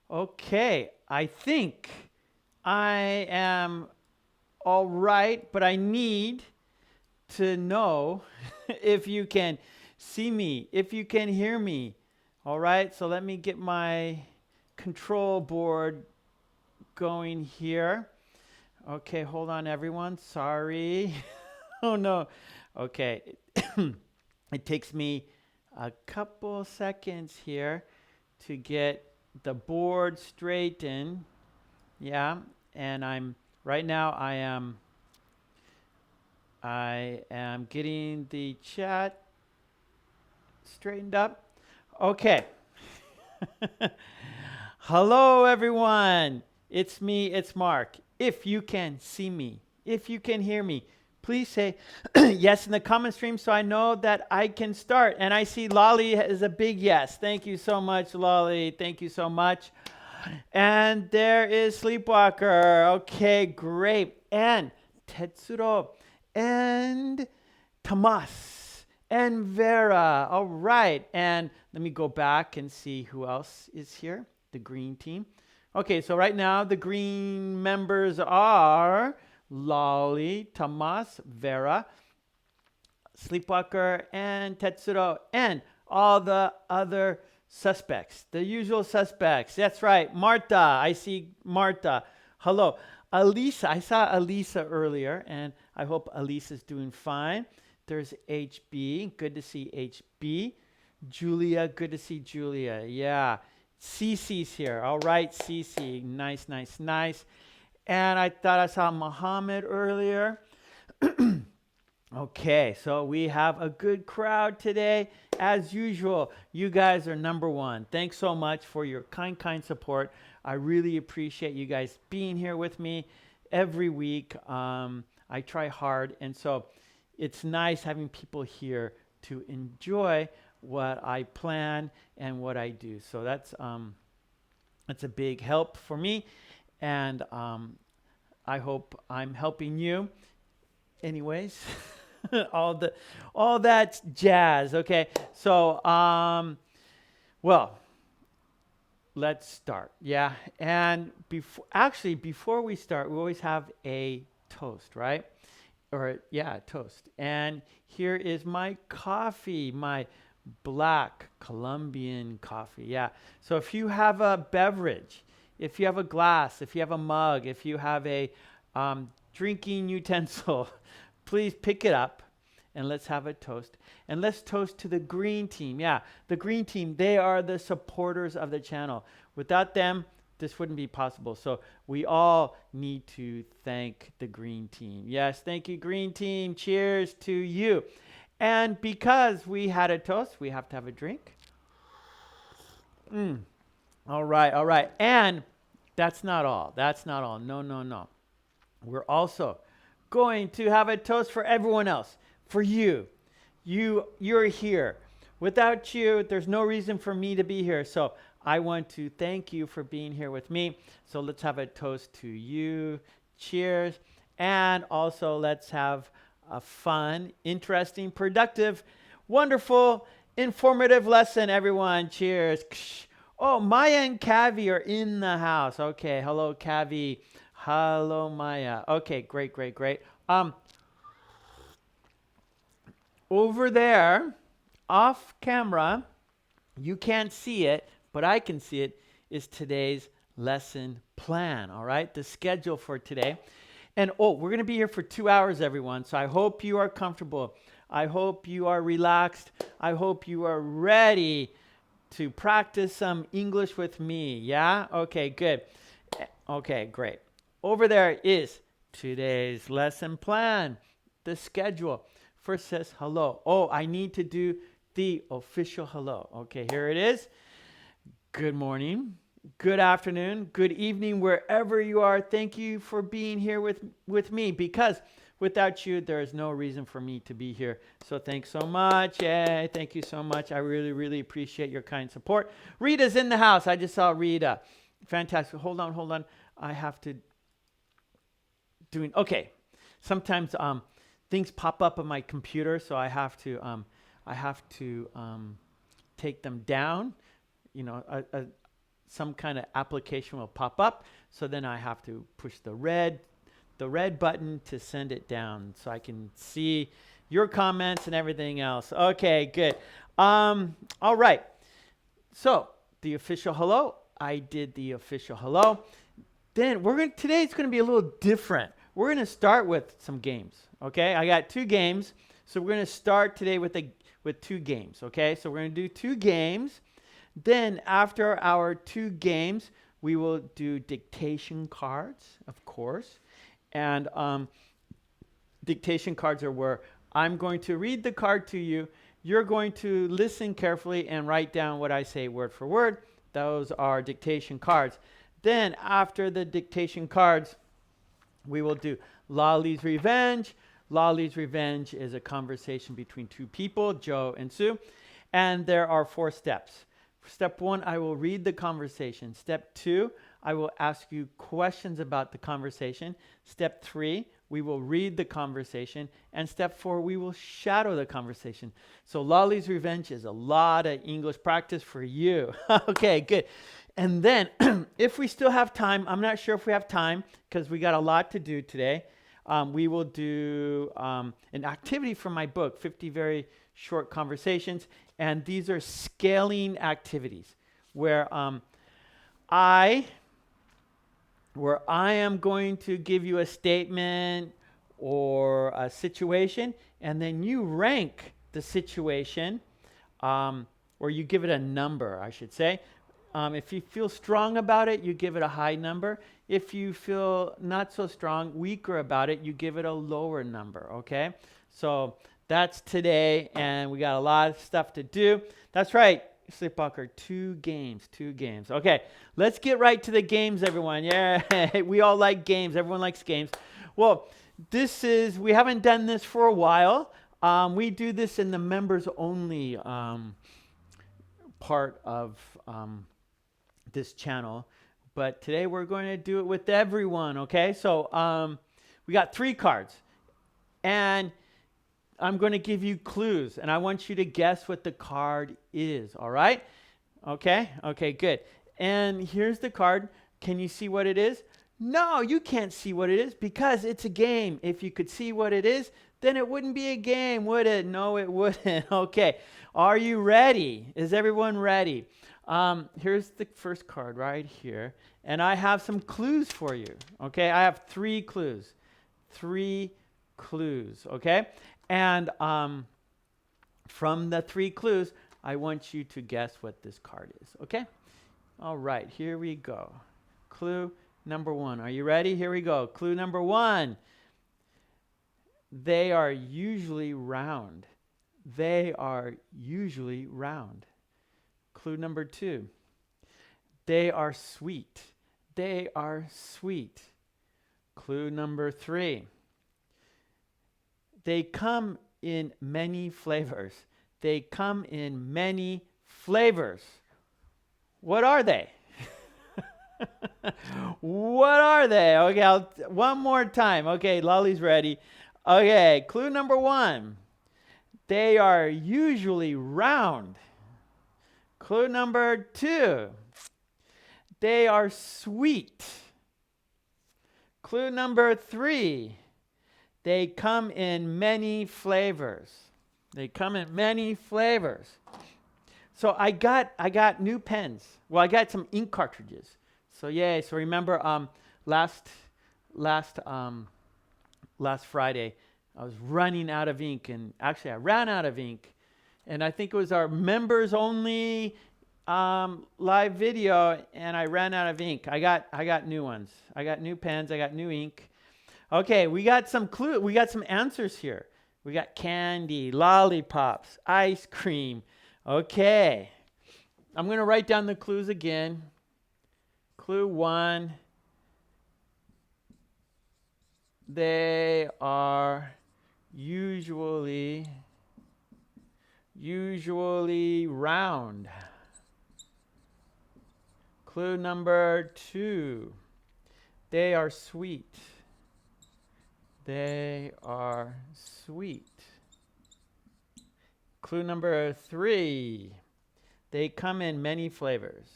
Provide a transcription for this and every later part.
Okay, I think I am all right, but I need to know if you can see me, if you can hear me. All right, so let me get my control board going here. Okay, hold on, everyone. Sorry. Oh, no. Okay, it takes me a couple seconds here to get the board straightened. Yeah, and I'm right now I am getting the chat straightened up. Okay. Hello everyone. It's me, it's Mark. If you can see me, if you can hear me, please say yes in the comment stream so I know that I can start. And I see Lolly is a big yes. Thank you so much, Lolly. Thank you so much. And there is Sleepwalker. Okay, great. And Tetsuro and Tomas and Vera. All right. And let me go back and see who else is here. The green team. Okay, so right now the green members are Lolly, Tomas, Vera, Sleepwalker, and Tetsuro, and all the other suspects, the usual suspects. That's right, Marta. I see Marta. Hello. Elisa, I saw Elisa earlier, and I hope Elisa's doing fine. There's HB. Good to see HB. Julia, good to see Julia. Yeah. Cece's here. All right, Cece. Nice, nice, nice. And I thought I saw Muhammad earlier. Okay, so we have a good crowd today. As usual, you guys are number one. Thanks so much for your kind support. I really appreciate you guys being here with me every week. I try hard, and so it's nice having people here to enjoy what I plan and what I do. So that's a big help for me, and I hope I'm helping you. Anyways, all the all that jazz. Okay, so well, let's start. Yeah, and before we start, we always have a toast, right? Or yeah, toast. And here is my coffee, my black Colombian coffee. Yeah. So if you have a beverage, if you have a glass, if you have a mug, if you have a drinking utensil, please pick it up and let's have a toast. And let's toast to the green team. Yeah, the green team, they are the supporters of the channel. Without them, this wouldn't be possible. So we all need to thank the green team. Yes, thank you, green team. Cheers to you. And because we had a toast, we have to have a drink. All right, all right. And that's not all. That's not all. No, no, no. We're also going to have a toast for everyone else, for you. You're here. Without you, there's no reason for me to be here. So I want to thank you for being here with me. So let's have a toast to you. Cheers. And also let's have a fun, interesting, productive, wonderful, informative lesson, everyone. Cheers. Oh, Maya and Kavi are in the house. Okay. Hello, Kavi. Hello, Maya. Okay, great, great, great. Over there, off camera, you can't see it, but I can see it, is today's lesson plan, all right? The schedule for today. And we're going to be here for 2 hours, everyone. So I hope you are comfortable. I hope you are relaxed. I hope you are ready to practice some English with me. Yeah? Okay, good. Okay, great. Over there is today's lesson plan, the schedule. First says hello. Oh, I need to do the official hello. Okay, here it is. Good morning, good afternoon, good evening, wherever you are. Thank you for being here with me, because without you, there is no reason for me to be here. So thanks so much. Yay, thank you so much. I really, really appreciate your kind support. Rita's in the house. I just saw Rita. Fantastic. Hold on. I have to okay. Sometimes things pop up on my computer, so I have to take them down. You know, some kind of application will pop up. So then I have to push the red button to send it down so I can see your comments and everything else. Okay, good. All right. So the official hello, I did the official hello. Then today it's going to be a little different. We're going to start with some games. Okay, I got 2 games. So we're going to start today with 2 games. Okay, so we're going to do 2 games. Then after our 2 games, we will do dictation cards, of course. And dictation cards are where I'm going to read the card to you. You're going to listen carefully and write down what I say word for word. Those are dictation cards. Then after the dictation cards, we will do Lolly's Revenge. Lolly's Revenge is a conversation between 2 people, Joe and Sue. And there are 4 steps. Step 1, I will read the conversation. Step 2, I will ask you questions about the conversation. Step 3, we will read the conversation. And step 4, we will shadow the conversation. So Lolly's Revenge is a lot of English practice for you. Okay, good. And then if we still have time, I'm not sure if we have time because we got a lot to do today. We will do an activity from my book, 50 Very Short Conversations. And these are scaling activities where I am going to give you a statement or a situation, and then you rank the situation, or you give it a number, I should say. If you feel strong about it, you give it a high number. If you feel not so strong, weaker about it, you give it a lower number, okay? So that's today, and we got a lot of stuff to do. That's right, Sleepwalker, 2 games. Okay, let's get right to the games, everyone. Yeah, we all like games. Everyone likes games. Well, we haven't done this for a while. We do this in the members only part of this channel. But today we're going to do it with everyone, okay? So we got 3 cards. And I'm going to give you clues, and I want you to guess what the card is, all right? Okay? Okay, good. And here's the card. Can you see what it is? No, you can't see what it is because it's a game. If you could see what it is, then it wouldn't be a game, would it? No, it wouldn't. Okay. Are you ready? Is everyone ready? Here's the first card right here, and I have some clues for you, okay? I have 3 clues. 3 clues, okay? And from the 3 clues, I want you to guess what this card is, okay? All right, here we go. Clue number 1. Are you ready? Here we go. Clue number 1. They are usually round. They are usually round. Clue number 2. They are sweet. They are sweet. Clue number 3. They come in many flavors. They come in many flavors. What are they? What are they? Okay, one more time. Okay, Lolly's ready. Okay, clue number 1. They are usually round. Clue number 2. They are sweet. Clue number 3. They come in many flavors. They come in many flavors. So I got new pens. Well, I got some ink cartridges. So yay. So remember last Friday I was running out of ink, and actually I ran out of ink. And I think it was our members only live video, and I ran out of ink. I got new ones. I got new pens, I got new ink. Okay, we got some answers here. We got candy, lollipops, ice cream. Okay. I'm going to write down the clues again. Clue 1. They are usually round. Clue number 2. They are sweet. They are sweet. Clue number 3. They come in many flavors.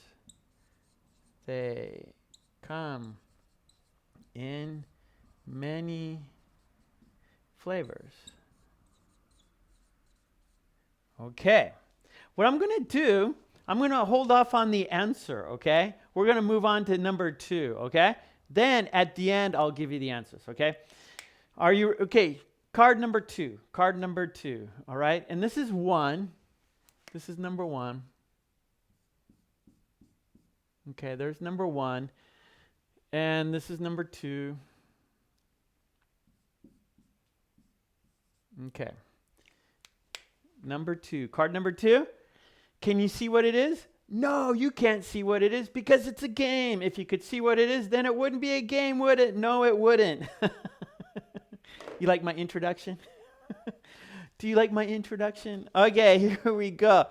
They come in many flavors. Okay. What I'm going to do, I'm going to hold off on the answer, okay? We're going to move on to number 2, okay? Then at the end, I'll give you the answers, okay? Are you, okay, card number 2, all right? And this is 1. This is number 1. Okay, there's number 1. And this is number 2. Okay. Number 2, card number 2. Can you see what it is? No, you can't see what it is because it's a game. If you could see what it is, then it wouldn't be a game, would it? No, it wouldn't. You like my introduction? Do you like my introduction? Okay, here we go.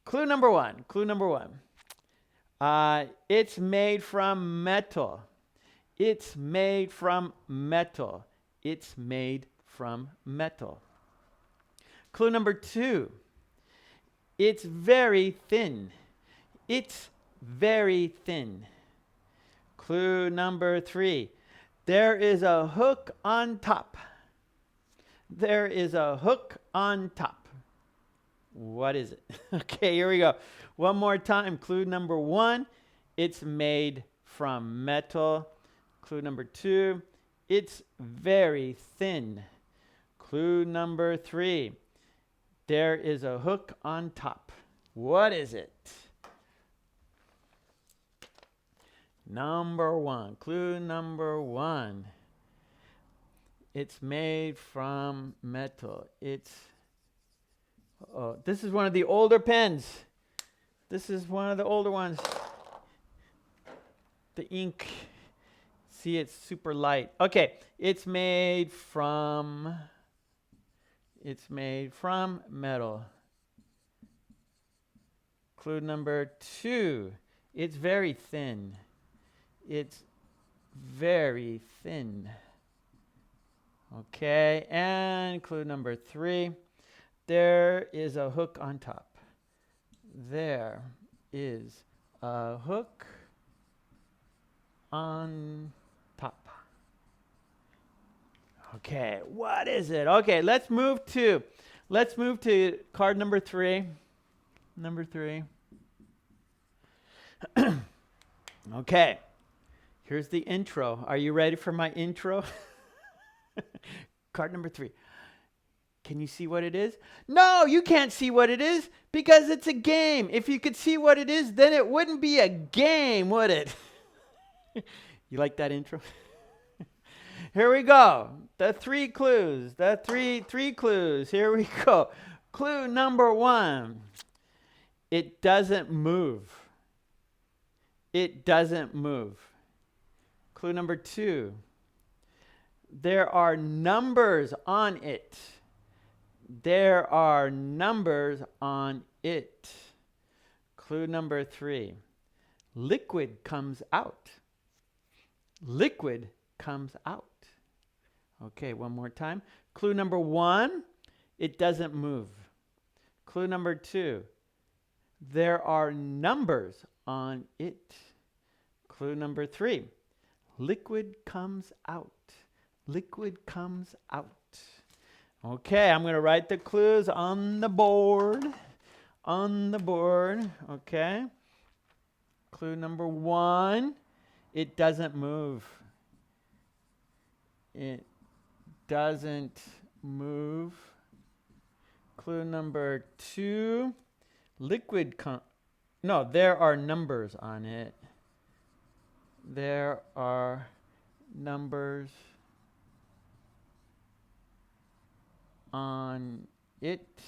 Clue number 1. It's made from metal. It's made from metal. It's made from metal. Clue number 2. It's very thin. It's very thin. Clue number 3. There is a hook on top. There is a hook on top. What is it? Okay, here we go. One more time. Clue number 1. It's made from metal. Clue number 2. It's very thin. Clue number 3. There is a hook on top. What is it? Number 1. Clue number 1. It's made from metal. It's, oh, this is one of the older pens. This is one of the older ones. The ink, see, it's super light. Okay, it's made from metal. Clue number 2. It's very thin. It's very thin. Okay, and clue number 3. There is a hook on top. There is a hook on top. Okay, what is it? Okay, let's move to card number 3. Number 3. Okay, here's the intro. Are you ready for my intro? Card number 3. Can you see what it is? No, you can't see what it is because it's a game. If you could see what it is, then it wouldn't be a game, would it? You like that intro? Here we go. The 3 clues. The three clues. Here we go. Clue number 1. It doesn't move. It doesn't move. Clue number 2. There are numbers on it. There are numbers on it. Clue number 3. Liquid comes out. Liquid comes out. Okay, one more time. Clue number 1. It doesn't move. Clue number 2. There are numbers on it. Clue number 3. Liquid comes out. Liquid comes out. Okay, I'm going to write the clues on the board. On the board, okay. Clue number 1. It doesn't move. It doesn't move. Clue number 2. No, there are numbers on it. There are numbers on it.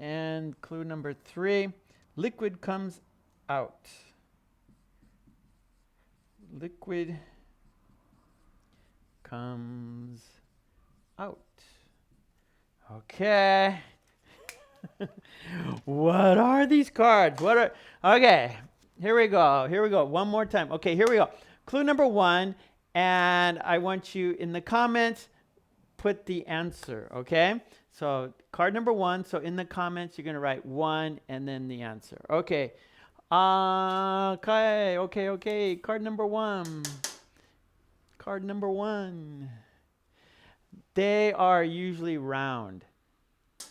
And clue number 3, liquid comes out. Liquid comes out. Okay. What are these cards? Okay, here we go. Here we go. One more time. Okay, here we go. Clue number 1, and I want you in the comments put the answer, okay? So card number 1, so in the comments you're going to write 1 and then the answer. Okay, Okay, okay. Card number one. Card number one. They are usually round.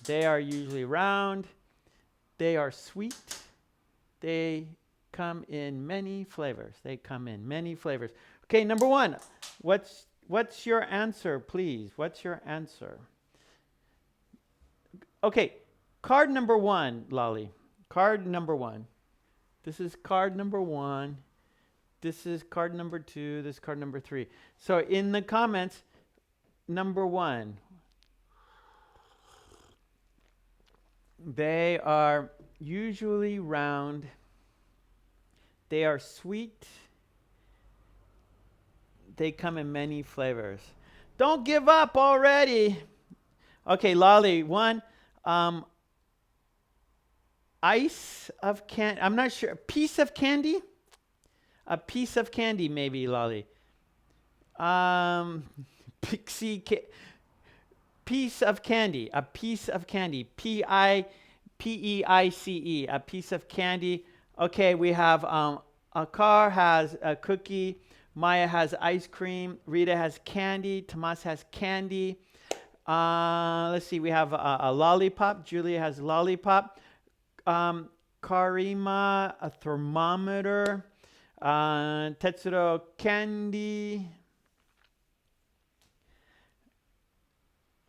They are usually round. They are sweet. They come in many flavors. They come in many flavors. Okay, number one. What's your answer, please? What's your answer? Okay, card number one, Lolly. Card number one. This is card number one. This is card number two. This is card number three. So in the comments, number one. They are usually round. They are sweet. They come in many flavors. Don't give up already. Okay, Lolly, one. Ice of candy. I'm not sure. Piece of candy? A piece of candy, maybe, Lolly. Pixie. Piece of candy. A piece of candy. P-E-I-C-E. A piece of candy. Okay, we have a car has a cookie. Maya has ice cream. Rita has candy. Tomas has candy. Let's see. We have a lollipop. Julia has lollipop. Karima, a thermometer. Tetsuro, candy.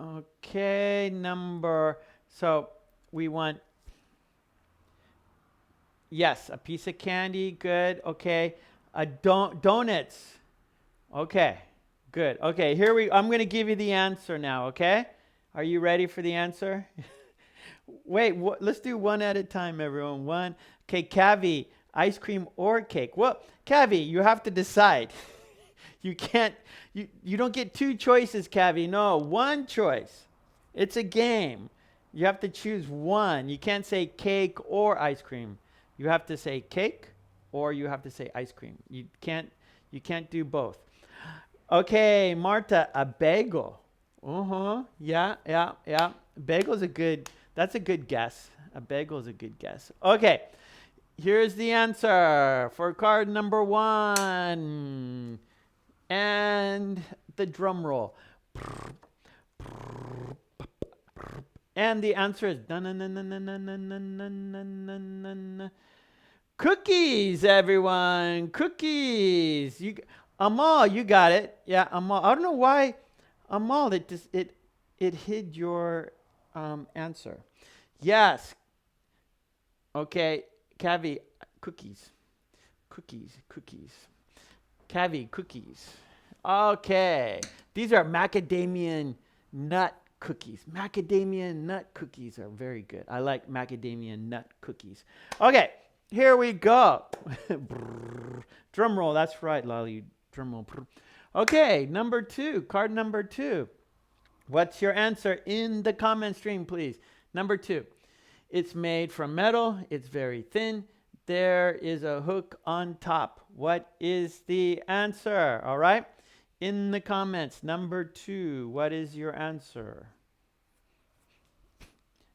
Okay, so we want, yes, a piece of candy, good, okay. Donuts, okay, good. Okay, I'm going to give you the answer now, okay? Are you ready for the answer? Wait, let's do one at a time, everyone. One, okay, Cavi, ice cream or cake. Well, Cavi, you have to decide. You can't, you don't get two choices, Cavi. No, one choice. It's a game. You have to choose one. You can't say cake or ice cream. You have to say cake or you have to say ice cream. You can't do both. Okay, Marta, a bagel. Yeah. Bagel's that's a good guess. A bagel is a good guess. Okay, here's the answer for card number one. And the drum roll. And the answer is cookies, everyone. Cookies. Amal, you got it. Yeah, Amal. I don't know why, Amal, it hid your answer. Yes. Okay, Cavi, cookies. Cavi, cookies. Okay. These are macadamia nut cookies. Macadamia nut cookies are very good. I like macadamia nut cookies. Okay, here we go. Drum roll. That's right, Lolly. Drum roll. Okay, number two. Card number two. What's your answer in the comment stream, please? Number two. It's made from metal. It's very thin. There is a hook on top. What is the answer? All right. In the comments, number two, what is your answer?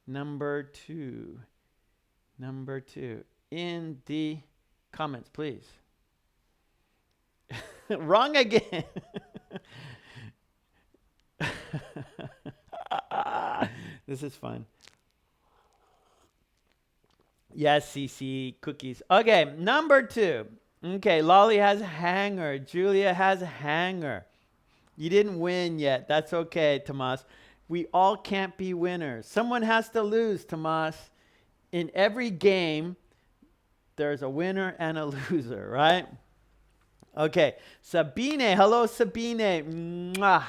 Number two. In the comments, please. Wrong again. This is fun. Yes, CC, cookies. Okay, number two. Okay, Lolly has hanger. Julia has hanger. You didn't win yet. That's okay, Tomas. We all can't be winners. Someone has to lose, Tomas. In every game, there's a winner and a loser, right? Okay, Sabine. Hello, Sabine. Mwah.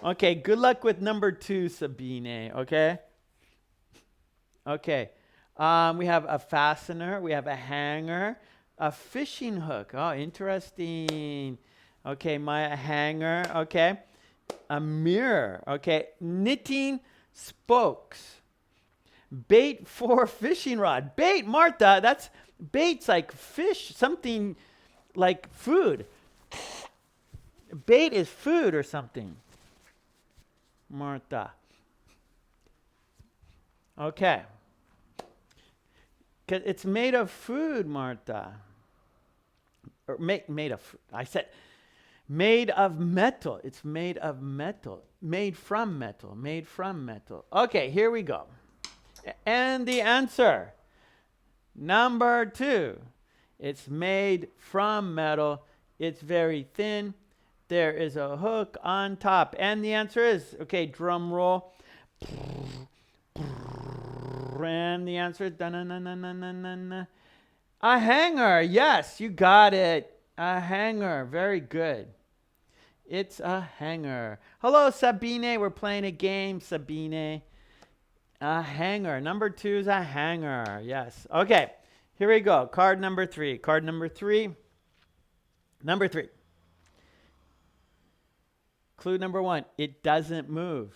Okay, good luck with number two, Sabine, okay? Okay. We have a fastener. We have a hanger. A fishing hook. Oh, interesting. Okay, my hanger. Okay. A mirror. Okay. Knitting spokes. Bait for fishing rod. Bait, Martha. That's bait's like fish, something like food. Bait is food or something. Martha. Okay. 'Cause it's made of food, Martha. Or made of, I said, made of metal. It's made of metal. Made from metal. Made from metal. Okay, here we go. And the answer, number 2. It's made from metal. It's very thin. There is a hook on top. And the answer is, okay, drum roll. And the answer is a hanger. Yes, you got it. A hanger. Very good. It's a hanger. Hello, Sabine. We're playing a game, Sabine. A hanger. Number 2 is a hanger. Yes. Okay. Here we go. Card number 3. Card number 3. Number 3. Clue number 1. It doesn't move.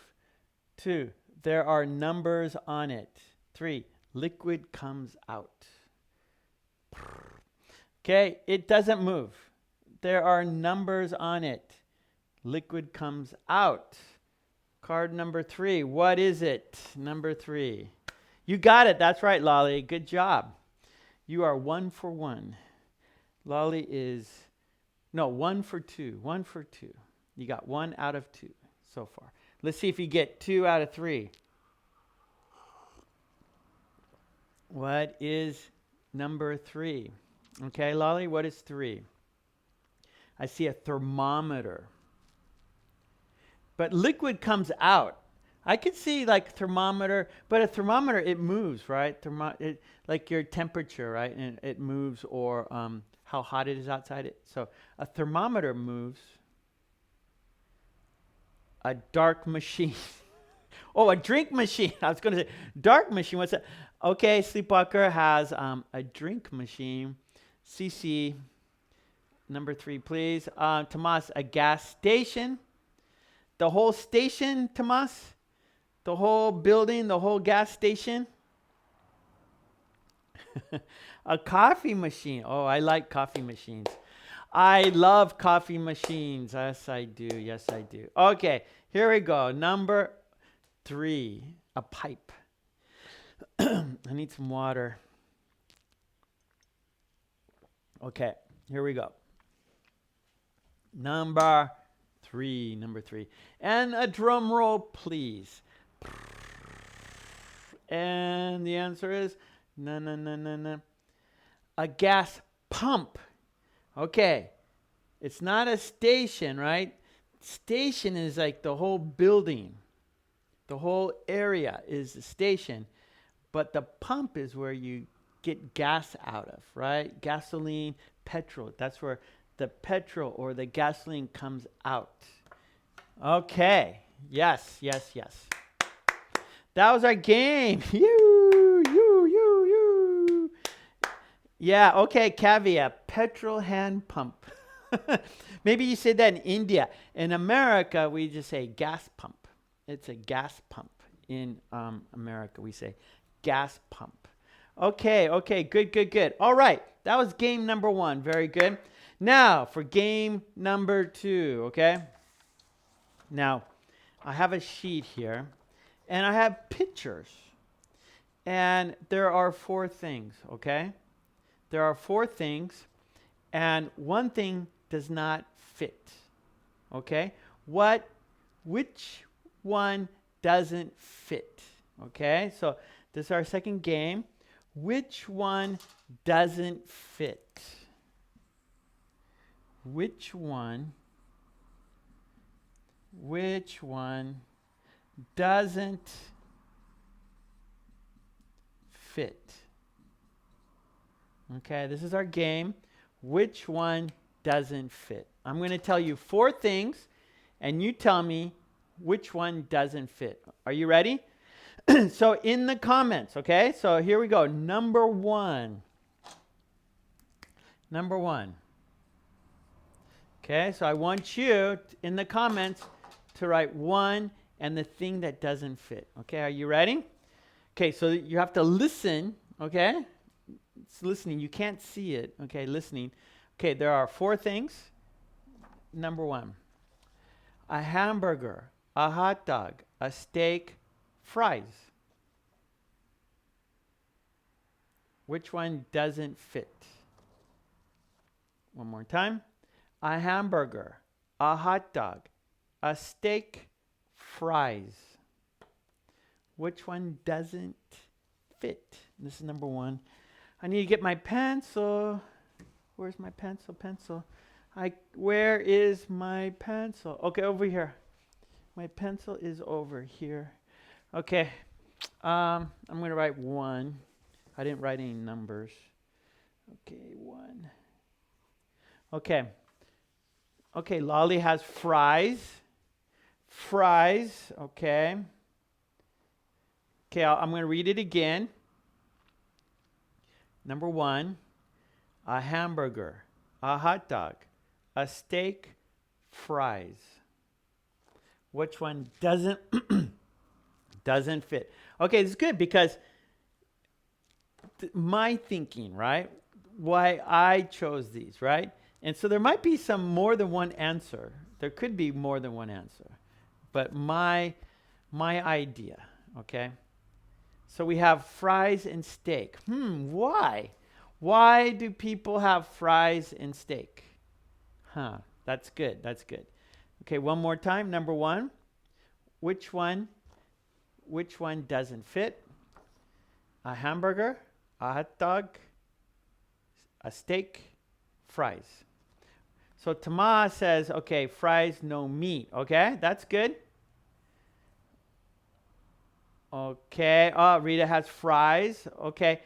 2. There are numbers on it. 3. Liquid comes out. Okay. It doesn't move. There are numbers on it. Liquid comes out. Card number 3. What is it? Number 3. You got it. That's right, Lolly. Good job. You are 1 for 1. Lolly is, no, 1 for 2. 1 for 2. You got 1 out of 2 so far. Let's see if you get 2 out of 3. What is number 3? Okay, Lolly, what is 3? I see a thermometer. But liquid comes out. I could see like thermometer, but a thermometer, it moves, right? Like your temperature, right? And it moves, or how hot it is outside. So a thermometer moves. A dark machine. Oh, a drink machine. I was going to say dark machine. What's that? Okay, Sleepwalker has a drink machine. CC, number 3, please. Tomas, a gas station. The whole station, Tomas? The whole building, the whole gas station? A coffee machine. Oh, I like coffee machines. I love coffee machines. Yes, I do. Yes, I do. Okay, here we go. Number 3, a pipe. I need some water. Okay, here we go. Number 3. And a drum roll, please. And the answer is no. A gas pump. Okay. It's not a station, right? Station is like the whole building. The whole area is the station. But the pump is where you get gas out of, right? Gasoline, petrol. That's where the petrol or the gasoline comes out. Okay. Yes. That was our game. You. Yeah, okay, caveat. Petrol hand pump. Maybe you said that in India. In America, we just say gas pump. It's a gas pump. In America, we say gas pump. Okay, good. All right, that was game number 1. Very good. Now, for game number 2, okay? Now, I have a sheet here, and I have pictures. And there are 4 things, okay? There are 4 things, and one thing does not fit, okay? Which one doesn't fit, okay? So this is our second game. Which one doesn't fit? Which one doesn't fit? Okay, this is our game. Which one doesn't fit? I'm going to tell you 4 things, and you tell me which one doesn't fit. Are you ready? So in the comments, okay? So here we go. Number 1. Okay, so I want you in the comments to write 1 and the thing that doesn't fit. Okay, are you ready? Okay, so you have to listen, okay? It's listening. You can't see it, okay? Listening. Okay, there are 4 things. Number 1, a hamburger, a hot dog, a steak, fries. Which one doesn't fit? One more time. A hamburger, a hot dog, a steak, fries. Which one doesn't fit? This is number one. I need to get my pencil. Where's my pencil? Where is my pencil? Okay, over here. My pencil is over here. Okay. I'm going to write 1. I didn't write any numbers. Okay, 1. Okay. Okay, Lolly has fries. Fries, okay. Okay, I'm going to read it again. Number 1, a hamburger, a hot dog, a steak, fries. Which one doesn't doesn't fit? Okay, this is good because my thinking, right? Why I chose these, right? And so there might be some more than one answer. There could be more than one answer. But my idea, okay? So we have fries and steak. Why? Why do people have fries and steak? That's good. That's good. Okay, one more time. Number 1. Which one doesn't fit? A hamburger, a hot dog, a steak, fries. So Tomas says, okay, fries, no meat. Okay, that's good. Okay, Rita has fries. Okay,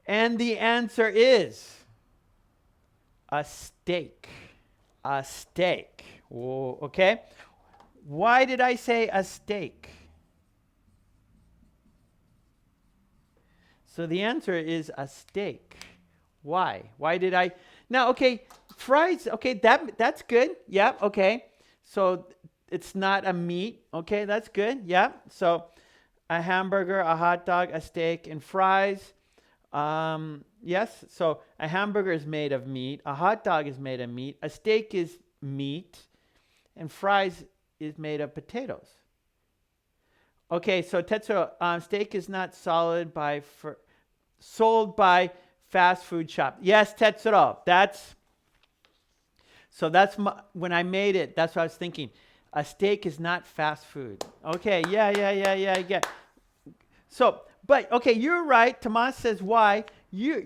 and the answer is a steak. A steak. Whoa, okay. Why did I say a steak? So the answer is a steak. Why? Why did I? Now, okay, fries. Okay, that's good. Yeah. Okay. So it's not a meat. Okay, that's good. Yeah. So a hamburger, a hot dog, a steak, and fries. Yes. So a hamburger is made of meat. A hot dog is made of meat. A steak is meat, and fries is made of potatoes. Okay, so Tetsuo, steak is not sold by fast food shop. Yes, Tetsuo, that's when I made it. That's what I was thinking. A steak is not fast food. Okay, yeah. So, but okay, you're right. Tomas says why. You're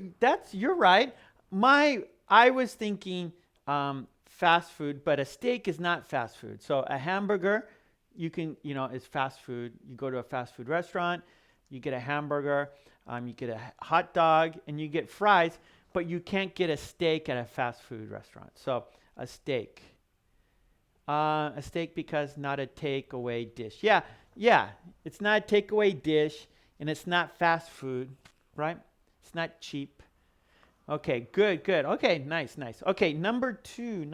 right. I was thinking fast food, but a steak is not fast food. So a hamburger, is fast food. You go to a fast food restaurant, you get a hamburger, you get a hot dog, and you get fries, but you can't get a steak at a fast food restaurant. So a steak. A steak because not a takeaway dish. Yeah. It's not a takeaway dish, and it's not fast food, right? It's not cheap. Okay, good. Okay, nice. Okay, number two.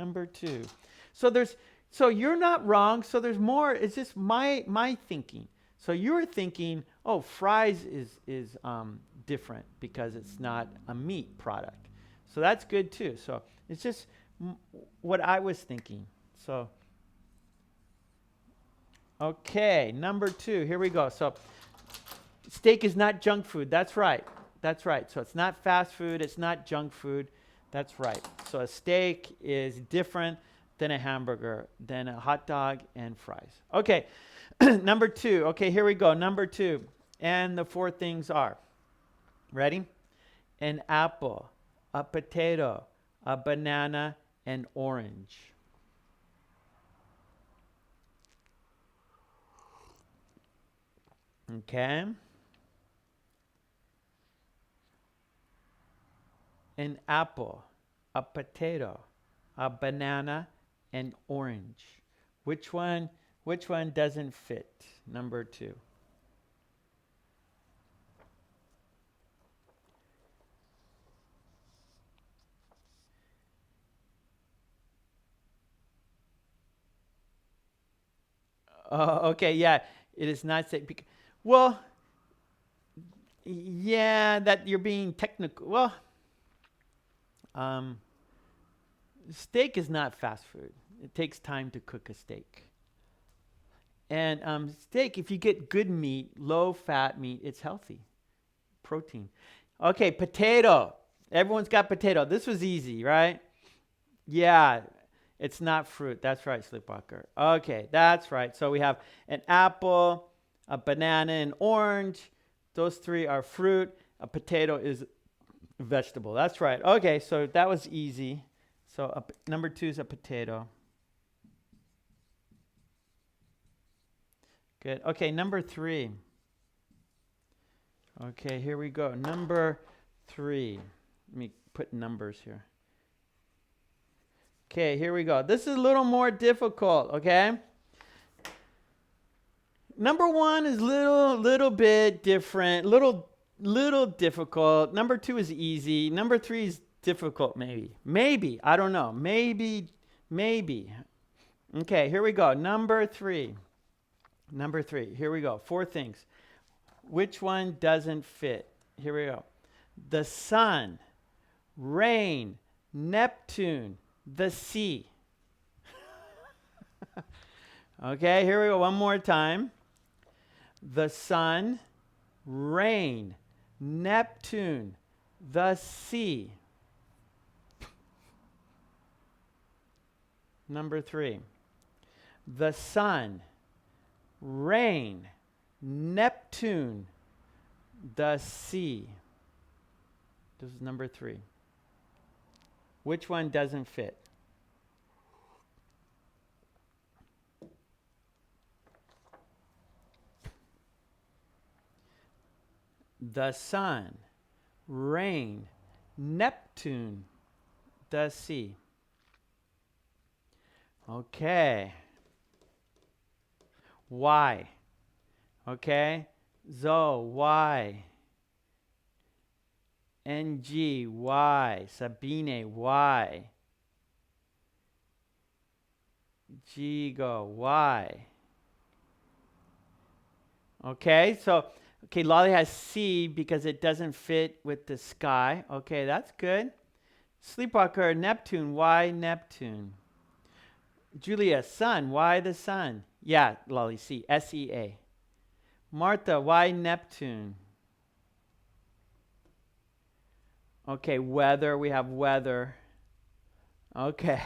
So you're not wrong. So there's more. It's just my thinking. So you were thinking, fries is different because it's not a meat product. So that's good too. So it's just what I was thinking. So, okay, number 2. Here we go. So steak is not junk food. That's right. So it's not fast food. It's not junk food. That's right. So a steak is different than a hamburger, than a hot dog and fries. Okay, number 2. Okay, here we go. Number 2. And the 4 things are, ready? An apple, a potato, a banana, and orange. Okay. An apple, a potato, a banana, and orange. Which one doesn't fit? Number 2. Okay, yeah, it is not safe. Well, yeah, that you're being technical. Well, steak is not fast food. It takes time to cook a steak. And steak, if you get good meat, low-fat meat, it's healthy, protein. Okay, potato. Everyone's got potato. This was easy, right? Yeah, it's not fruit. That's right, Sleepwalker. Okay, that's right. So we have an apple, a banana, and orange. Those three are fruit. A potato is a vegetable. That's right. Okay, so that was easy. So number 2 is a potato. Good. Okay, number 3. Okay, here we go. Number 3. Let me put numbers here. Okay, here we go. This is a little more difficult, okay? Number 1 is little bit different, little difficult. Number 2 is easy. Number 3 is difficult, maybe. I don't know. Maybe. Okay, here we go. Number 3. Here we go. 4 things. Which one doesn't fit? Here we go. The sun, rain, Neptune, the sea. Okay, here we go. One more time. The sun, rain, Neptune, the sea. Number 3. The sun, rain, Neptune, the sea. This is number 3. Which one doesn't fit? The sun, rain, Neptune, the sea. Okay. Why? Okay. Zoe, why? NG, why? Sabine, why? Jigo, why? Okay, so Lolly has C because it doesn't fit with the sky. Okay, that's good. Sleepwalker, Neptune, why Neptune? Julia, sun, why the sun? Yeah, Lolly, C, S-E-A. Martha, why Neptune? Okay, weather, we have weather. Okay.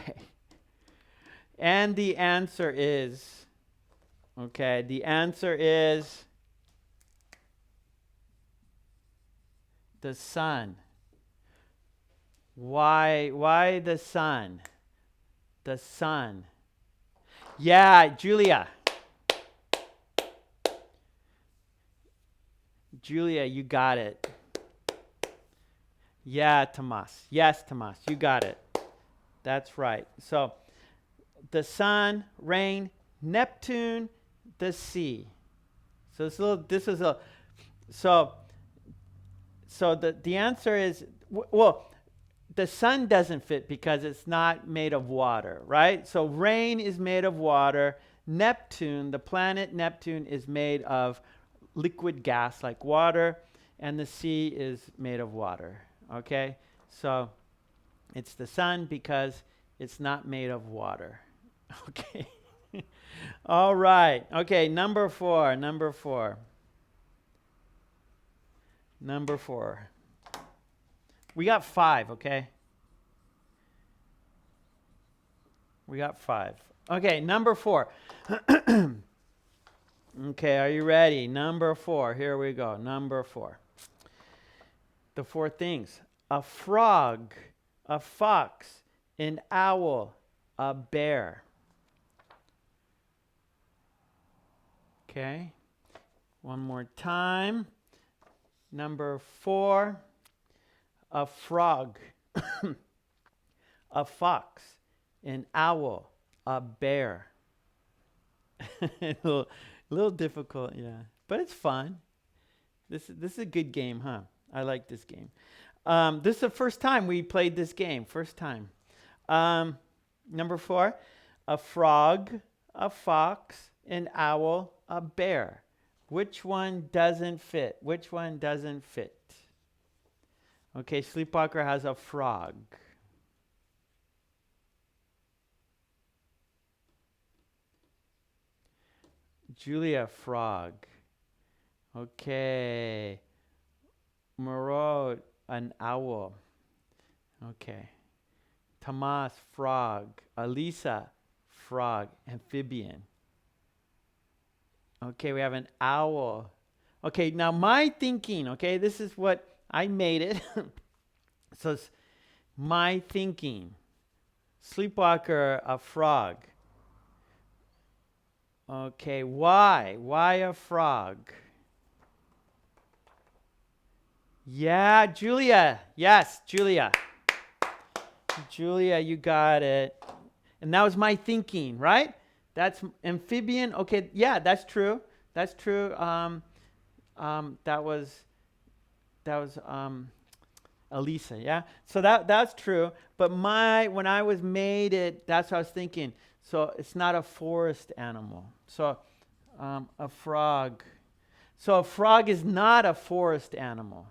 And the answer is, the answer is the sun. Why the sun? The sun. Yeah, Julia. Julia, you got it. Yeah, Tomas. Yes, Tomas, you got it. That's right. So, the sun, rain, Neptune, the sea. So the answer is, the sun doesn't fit because it's not made of water, right? So rain is made of water. Neptune, the planet Neptune, is made of liquid gas like water, and the sea is made of water. Okay, so it's the sun because it's not made of water. Okay. All right. Okay, number 4. We got 5, okay? We got 5. Okay, number 4. Okay, are you ready? Number 4. Here we go. Number 4. The 4 things. A frog, a fox, an owl, a bear. Okay. One more time. Number 4. A frog, a fox, an owl, a bear. a little difficult, yeah, but it's fun. This is a good game, huh? I like this game. This is the first time we played this game. First time. Number 4, a frog, a fox, an owl, a bear. Which one doesn't fit? Okay, Sleepwalker has a frog. Julia, frog. Okay. Marot, an owl. Okay. Tomas, frog. Alisa, frog. Amphibian. Okay, we have an owl. Okay, now my thinking, okay, this is what I made it. So it's my thinking. Sleepwalker, a frog. Okay, why? Why a frog? Yeah, Julia. Yes, Julia. Julia, you got it. And that was my thinking, right? That's amphibian. Okay, yeah, that's true. That's true. That was Elisa, yeah. So that's true. But when I was made it, that's what I was thinking. So it's not a forest animal. So a frog. So a frog is not a forest animal.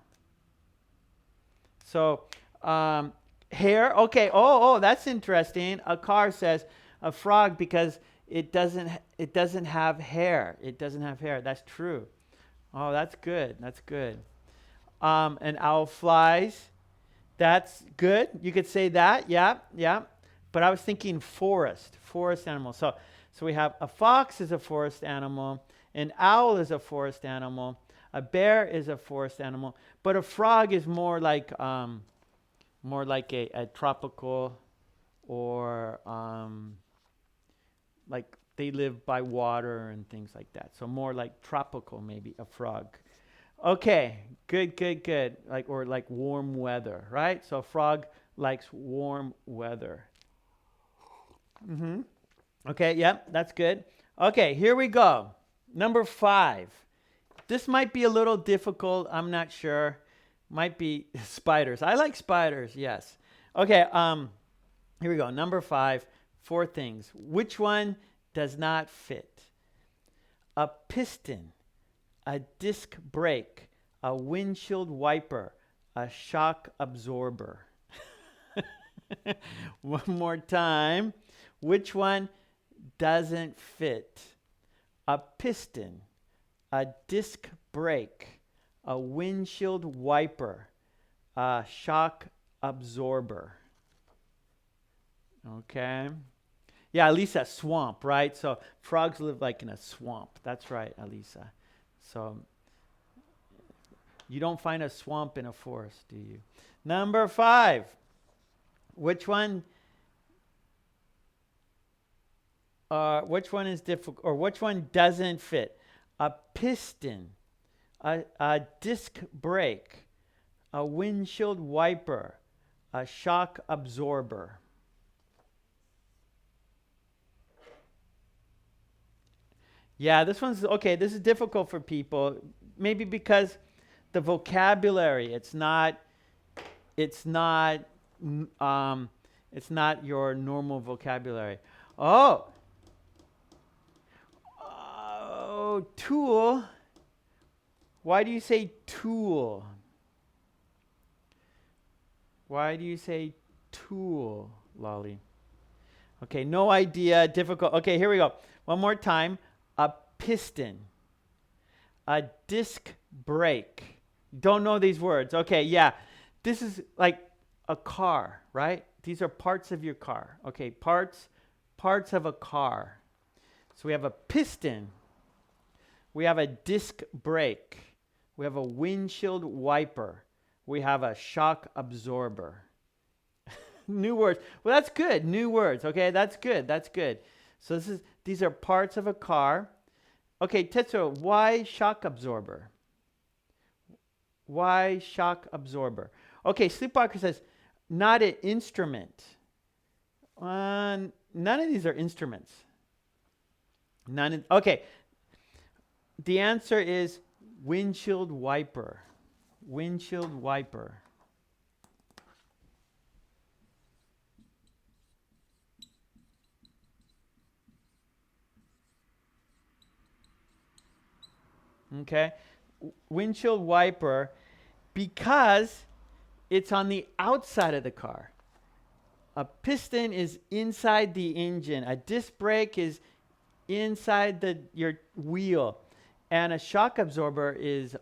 So hair. Okay. Oh, that's interesting. A car says a frog because it doesn't have hair. It doesn't have hair. That's true. Oh, that's good. That's good. An owl flies. That's good. You could say that. Yeah, yeah. But I was thinking forest animal. So we have a fox is a forest animal. An owl is a forest animal. A bear is a forest animal. But a frog is more like a tropical, or like they live by water and things like that. So more like tropical, maybe a frog. Okay, good. Like warm weather, right? So a frog likes warm weather. Okay, yep, that's good. Okay, here we go. Number 5. This might be a little difficult. I'm not sure. Might be spiders. I like spiders. Yes. Okay. Here we go. Number 5. 4 things. Which one does not fit? A piston, a disc brake, a windshield wiper, a shock absorber. One more time. Which one doesn't fit? A piston, a disc brake, a windshield wiper, a shock absorber. Okay. Yeah, Elisa, swamp, right? So frogs live like in a swamp. That's right, Elisa. So you don't find a swamp in a forest, do you? Number 5. Which one is difficult, or which one doesn't fit? A piston, a disc brake, a windshield wiper, a shock absorber. Yeah, this one's okay. This is difficult for people, maybe because the vocabulary. It's not your normal vocabulary. Oh, tool. Why do you say tool? Why do you say tool, Lolly? Okay, no idea. Difficult. Okay, here we go. One more time. A piston. A disc brake. Don't know these words. Okay, yeah. This is like a car, right? These are parts of your car. Okay, parts of a car. So we have a piston. We have a disc brake. We have a windshield wiper. We have a shock absorber. New words. Well, that's good. New words. Okay, that's good. That's good. So these are parts of a car. Okay, Tetsuo, why shock absorber? Why shock absorber? Okay, Sleepwalker says, not an instrument. None of these are instruments. Okay. The answer is windshield wiper. Windshield wiper. Okay. Windshield wiper, because it's on the outside of the car. A piston is inside the engine. A disc brake is inside your wheel. And a shock absorber is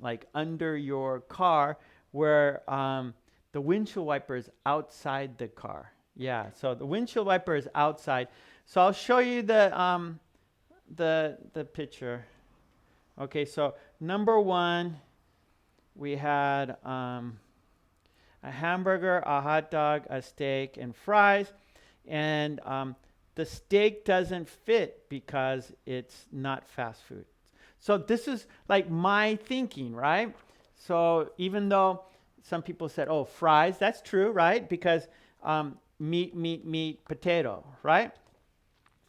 like under your car where the windshield wiper is outside the car. Yeah, so the windshield wiper is outside. So I'll show you the picture. Okay, so number one, we had a hamburger, a hot dog, a steak, and fries. And the steak doesn't fit because it's not fast food. So this is like my thinking, right? So even though some people said, oh, fries, that's true, right? Because meat, potato, right?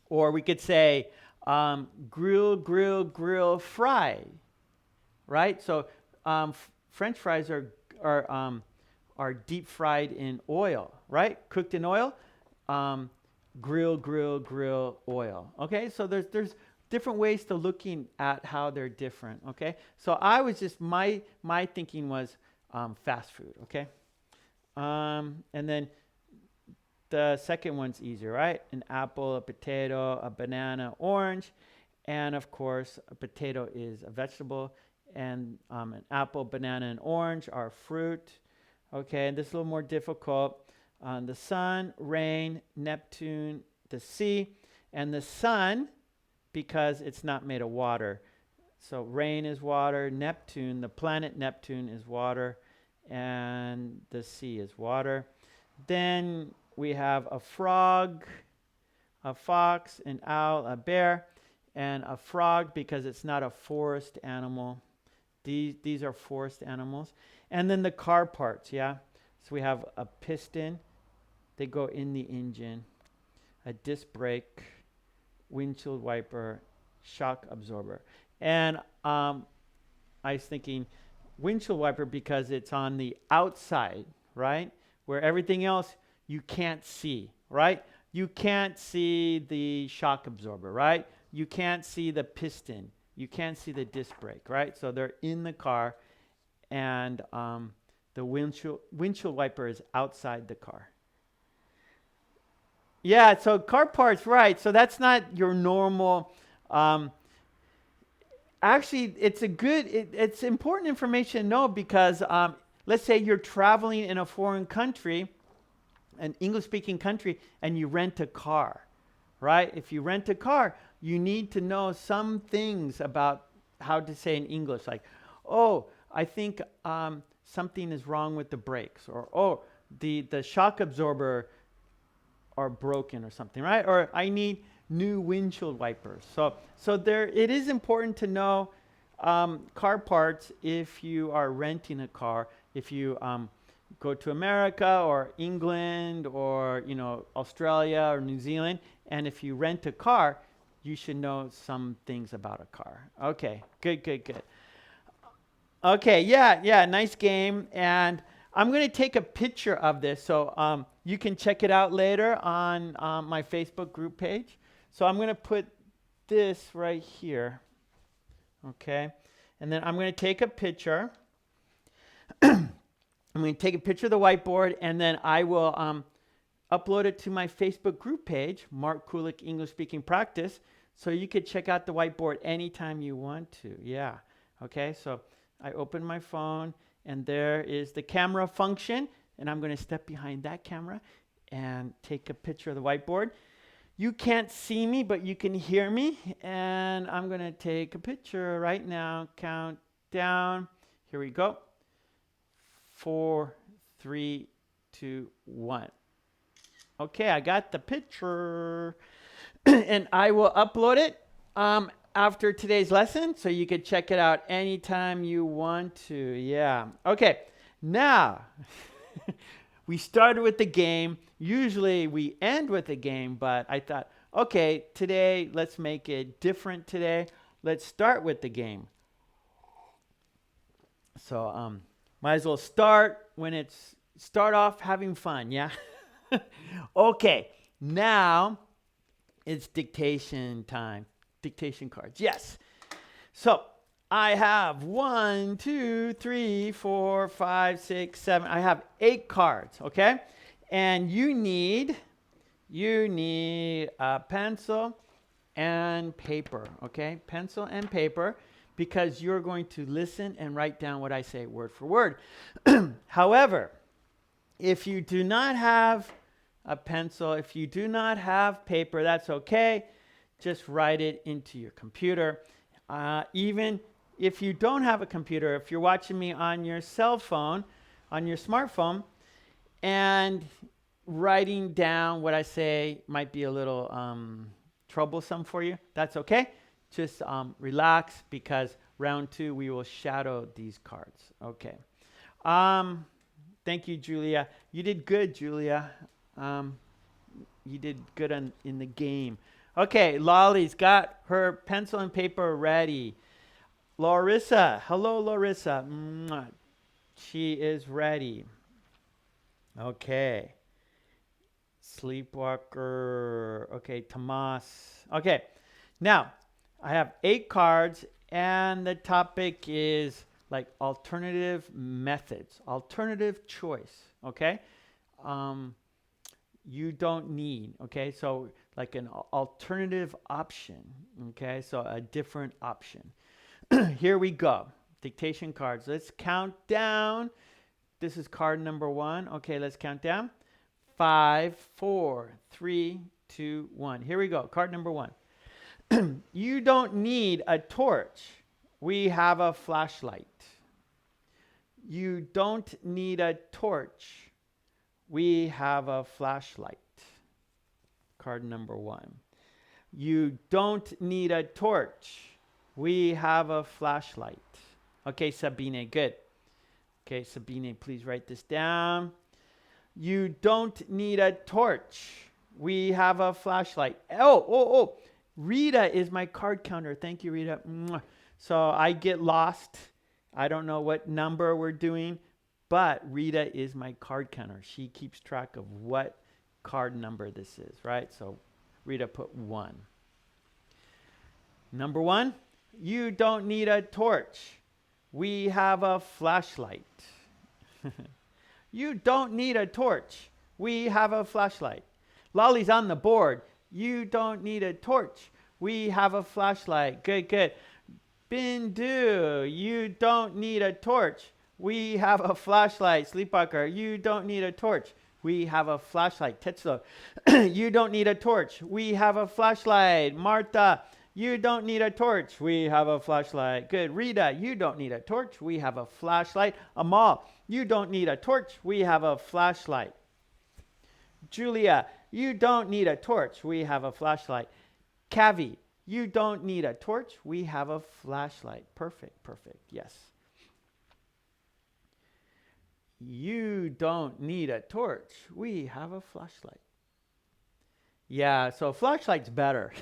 Or we could say grill, fry, right? So French fries are deep fried in oil, right? Cooked in oil. Grill, oil. Okay, so there's different ways to looking at how they're different. Okay, so I was just my thinking was fast food. Okay, and then the second one's easier, right? An apple, a potato, a banana, orange, and of course a potato is a vegetable, and an apple, banana, and orange are fruit. Okay, and this is a little more difficult. The sun, rain, Neptune, the sea, and the sun, because it's not made of water. So rain is water, Neptune, the planet Neptune is water, and the sea is water. Then we have a frog, a fox, an owl, a bear, and a frog because it's not a forest animal. These are forest animals. And then the car parts, yeah? So we have a piston. They go in the engine, a disc brake, windshield wiper, shock absorber. And I was thinking windshield wiper because it's on the outside, right? Where everything else you can't see, right? You can't see the shock absorber, right? You can't see the piston. You can't see the disc brake, right? So they're in the car, and the windshield wiper is outside the car. Yeah, so car parts, right. So that's not your normal. Actually, it's important information to know because let's say you're traveling in a foreign country, an English-speaking country, and you rent a car, right? If you rent a car, you need to know some things about how to say in English, like, oh, I think something is wrong with the brakes, or oh, the shock absorber are broken or something, right? Or I need new windshield wipers. So there, it is important to know car parts if you are renting a car. If you go to America or England or Australia or New Zealand, and if you rent a car, you should know some things about a car. Okay, good. Okay, yeah, nice game. And I'm going to take a picture of this, so you can check it out later on my Facebook group page. So I'm going to put this right here, okay? And then I'm going to take a picture. I'm going to take a picture of the whiteboard, and then I will upload it to my Facebook group page, Mark Kulek English Speaking Practice, so you could check out the whiteboard anytime you want to. Yeah, okay? So I open my phone, and there is the camera function, and I'm going to step behind that camera and take a picture of the whiteboard. You can't see me, but you can hear me, and I'm going to take a picture right now. Count down. Here we go. 4, 3, 2, 1. Okay, I got the picture, and I will upload it after today's lesson, so you can check it out anytime you want to. Yeah. Okay. Now, we started with the game. Usually we end with a game, but I thought, okay, today, let's make it different today. Let's start with the game. So, might as well start off having fun, yeah? Okay, now it's dictation time. Dictation cards, yes. So I have 1, 2, 3, 4, 5, 6, 7. I have 8 cards, okay? And you need a pencil and paper, okay? Pencil and paper. because you're going to listen and write down what I say word for word. However, if you do not have a pencil, if you do not have paper, that's okay. Just write it into your computer. Even if you don't have a computer, if you're watching me on your cell phone, on your smartphone, and writing down what I say might be a little troublesome for you, that's okay. Just relax, because round 2 we will shadow these cards. Okay. Thank you, Julia. You did good, Julia. You did good in the game. Okay, Lolly's got her pencil and paper ready. Larissa, hello, Larissa. Mwah. She is ready. Okay. Sleepwalker. Okay, Tomas. Okay, now I have 8 cards, and the topic is like alternative methods, alternative choice. Okay, you don't need. Okay, so like an alternative option. Okay, so a different option. Here we go. Dictation cards. Let's count down. This is card number 1. Okay, let's count down. 5, 4, 3, 2, 1. Here we go. Card number 1. You don't need a torch. We have a flashlight. You don't need a torch. We have a flashlight. Card number 1. You don't need a torch. We have a flashlight. Okay, Sabine, good. Okay, Sabine, please write this down. You don't need a torch. We have a flashlight. Oh. Rita is my card counter. Thank you, Rita. So I get lost. I don't know what number we're doing, but Rita is my card counter. She keeps track of what card number this is, right? So Rita put 1. Number 1, you don't need a torch. We have a flashlight. You don't need a torch. We have a flashlight. Lolly's on the board. You don't need a torch. We have a flashlight. Good. Bindu, you don't need a torch. We have a flashlight. Sleepwalker, you don't need a torch. We have a flashlight. Tetsuo, you don't need a torch. We have a flashlight. Martha, you don't need a torch. We have a flashlight. Good. Rita, you don't need a torch. We have a flashlight. Amal, you don't need a torch. We have a flashlight. Julia, you don't need a torch. We have a flashlight. Kavi, you don't need a torch. We have a flashlight. Perfect. Yes. You don't need a torch. We have a flashlight. Yeah, so a flashlight's better.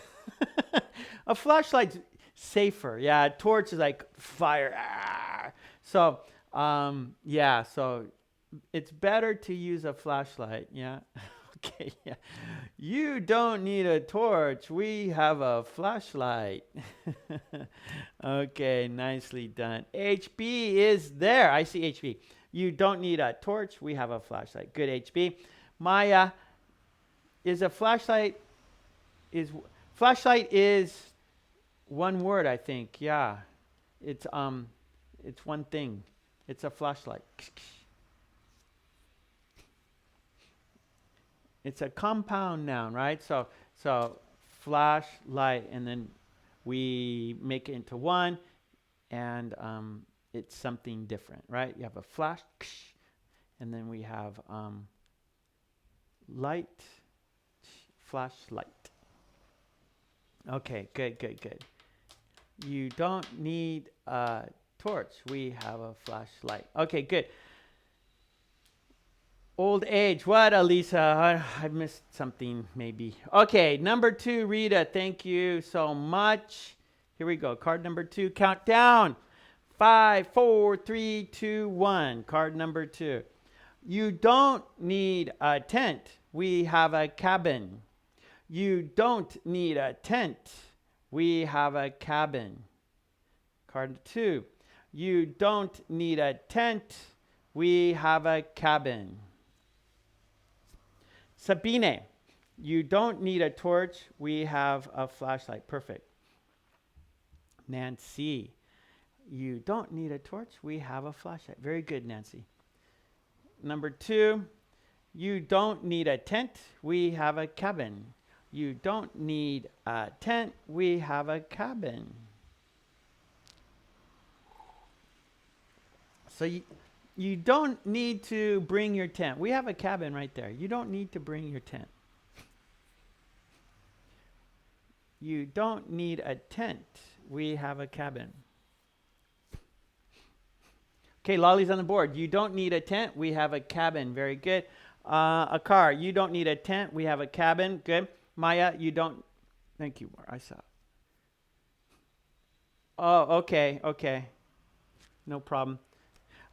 A flashlight's safer. Yeah, a torch is like fire. So, so it's better to use a flashlight. Yeah. Okay, yeah. You don't need a torch. We have a flashlight. Okay, nicely done. HB is there. I see HB. You don't need a torch. We have a flashlight. Good, HB. Maya, is a flashlight is one word, I think. Yeah. It's one thing. It's a flashlight. It's a compound noun, right? So flashlight, and then we make it into one, and it's something different, right? You have a flash, and then we have light, flashlight. Okay, good. You don't need a torch. We have a flashlight. Okay, good. Old age. What, Elisa? I missed something, maybe. Okay, number 2, Rita. Thank you so much. Here we go. Card number 2. Countdown. 5, 4, 3, 2, 1. Card number 2. You don't need a tent. We have a cabin. You don't need a tent. We have a cabin. Card 2. You don't need a tent. We have a cabin. Sabine, you don't need a torch. We have a flashlight. Perfect. Nancy, You don't need a torch. We have a flashlight. Very good, Nancy. Number 2, you don't need a tent. We have a cabin. You don't need a tent. We have a cabin. So you don't need to bring your tent. We have a cabin right there. You don't need to bring your tent. You don't need a tent. We have a cabin. Okay, Lolly's on the board. You don't need a tent. We have a cabin. Very good. A car. You don't need a tent. We have a cabin. Good. Maya, you don't. Thank you. I saw. Oh, okay. Okay. No problem.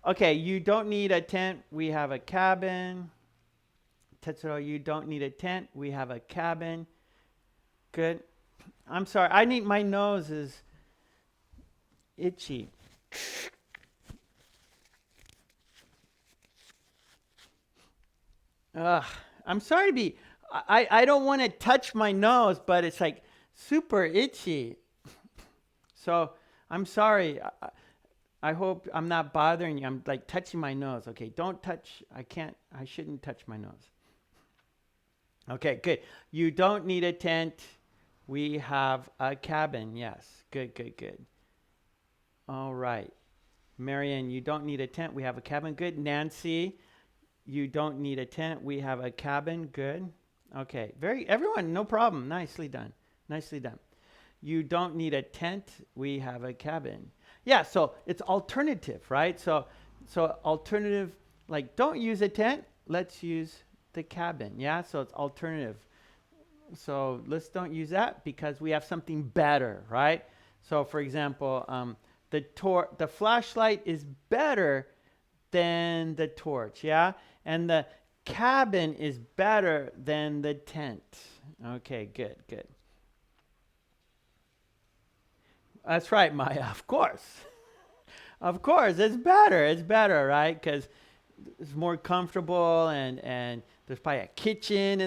Okay, you don't need a tent. We have a cabin. Tetsuro, you don't need a tent. We have a cabin. Good. I'm sorry. My nose is itchy. I'm sorry to be, I don't want to touch my nose, but it's like super itchy. So I'm sorry. I hope I'm not bothering you. I'm like touching my nose. Okay, don't touch. I shouldn't touch my nose. Okay, good. You don't need a tent. We have a cabin. Yes, good, good, good. All right. Marianne, you don't need a tent. We have a cabin. Good. Nancy, you don't need a tent. We have a cabin. Good. Okay. Everyone, no problem. Nicely done. Nicely done. You don't need a tent. We have a cabin. Yeah, so it's alternative, right? So alternative, like don't use a tent. Let's use the cabin. Yeah, so it's alternative. So let's don't use that because we have something better, right? So for example, the flashlight is better than the torch, yeah? And the cabin is better than the tent. Okay, good, good. That's right, Maya, of course. Of course, it's better, right? Because it's more comfortable and there's probably a kitchen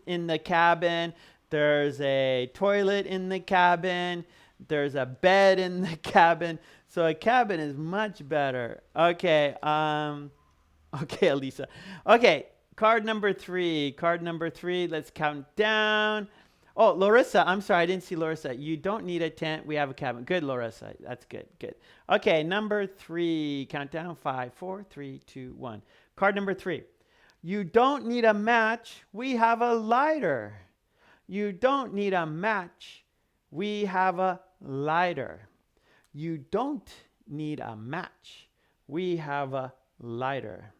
in the cabin. There's a toilet in the cabin. There's a bed in the cabin. So a cabin is much better. Okay, okay, Elisa. Okay, card number 3. Card number 3, let's count down. Oh, Larissa, I'm sorry, I didn't see Larissa. You don't need a tent. We have a cabin. Good, Larissa. That's good, good. Okay, number 3. Count down. 5, 4, 3, 2, 1. Card number 3. You don't need a match. We have a lighter. You don't need a match. We have a lighter. You don't need a match. We have a lighter.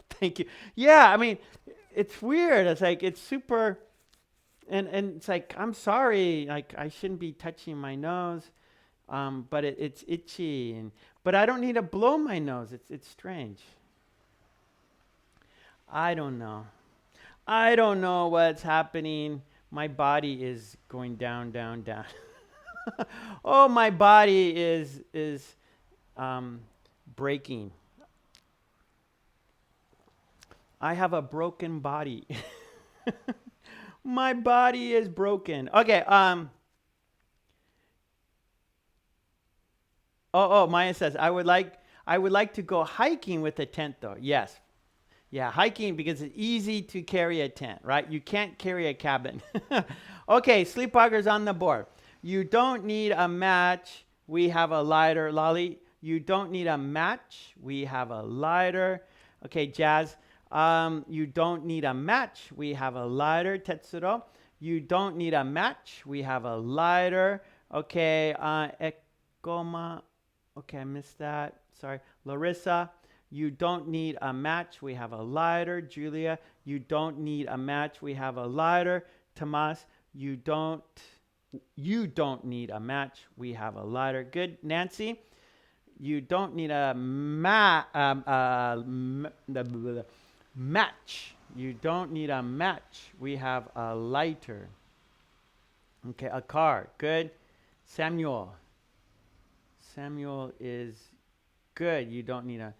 Thank you. Yeah, I mean, it's weird. It's like, it's super, and it's like, I'm sorry, like I shouldn't be touching my nose, but it's itchy, but I don't need to blow my nose. It's strange. I don't know. I don't know what's happening. My body is going down, down, down. Oh, my body is breaking. I have a broken body. My body is broken. Okay. Maya says I would like to go hiking with a tent though. Yes. Yeah, hiking because it's easy to carry a tent, right? You can't carry a cabin. Okay, sleepwalkers on the board. You don't need a match. We have a lighter. Lolly, you don't need a match. We have a lighter. Okay, Jazz. You don't need a match. We have a lighter. Tetsuro, you don't need a match. We have a lighter. Okay, Ekoma. Okay, I missed that. Sorry. Larissa, you don't need a match. We have a lighter. Julia, you don't need a match. We have a lighter. Tomas, you don't need a match. We have a lighter. Good. Nancy, you don't need a match. You don't need a match. We have a lighter. Okay, a car. Good. Samuel is good. You don't need a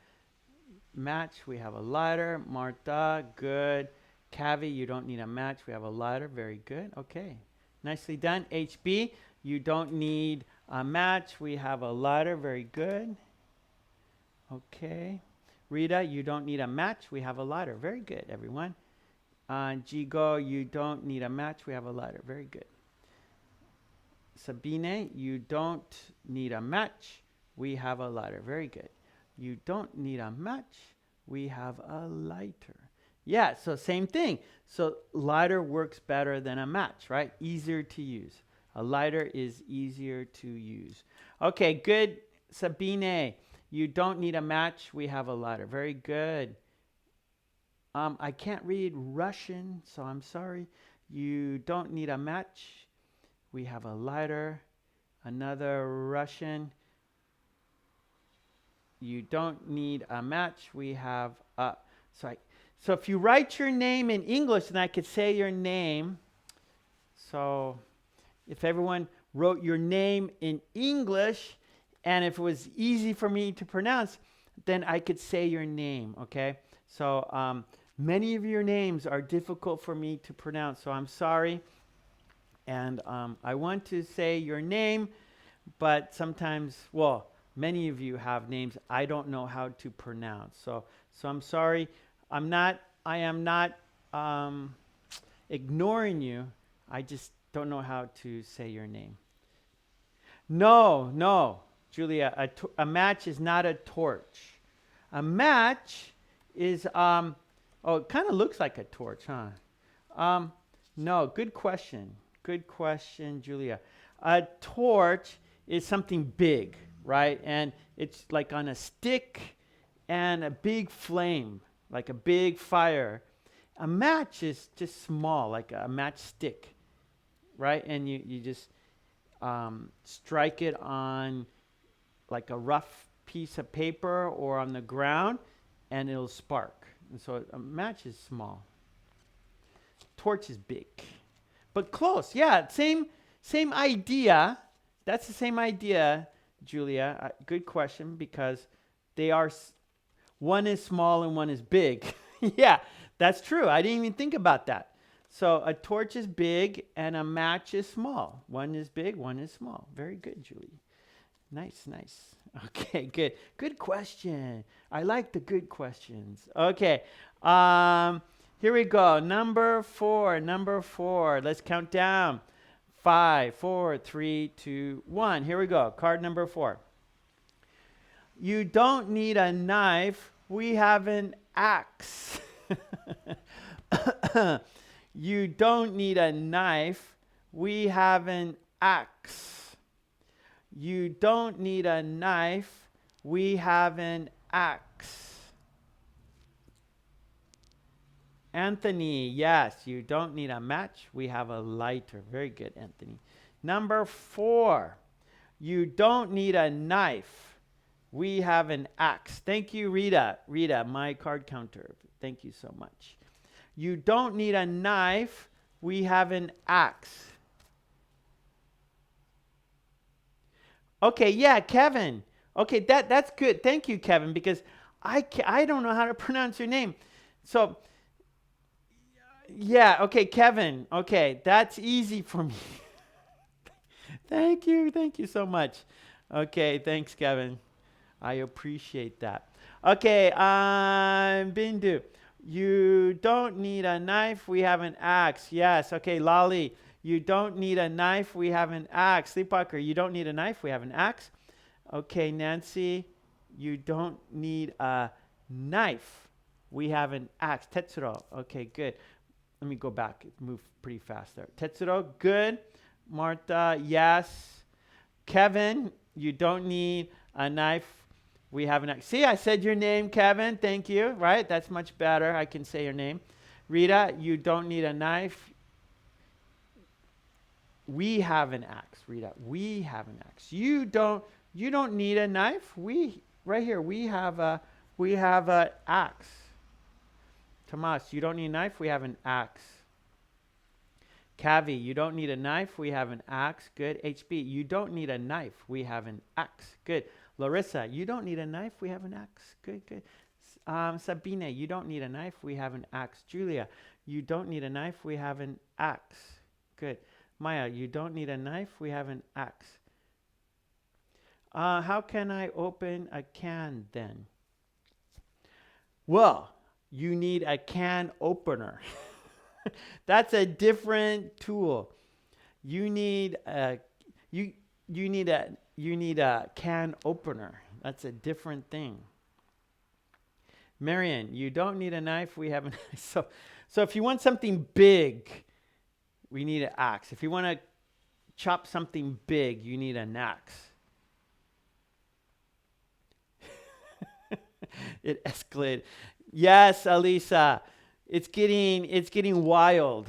match. We have a lighter. Martha, good. Cavi, you don't need a match. We have a lighter. Very good. Okay. Nicely done. HB, you don't need a match. We have a lighter. Very good. Okay. Rita, you don't need a match. We have a lighter. Very good, everyone. Jigo, you don't need a match. We have a lighter. Very good. Sabine, you don't need a match. We have a lighter. Very good. You don't need a match. We have a lighter. Yeah, so same thing. So lighter works better than a match, right? Easier to use. A lighter is easier to use. Okay, good. Sabine, you don't need a match. We have a lighter. Very good. I can't read Russian, so I'm sorry. You don't need a match. We have a lighter. Another Russian. You don't need a match. We have a... So if you write your name in English, then I could say your name. So if everyone wrote your name in English, and if it was easy for me to pronounce, then I could say your name, okay? So many of your names are difficult for me to pronounce, so I'm sorry. And I want to say your name, but sometimes, well, many of you have names I don't know how to pronounce. So I'm sorry. I am not ignoring you. I just don't know how to say your name. No, Julia, a match is not a torch. A match is, it kind of looks like a torch, huh? No, good question. Good question, Julia. A torch is something big, right? And it's like on a stick and a big flame, like a big fire. A match is just small, like a matchstick, right? And you just strike it on like a rough piece of paper or on the ground, and it'll spark. And so a match is small. Torch is big. But close, yeah, same idea. That's the same idea, Julia. Good question, because they are, one is small and one is big. Yeah, that's true. I didn't even think about that. So a torch is big and a match is small. One is big, one is small. Very good, Julie. Nice. Okay, good. Good question. I like the good questions. Okay. Here we go. Number four. Let's count down. 5, 4, 3, 2, 1. Here we go. Card number 4. You don't need a knife. We have an axe. You don't need a knife. We have an axe. You don't need a knife. We have an axe. Anthony, yes, you don't need a match. We have a lighter. Very good, Anthony. Number 4, you don't need a knife. We have an axe. Thank you, Rita. Rita, my card counter. Thank you so much. You don't need a knife. We have an axe. Okay, yeah, Kevin. Okay, that's good. Thank you, Kevin, because I don't know how to pronounce your name. So, yeah, okay, Kevin. Okay, that's easy for me. Thank you so much. Okay, thanks, Kevin. I appreciate that. Okay, Bindu. You don't need a knife. We have an axe. Yes, okay, Lolly. You don't need a knife. We have an axe. Sleepwalker, you don't need a knife. We have an axe. Okay, Nancy, you don't need a knife. We have an axe. Tetsuro, okay, good. Let me go back. It moved pretty fast there. Tetsuro, good. Martha, yes. Kevin, you don't need a knife. We have an axe. See, I said your name, Kevin. Thank you, right? That's much better. I can say your name. Rita, you don't need a knife. We have an axe, Rita. We have an axe. You don't need a knife. Right here, we have a axe. Tomas, you don't need a knife. We have an axe. Kavi, you don't need a knife. We have an axe. Good. HB, you don't need a knife. We have an axe. Good. Larissa, you don't need a knife. We have an axe. Good. Sabine, you don't need a knife. We have an axe. Julia, you don't need a knife. We have an axe. Good. Maya, you don't need a knife. We have an axe. How can I open a can then? Well, you need a can opener. That's a different tool. You need a you need a can opener. That's a different thing. Marion, you don't need a knife. We have a knife. So if you want something big, we need an axe. If you want to chop something big, you need an axe. It escalated. Yes, Alisa. It's getting wild.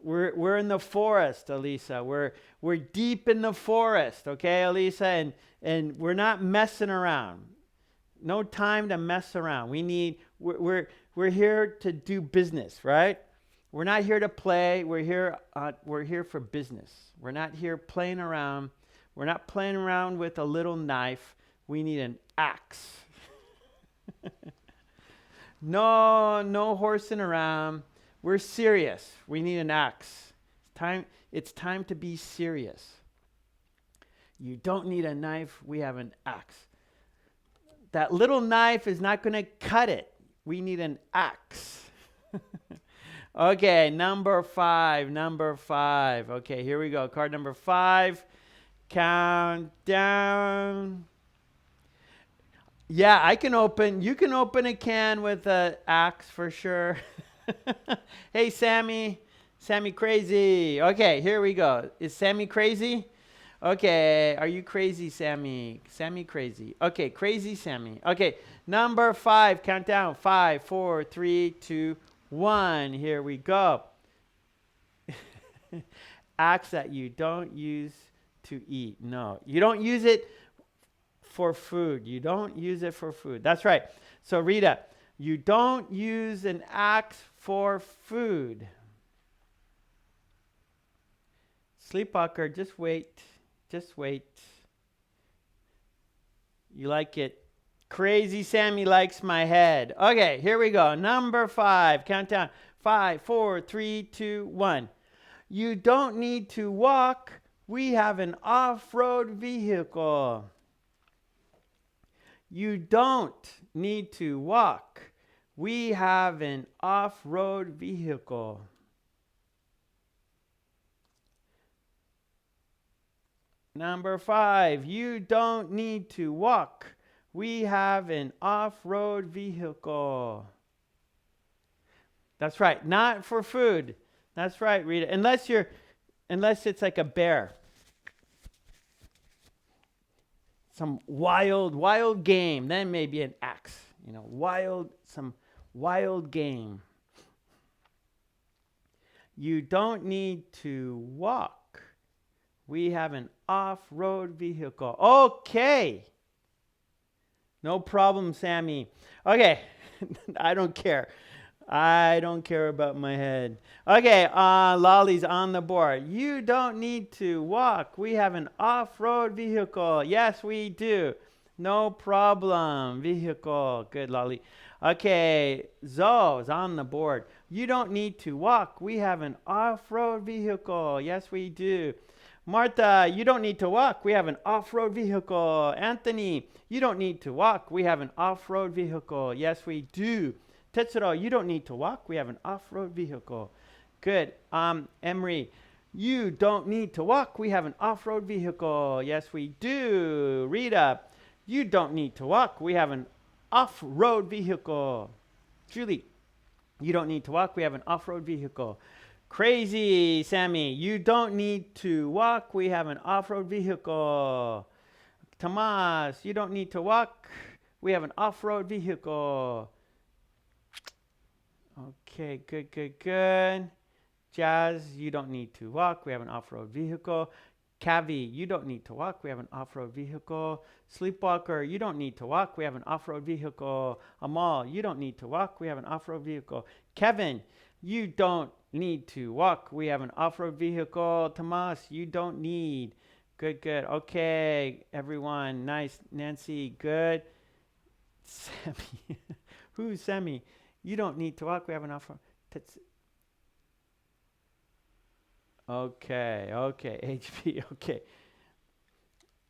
We're in the forest, Alisa. We're deep in the forest, okay, Alisa? And we're not messing around. No time to mess around. We're here to do business, right? We're not here to play. We're here for business. We're not here playing around. We're not playing around with a little knife. We need an axe. No horsing around. We're serious. We need an axe. It's time to be serious. You don't need a knife. We have an axe. That little knife is not going to cut it. We need an axe. Okay, number five. Okay, here we go. Card number 5. Count down. Yeah, you can open a can with an axe for sure. Hey, Sammy crazy. Okay, here we go. Is Sammy crazy? Okay, are you crazy, Sammy? Sammy crazy. Okay, crazy Sammy. Okay, number 5, count down. 5, 4, 3, 2, 1. Here we go. Axe that you don't use to eat. No, you don't use it for food. You don't use it for food. That's right. So Rita, you don't use an axe for food. Sleepwalker, just wait. You like it. Crazy Sammy likes my head. Okay, here we go. Number 5. Countdown. 5, 4, 3, 2, 1. You don't need to walk. We have an off-road vehicle. You don't need to walk. We have an off-road vehicle. Number 5, you don't need to walk. We have an off-road vehicle. That's right, not for food. That's right, Rita. Unless it's like a bear. Some wild game, then maybe an axe. Some wild game. You don't need to walk. We have an off-road vehicle. Okay. No problem, Sammy. Okay. I don't care. I don't care about my head. Okay, Lolly's on the board. You don't need to walk. We have an off-road vehicle. Yes, we do. No problem. Vehicle. Good, Lolly. Okay, Zoe's on the board. You don't need to walk. We have an off-road vehicle. Yes, we do. Martha, you don't need to walk. We have an off-road vehicle. Anthony, you don't need to walk. We have an off-road vehicle. Yes, we do. Tetsuro, you don't need to walk. We have an off-road vehicle. Good. Emery, you don't need to walk. We have an off-road vehicle. Yes, we do. Rita, you don't need to walk. We have an off-road vehicle. Julie, you don't need to walk. We have an off-road vehicle. Crazy Sammy, you don't need to walk. We have an off-road vehicle. Tomas, you don't need to walk. We have an off-road vehicle. Okay, good. Jazz, you don't need to walk. We have an off-road vehicle. Cavi, you don't need to walk. We have an off-road vehicle. Sleepwalker, you don't need to walk. We have an off-road vehicle. Amal, you don't need to walk. We have an off-road vehicle. Kevin, you don't need to walk. We have an off-road vehicle. Tomas, you don't need. Good. Okay, everyone. Nice. Nancy, good. Sammy. Who's Sammy? You don't need to walk. We have an off-road. Okay, okay, HP, okay.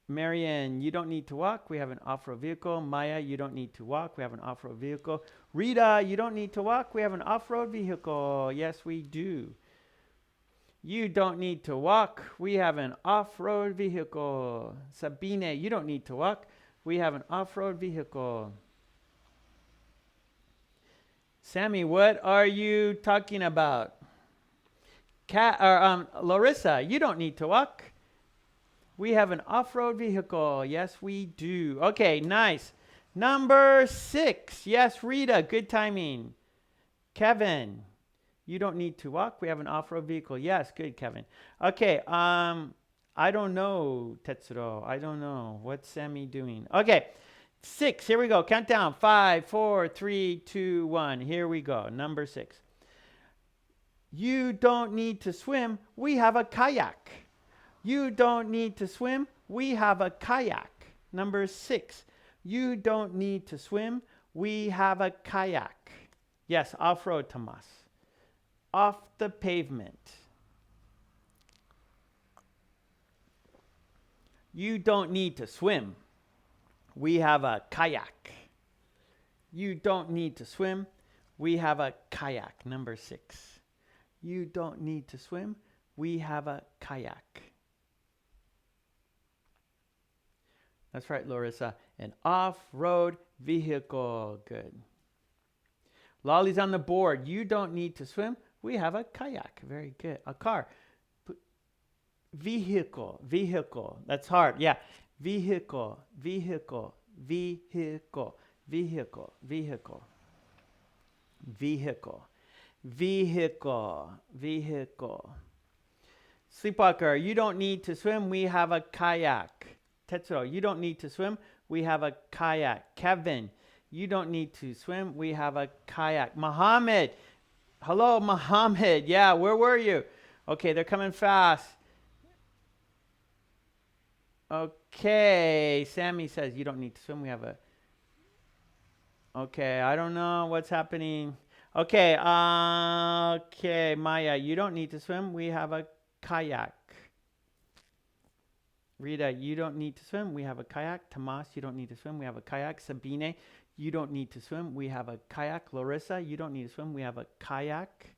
Marianne, you don't need to walk. We have an off-road vehicle. Maya, you don't need to walk. We have an off-road vehicle. Rita, you don't need to walk. We have an off-road vehicle. Yes, we do. You don't need to walk. We have an off-road vehicle. Sabine, you don't need to walk. We have an off-road vehicle. Sammy, what are you talking about? Larissa, you don't need to walk. We have an off-road vehicle. Yes, we do. Okay, nice. Number 6. Yes, Rita, good timing. Kevin, you don't need to walk. We have an off-road vehicle. Yes, good, Kevin. Okay, I don't know, Tetsuro. I don't know. What's Sammy doing? Okay, 6. Here we go. Countdown. 5, 4, 3, 2, 1. Here we go. Number 6. You don't need to swim. We have a kayak. You don't need to swim. We have a kayak. Number 6. You don't need to swim. We have a kayak. Yes, off-road, Tomas. Off the pavement. You don't need to swim. We have a kayak. You don't need to swim. We have a kayak. Number 6. You don't need to swim. We have a kayak. That's right, Larissa. An off-road vehicle. Good. Lolly's on the board. You don't need to swim. We have a kayak. Very good. A car. Vehicle. Vehicle. That's hard. Yeah. Vehicle. Vehicle. Vehicle. Vehicle. Vehicle. Vehicle. Vehicle. Vehicle. Sleepwalker. You don't need to swim. We have a kayak. Tetsuro, you don't need to swim. We have a kayak. Kevin, you don't need to swim. We have a kayak. Muhammad, hello, Muhammad. Yeah, where were you? Okay, they're coming fast. Okay, Sammy says you don't need to swim. We have a... Okay, I don't know what's happening. Okay, okay, Maya, you don't need to swim. We have a kayak. Rita, you don't need to swim. We have a kayak. Tomas, you don't need to swim. We have a kayak. Sabine, you don't need to swim. We have a kayak. Larissa, you don't need to swim. We have a kayak.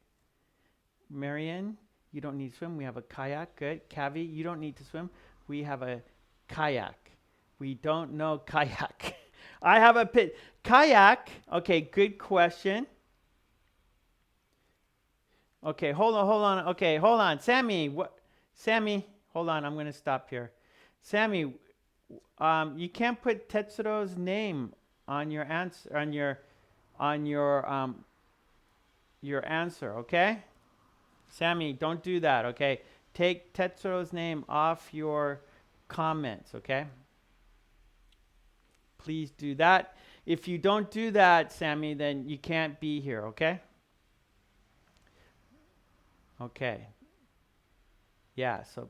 Marianne, you don't need to swim. We have a kayak. Good. Kavi, you don't need to swim. We have a kayak. We don't know kayak. I have a pit. Kayak. Okay, good question. Okay, hold on. Okay, hold on. Sammy, what? Sammy, hold on. I'm going to stop here. Sammy, you can't put Tetsuro's name on your answer on your answer, okay? Sammy, don't do that, okay? Take Tetsuro's name off your comments, okay? Please do that. If you don't do that, Sammy, then you can't be here, okay? Okay. Yeah, so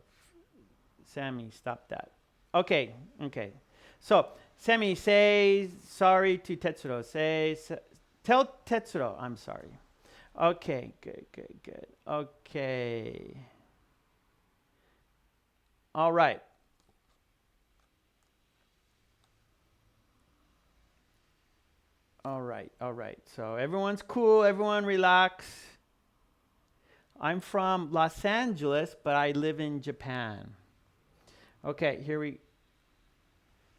Sammy, stop that. Okay, okay. So, Sammy, say sorry to Tetsuro. Tell Tetsuro I'm sorry. Okay, good. Okay. All right. All right. So, everyone's cool. Everyone relax. I'm from Los Angeles, but I live in Japan. Okay,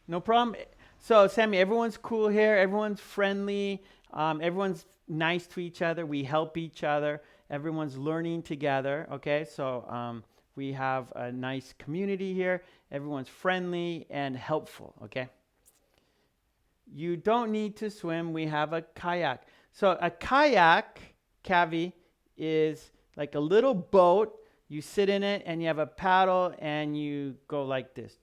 no problem. So, Sammy, everyone's cool here. Everyone's friendly. Everyone's nice to each other. We help each other. Everyone's learning together. Okay, so we have a nice community here. Everyone's friendly and helpful. Okay. You don't need to swim. We have a kayak. So, a kayak, Kavi, is like a little boat. You sit in it and you have a paddle and you go like this.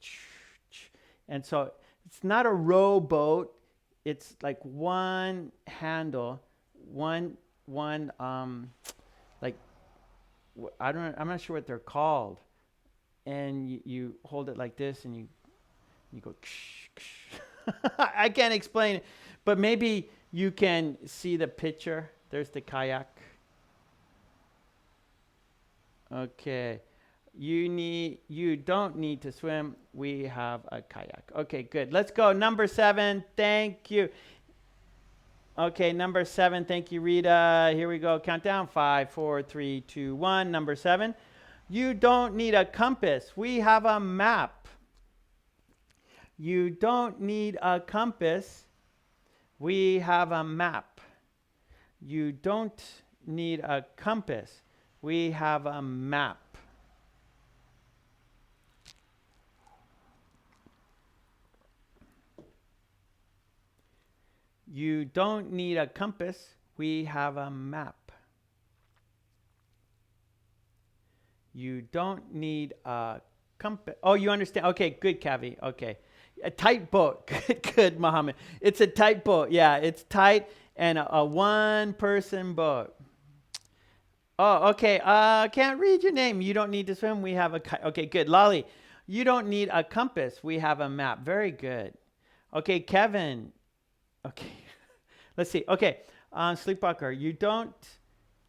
And so it's not a rowboat. It's like one handle, I'm not sure what they're called. And you hold it like this and you go. I can't explain it, but maybe you can see the picture. There's the kayak. Okay. You don't need to swim. We have a kayak. Okay, good. Let's go. Number 7. Thank you. Okay, number 7. Thank you, Rita. Here we go. Countdown. 5, 4, 3, 2, 1. Number 7. You don't need a compass. We have a map. You don't need a compass. We have a map. You don't need a compass. We have a map. You don't need a compass. We have a map. You don't need a compass. Oh, you understand? Okay, good, Kavi. Okay. A tight boat. Good, Mohammed. It's a tight boat. Yeah, it's tight and a one-person boat. Oh, okay. Can't read your name. You don't need to swim. We have a... Okay, good. Lolly, you don't need a compass. We have a map. Very good. Okay, Kevin. Okay. Let's see. Okay. Sleepwalker, you don't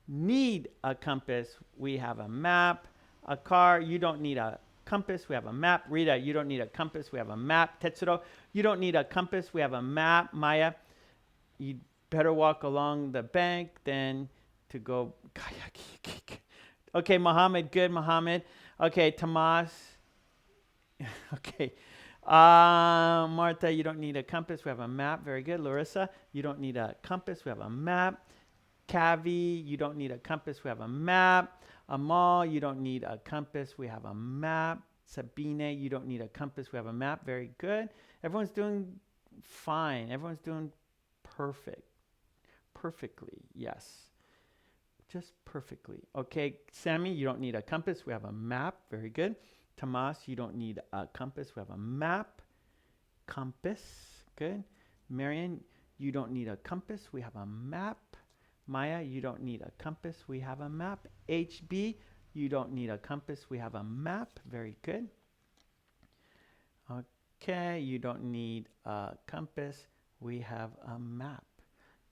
need a compass. We have a map. A car, you don't need a compass. We have a map. Rita, you don't need a compass. We have a map. Tetsuro, you don't need a compass. We have a map. Maya, you better walk along the bank than to go kayak. Okay, Mohammed, good, Mohammed. Okay, Tomas. Okay. Martha, you don't need a compass. We have a map. Very good. Larissa, you don't need a compass. We have a map. Kavi, you don't need a compass. We have a map. Amal, you don't need a compass. We have a map. Sabine, you don't need a compass. We have a map. Very good. Everyone's doing fine. Everyone's doing perfect. Perfectly. Yes. Just perfectly. Okay, Sammy, you don't need a compass. We have a map. Very good. Tomas, you don't need a compass. We have a map. Compass. Good. Marion, you don't need a compass. We have a map. Maya, you don't need a compass. We have a map. HB, you don't need a compass. We have a map. Very good. Okay, you don't need a compass. We have a map.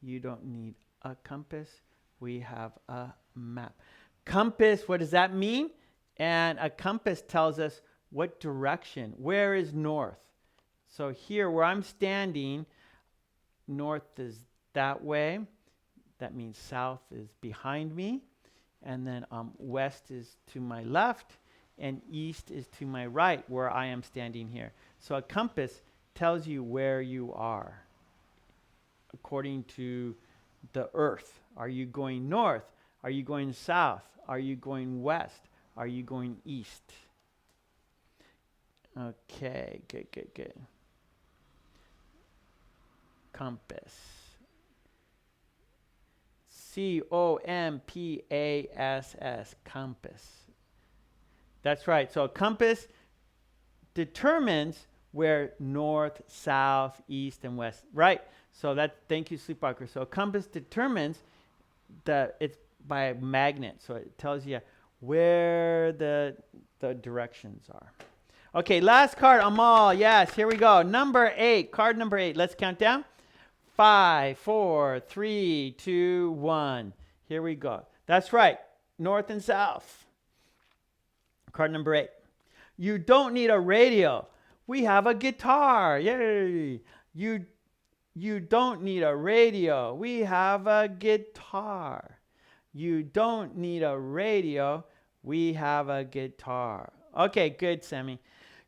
You don't need a compass. We have a map. Compass, what does that mean? And a compass tells us what direction. Where is north? So here where I'm standing, north is that way. That means south is behind me. And then west is to my left. And east is to my right where I am standing here. So a compass tells you where you are according to the earth. Are you going north? Are you going south? Are you going west? Are you going east? Okay, good, good, good. Compass. C-O-M-P-A-S-S, compass. That's right. So a compass determines where north, south, east, and west. Right. So that. Thank you, Sleepwalker. So a compass determines that it's by a magnet. So it tells you where the directions are. Okay, last card, Amal. Yes, here we go. Number 8. Card number 8. Let's count down. 5, 4, 3, 2, 1. Here we go. That's right. North and south. Card number 8. You don't need a radio. We have a guitar. Yay. You don't need a radio. We have a guitar. You don't need a radio. We have a guitar. Okay, good, Sammy.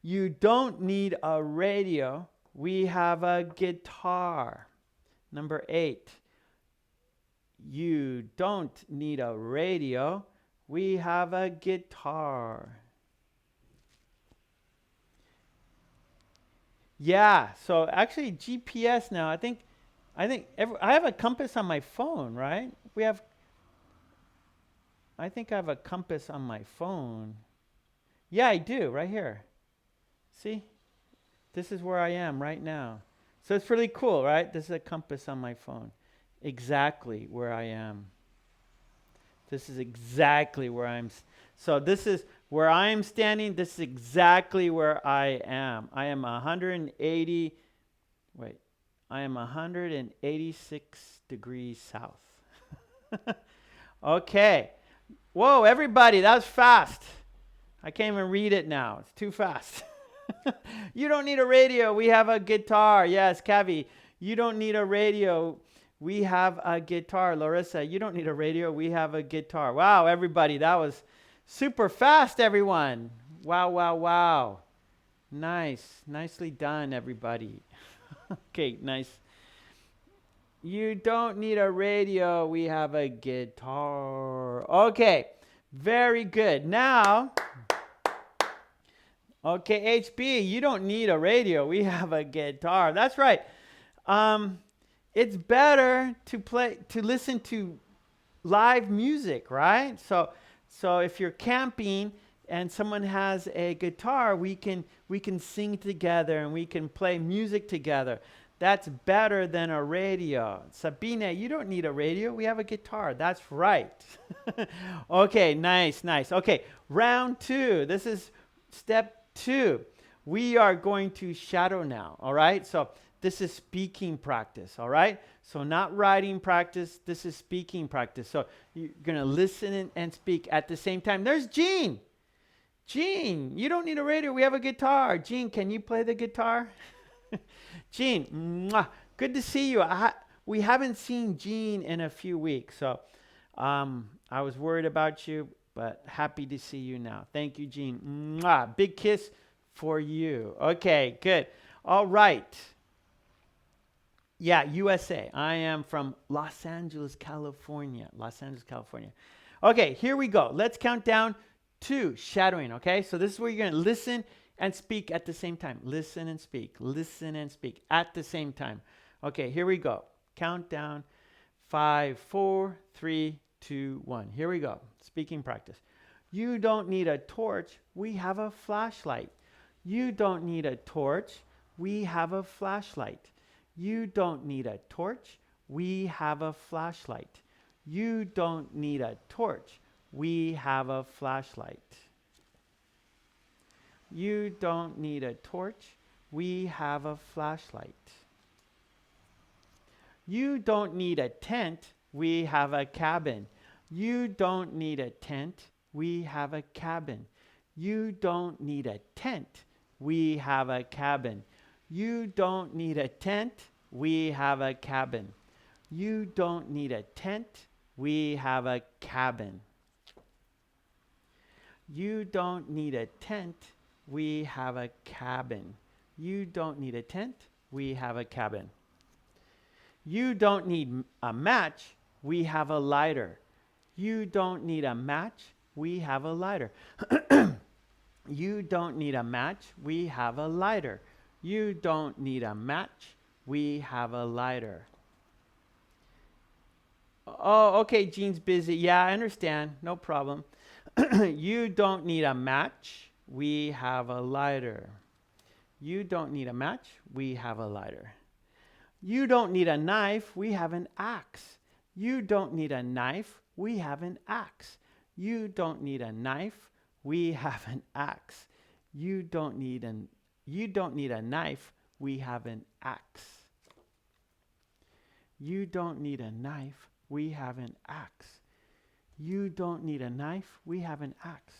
You don't need a radio. We have a guitar. Number 8. You don't need a radio. We have a guitar. Yeah, so actually GPS now, I think I have a compass on my phone, right? I think I have a compass on my phone. Yeah, I do, right here. See? This is where I am right now. So it's really cool, right? This is a compass on my phone. Exactly where I am. This is exactly where I'm. So this is where I am standing. This is exactly where I am. I am 180. Wait. I am 186 degrees south. Okay. Whoa, everybody, that was fast. I can't even read it now. It's too fast. You don't need a radio. We have a guitar. Yes, Kavi. You don't need a radio. We have a guitar. Larissa, you don't need a radio. We have a guitar. Wow, everybody. That was super fast, everyone. Wow, wow, wow. Nice. Nicely done, everybody. Okay, nice. You don't need a radio. We have a guitar. Okay, very good. Now, okay, HB, you don't need a radio. We have a guitar. That's right. It's better to listen to live music, right? So if you're camping and someone has a guitar, we can sing together and we can play music together. That's better than a radio. Sabine, you don't need a radio. We have a guitar. That's right. Okay, nice. Okay, round 2. This is step 2. We are going to shadow now, all right? So this is speaking practice, all right? So not writing practice. This is speaking practice. So you're going to listen and speak at the same time. There's Jean. Jean, you don't need a radio. We have a guitar. Jean, can you play the guitar? Jean, mwah, good to see you. We haven't seen Jean in a few weeks, so I was worried about you, but happy to see you now. Thank you, Jean. Mwah, big kiss for you. Okay, good. All right. Yeah, USA. I am from Los Angeles, California. Okay, here we go. Let's count down to shadowing, okay? So this is where you're going to listen and speak at the same time. Listen and speak at the same time. Okay, here we go. Countdown. 5, 4, 3, 2, 1. Here we go. Speaking practice. You don't need a torch. We have a flashlight. You don't need a torch. We have a flashlight. You don't need a torch. We have a flashlight. You don't need a torch. We have a flashlight. You don't need a torch. We have a flashlight. You don't need a tent. We have a cabin. You don't need a tent. We have a cabin. You don't need a tent. We have a cabin. You don't need a tent. We have a cabin. You don't need a tent. We have a cabin. You don't need a tent. We have a cabin. You don't need a tent. We have a cabin. You don't need a match. We have a lighter. You don't need a match. We have a lighter. You don't need a match. We have a lighter. You don't need a match. We have a lighter. Oh, okay, Jean's busy. Yeah, I understand. No problem. You don't need a match. We have a lighter. You don't need a match. We have a lighter. You don't need a knife. We have an axe. You don't need a knife. We have an axe. You don't need a knife. We have an axe. You don't need a knife. We have an axe. You don't need a knife. We have an axe. You don't need a knife. We have an axe.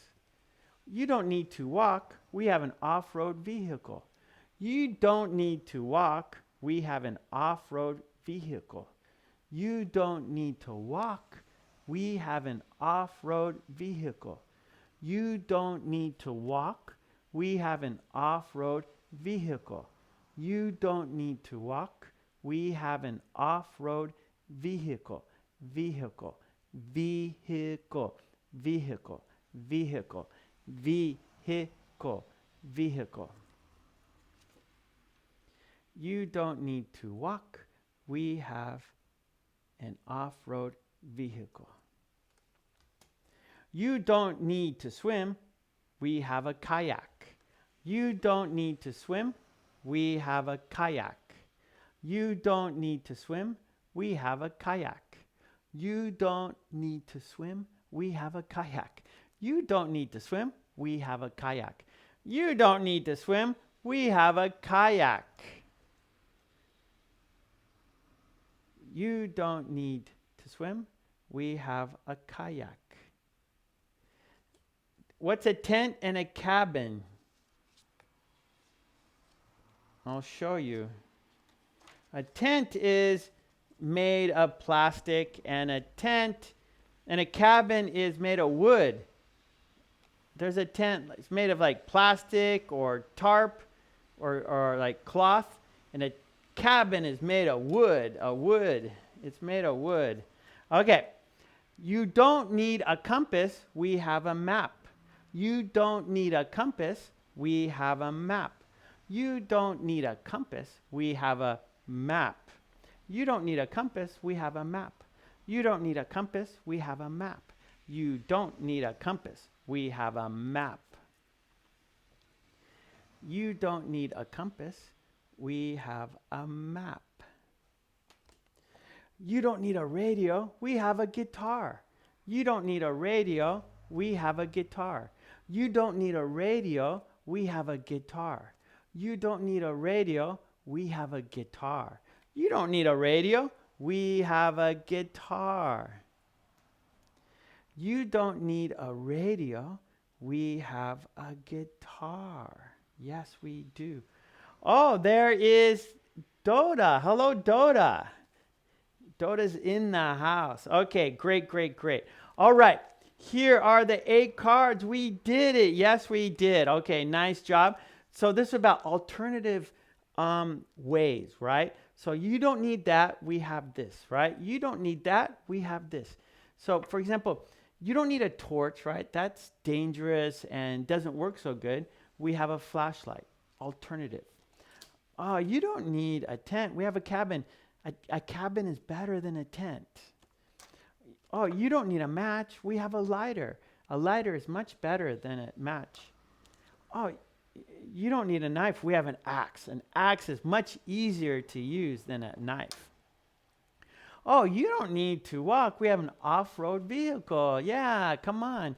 You don't need to walk. We have an off-road vehicle. You don't need to walk. We have an off-road vehicle. You don't need to walk. We have an off-road vehicle. You don't need to walk. We have an off-road vehicle. You don't need to walk. We have an off-road vehicle. Vehicle. Vehicle. Vehicle. Vehicle. Vehicle. Vehicle. You don't need to walk. We have an off-road vehicle. You don't need to swim. We have a kayak. You don't need to swim. We have a kayak. You don't need to swim. We have a kayak. You don't need to swim. We have a kayak. You don't need to swim. We have a kayak. You don't need to swim. We have a kayak. You don't need to swim. We have a kayak. What's a tent and a cabin? I'll show you. A tent is made of plastic, and a cabin is made of wood. There's a tent, it's made of like plastic or tarp or like cloth, and a cabin is made of wood. It's made of wood. Okay. You don't need a compass, we have a map. You don't need a compass, we have a map. You don't need a compass, we have a map. You don't need a compass, we have a map. You don't need a compass, we have a map. You don't need a compass, we have a map. You don't need a compass, we have a map. You don't need a radio, we have a guitar. You don't need a radio, we have a guitar. You don't need a radio, we have a guitar. You don't need a radio, we have a guitar. You don't need a radio, we have a guitar. You don't need a radio, we have a guitar. Yes, we do. Oh, there is Doda. Hello, Doda. Doda's in the house. Okay, great. All right, here are the 8 cards. We did it. Yes, we did. Okay, nice job. So this is about alternative ways, right? So you don't need that. We have this, right? You don't need that. We have this. So for example, you don't need a torch, right? That's dangerous and doesn't work so good. We have a flashlight. Alternative. Oh, you don't need a tent. We have a cabin. A cabin is better than a tent. Oh, you don't need a match. We have a lighter. A lighter is much better than a match. Oh, you don't need a knife. We have an axe. An axe is much easier to use than a knife. Oh, you don't need to walk. We have an off-road vehicle. Yeah, come on.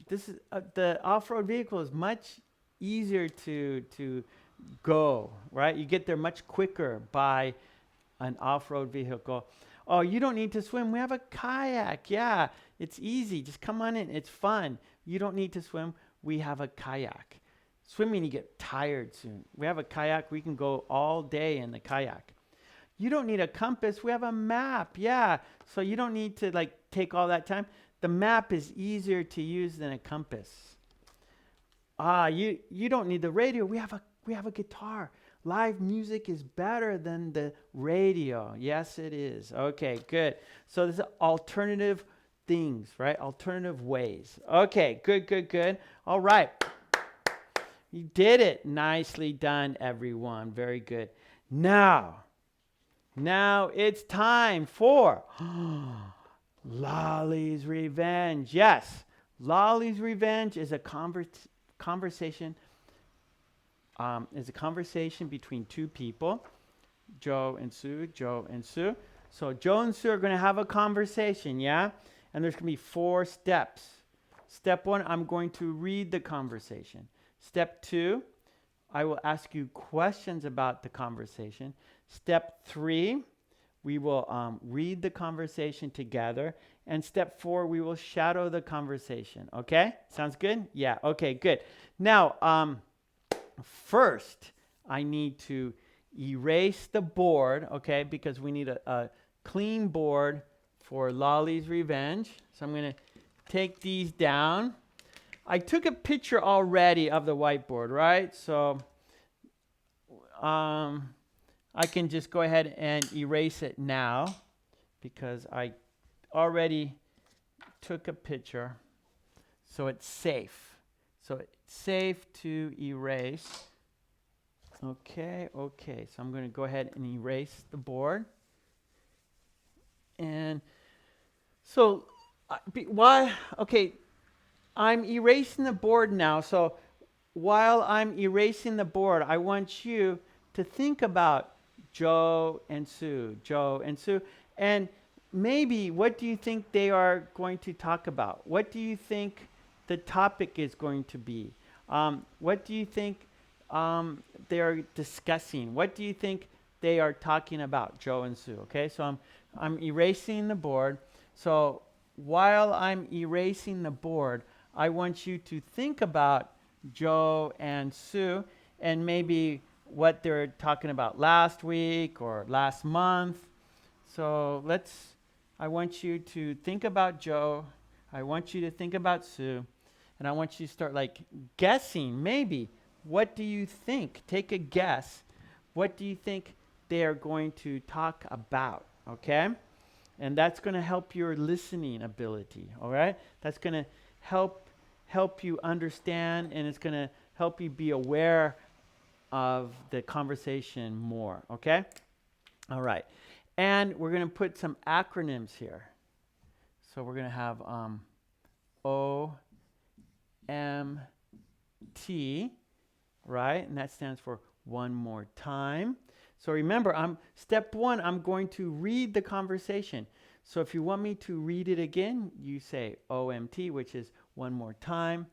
This is the off-road vehicle is much easier to go, right? You get there much quicker by an off-road vehicle. Oh, you don't need to swim. We have a kayak. Yeah, it's easy. Just come on in. It's fun. You don't need to swim. We have a kayak. Swimming, you get tired soon. We have a kayak. We can go all day in the kayak. You don't need a compass. We have a map. Yeah, so you don't need to like take all that time. The map is easier to use than a compass. You don't need the radio. We have a guitar. Live music is better than the radio. Yes, it is. Okay, good. So there's alternative things, right? Alternative ways. Okay, good. All right. You did it. Nicely done, everyone. Very good. Now it's time for Lolly's Revenge. Yes, Lolly's Revenge is a conversation between 2 people, Joe and Sue. So Joe and Sue are going to have a conversation, yeah? And there's going to be 4 steps. Step 1, I'm going to read the conversation. Step 2, I will ask you questions about the conversation. Step 3, we will read the conversation together. And step 4, we will shadow the conversation. Okay? Sounds good? Yeah, okay, good. Now, first, I need to erase the board, okay, because we need a clean board for Lolly's Revenge. So I'm going to take these down. I took a picture already of the whiteboard, right? So I can just go ahead and erase it now because I already took a picture. So it's safe. So it's safe to erase. Okay. So I'm going to go ahead and erase the board. And so why? Okay. I'm erasing the board now. So while I'm erasing the board, I want you to think about Joe and Sue. And maybe what do you think they are going to talk about? What do you think the topic is going to be? What do you think they're discussing? What do you think they are talking about, Joe and Sue? Okay, so I'm erasing the board. So while I'm erasing the board, I want you to think about Joe and Sue and maybe what they're talking about last week or last month. So I want you to think about Joe. I want you to think about Sue. And I want you to start like guessing, maybe. What do you think? Take a guess. What do you think they are going to talk about? Okay? And that's going to help your listening ability. All right? That's going to help you understand, and it's going to help you be aware of the conversation more. Okay? All right. And we're going to put some acronyms here. So we're going to have OMT, right? And that stands for one more time. So remember, step one, I'm going to read the conversation. So if you want me to read it again, you say OMT, which is one more time.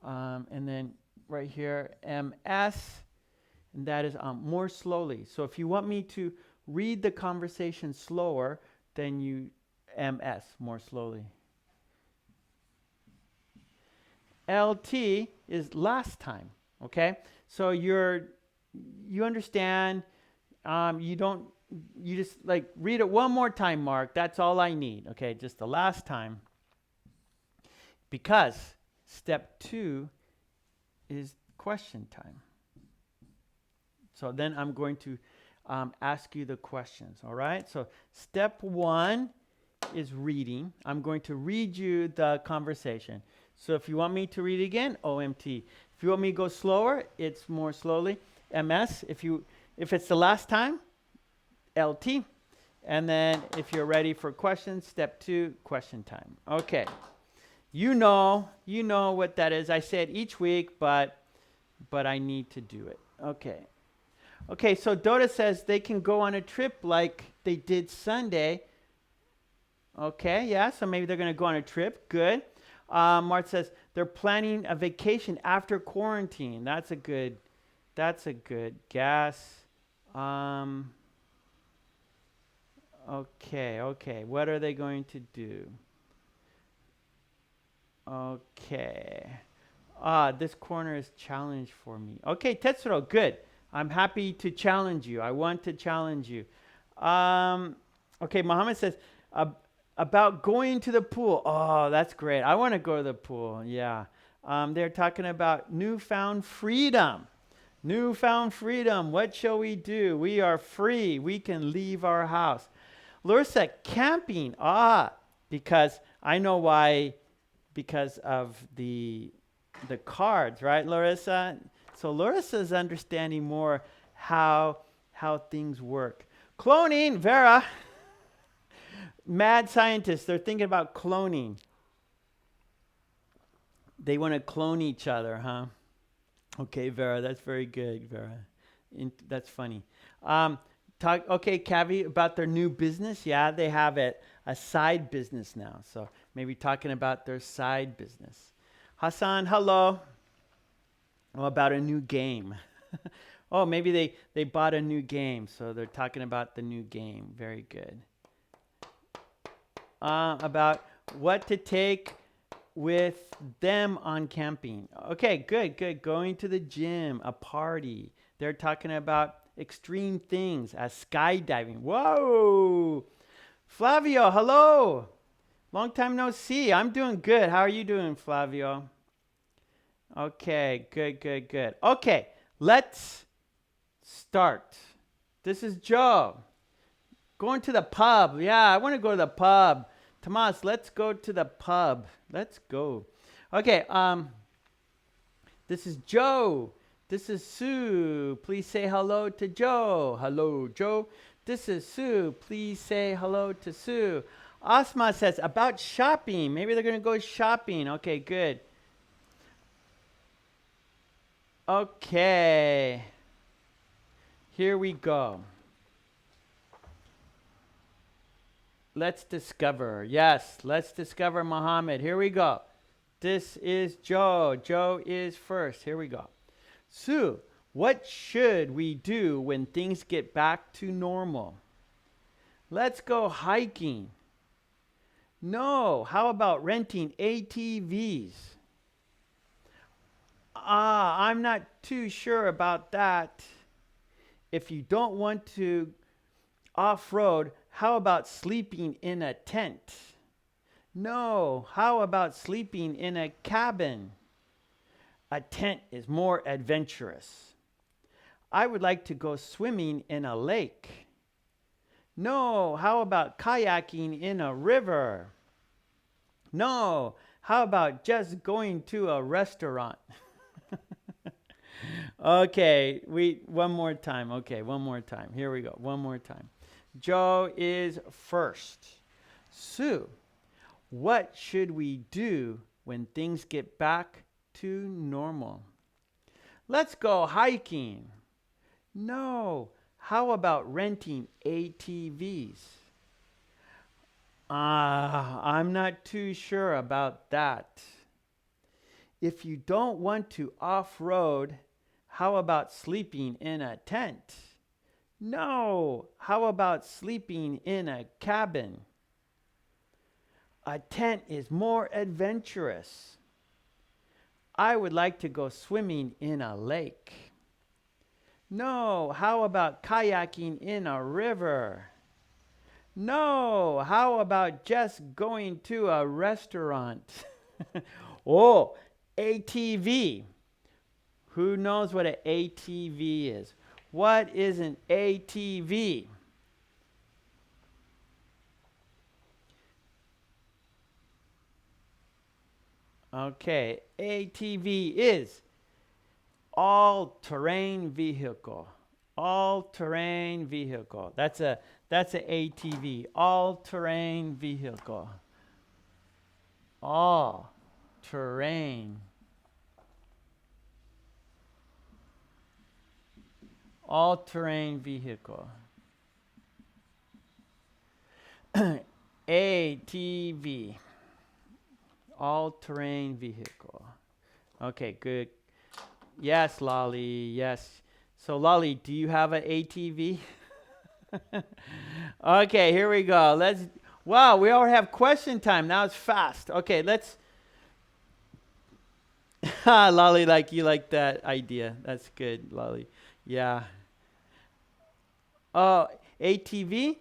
And then right here, MS, and that is more slowly. So if you want me to read the conversation slower, then you MS, more slowly. LT is last time, okay? So you understand, you just like read it one more time, Mark. That's all I need, okay? Just the last time. Because step 2 is question time. So then I'm going to ask you the questions, all right? So step 1 is reading. I'm going to read you the conversation. So if you want me to read again, OMT. If you want me to go slower, it's more slowly, MS. If it's the last time, LT. And then if you're ready for questions, step 2, question time. Okay. You know what that is. I say it each week, but I need to do it. Okay. Okay, so Dota says they can go on a trip like they did Sunday. Okay, yeah, so maybe they're going to go on a trip. Good. Mart says they're planning a vacation after quarantine. That's a good guess. Okay. What are they going to do? Okay. This corner is challenge for me. Okay, Tetsuro, good. I'm happy to challenge you. I want to challenge you. Okay, Mohammed says, about going to the pool. Oh, that's great. I want to go to the pool. Yeah. They're talking about newfound freedom. Newfound freedom. What shall we do? We are free. We can leave our house. Larissa, camping. Because I know why. Because of the cards, right, Larissa? So Larissa's understanding more how things work. Cloning, Vera. Mad scientists, they're thinking about cloning. They want to clone each other, huh? Okay, Vera, that's very good, Vera. That's funny. Okay, Cavi, about their new business. Yeah, they have a side business now. So maybe talking about their side business. Hassan, hello. About a new game. Oh, maybe they bought a new game. So they're talking about the new game. Very good. About what to take with them on camping. Okay, good. Going to the gym, a party. They're talking about extreme things as skydiving. Whoa! Flavio, hello. Long time no see. I'm doing good. How are you doing, Flavio? Okay, good. Okay, let's start. This is Joe. Going to the pub. Yeah, I want to go to the pub. Tomas, let's go to the pub. Let's go. Okay, this is Joe. This is Sue. Please say hello to Joe. Hello, Joe. This is Sue. Please say hello to Sue. Asma says about shopping. Maybe they're going to go shopping. Okay, good. Okay. Here we go. Let's discover. Yes, let's discover Muhammad. Here we go. This is Joe. Joe is first. Here we go. Sue, what should we do when things get back to normal? Let's go hiking. No, how about renting ATVs? I'm not too sure about that. If you don't want to off-road, how about sleeping in a tent? No, how about sleeping in a cabin? A tent is more adventurous. I would like to go swimming in a lake. No, how about kayaking in a river? No, how about just going to a restaurant? Okay, one more time. Okay, one more time. Here we go. One more time. Joe is first. Sue, what should we do when things get back to normal? Let's go hiking. No, how about renting ATVs? I'm not too sure about that. If you don't want to off-road, how about sleeping in a tent? No, how about sleeping in a cabin? A tent is more adventurous. I would like to go swimming in a lake. No, how about kayaking in a river? No, how about just going to a restaurant? Oh, ATV. Who knows what an ATV is? What is an ATV? Okay, ATV is all-terrain vehicle. All-terrain vehicle. That's an ATV. All-terrain vehicle. All-terrain. All-terrain vehicle. ATV. All-terrain vehicle. Okay, good. Yes, Lolly, yes. So, Lolly, do you have an ATV? Okay, here we go. Wow, we already have question time. Now it's fast. Okay, let's. Lolly, you like that idea. That's good, Lolly. Yeah. Oh, ATV?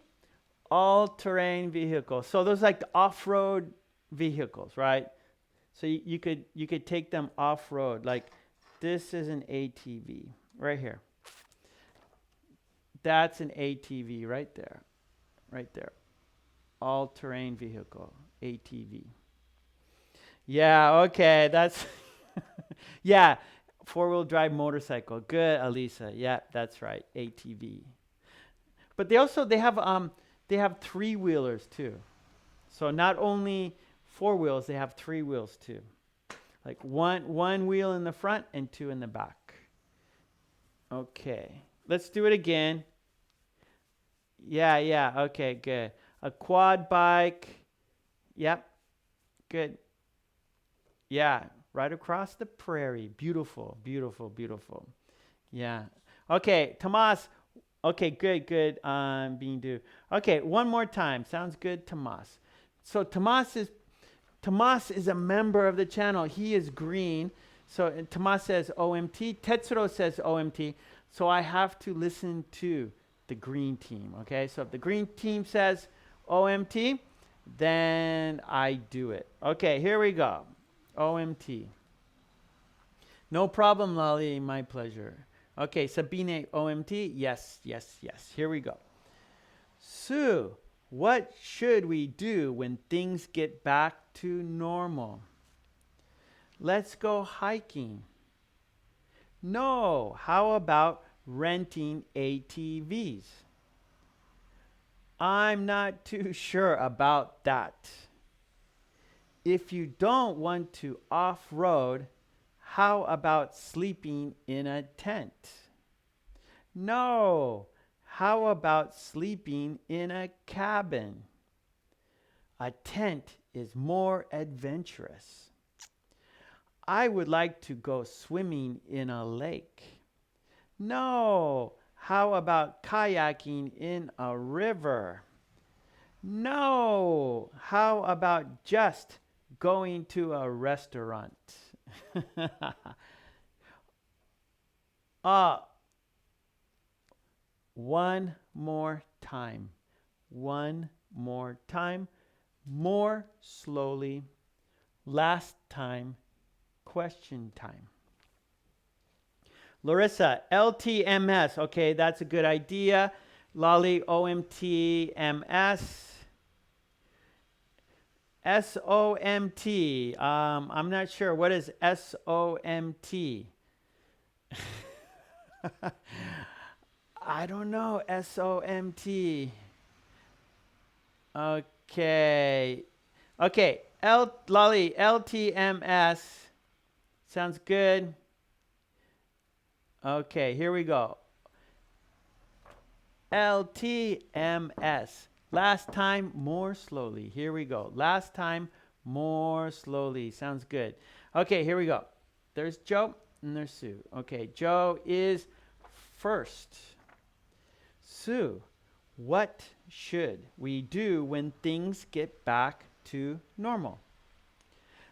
All-terrain vehicle. So those like the off-road vehicles, right? So you could take them off-road. Like this is an ATV right here. That's an ATV right there. Right there. All-terrain vehicle, ATV. Yeah, okay, that's yeah, four-wheel drive motorcycle. Good, Alisa. Yeah, that's right, ATV. But they have three-wheelers too. So not only four wheels, they have three wheels too. Like one wheel in the front and two in the back. Okay. Let's do it again. Yeah, okay, good. A quad bike. Yep. Good. Yeah, right across the prairie. Beautiful, beautiful, beautiful. Yeah. Okay, Tomas. Okay, good. Being due. Okay, one more time. Sounds good, Tomas. So Tomas is a member of the channel. He is green. So Tomas says OMT. Tetsuro says OMT. So I have to listen to the green team. Okay, so if the green team says OMT, then I do it. Okay, here we go. OMT. No problem, Lolly. My pleasure. Okay, Sabine, OMT. Yes. Here we go. Sue, what should we do when things get back to normal? Let's go hiking. No, how about renting ATVs? I'm not too sure about that. If you don't want to off-road, how about sleeping in a tent? No, how about sleeping in a cabin? A tent is more adventurous. I would like to go swimming in a lake. No, how about kayaking in a river? No, how about just going to a restaurant? Uh, one more time. One more time. More slowly. Last time. Question time. Larissa, LTMS. Okay, that's a good idea. Lolly, OMTMS. SOMT. I'm not sure. What is SOMT? I don't know. SOMT. Okay. Okay. Lolly, LTMS. Sounds good. Okay, here we go. LTMS. Last time, more slowly. Here we go. Last time, more slowly. Sounds good. Okay, here we go. There's Joe and there's Sue. Okay, Joe is first. Sue, what should we do when things get back to normal?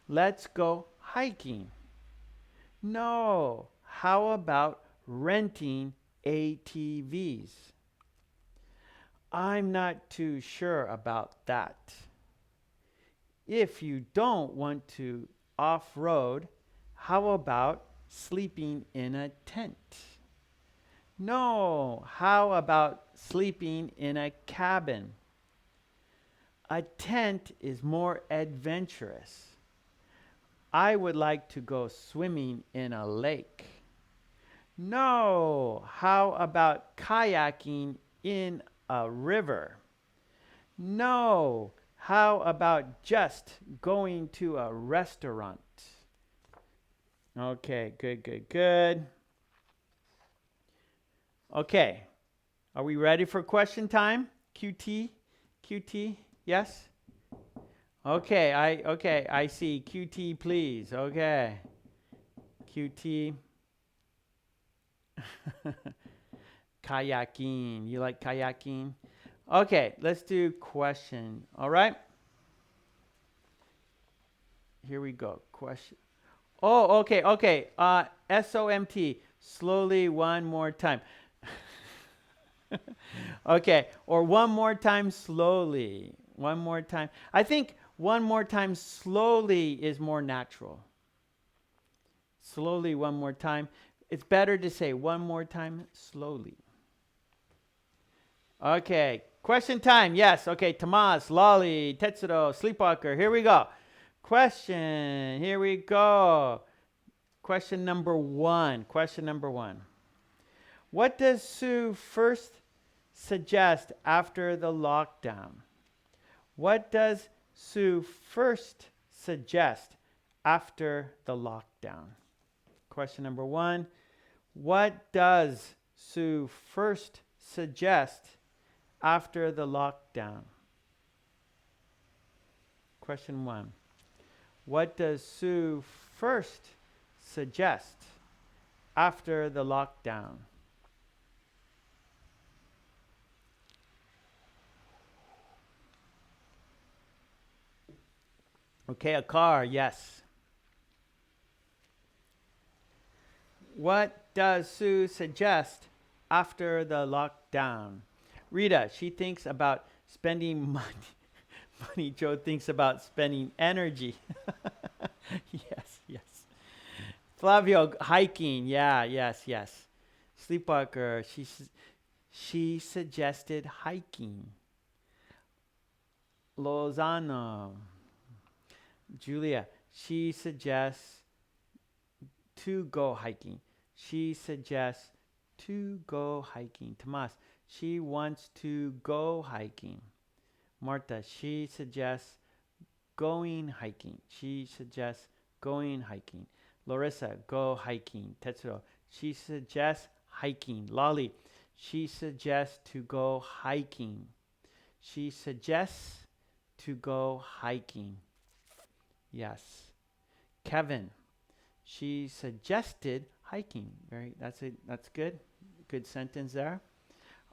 Let's go hiking. No. How about renting ATVs? I'm not too sure about that. If you don't want to off-road, how about sleeping in a tent? No, how about sleeping in a cabin? A tent is more adventurous. I would like to go swimming in a lake. No, how about kayaking in a river? No, how about just going to a restaurant? Okay, good. Okay, are we ready for question time? QT, yes? Okay, I see. QT, please. Okay. QT. Kayaking. You like kayaking? Okay, let's do question. All right? Here we go. Question. Oh, okay. SOMT. Slowly one more time. Okay, or one more time slowly. One more time. I think one more time slowly is more natural. Slowly one more time. It's better to say one more time slowly. Okay, question time. Yes, okay, Tomas, Lolly, Tetsuro, Sleepwalker. Here we go. Question. Here we go. Question number one. What does Sue first suggest after the lockdown? What does Sue first suggest after the lockdown? Question number one. What does Sue first suggest after the lockdown? Question one. What does Sue first suggest after the lockdown? Okay, a car, yes. What does Sue suggest after the lockdown? Rita, she thinks about spending money. Joe thinks about spending energy. Yes. Flavio, hiking. Yeah, yes. Sleepwalker, she suggested hiking. Lozano. Julia, she suggests to go hiking. She suggests to go hiking. Tomas, she wants to go hiking. Marta, she suggests going hiking. She suggests going hiking. Larissa, go hiking. Tetsuro, she suggests hiking. Lolly, she suggests to go hiking. She suggests to go hiking. Yes. Kevin, she suggested hiking. That's good. Good sentence there.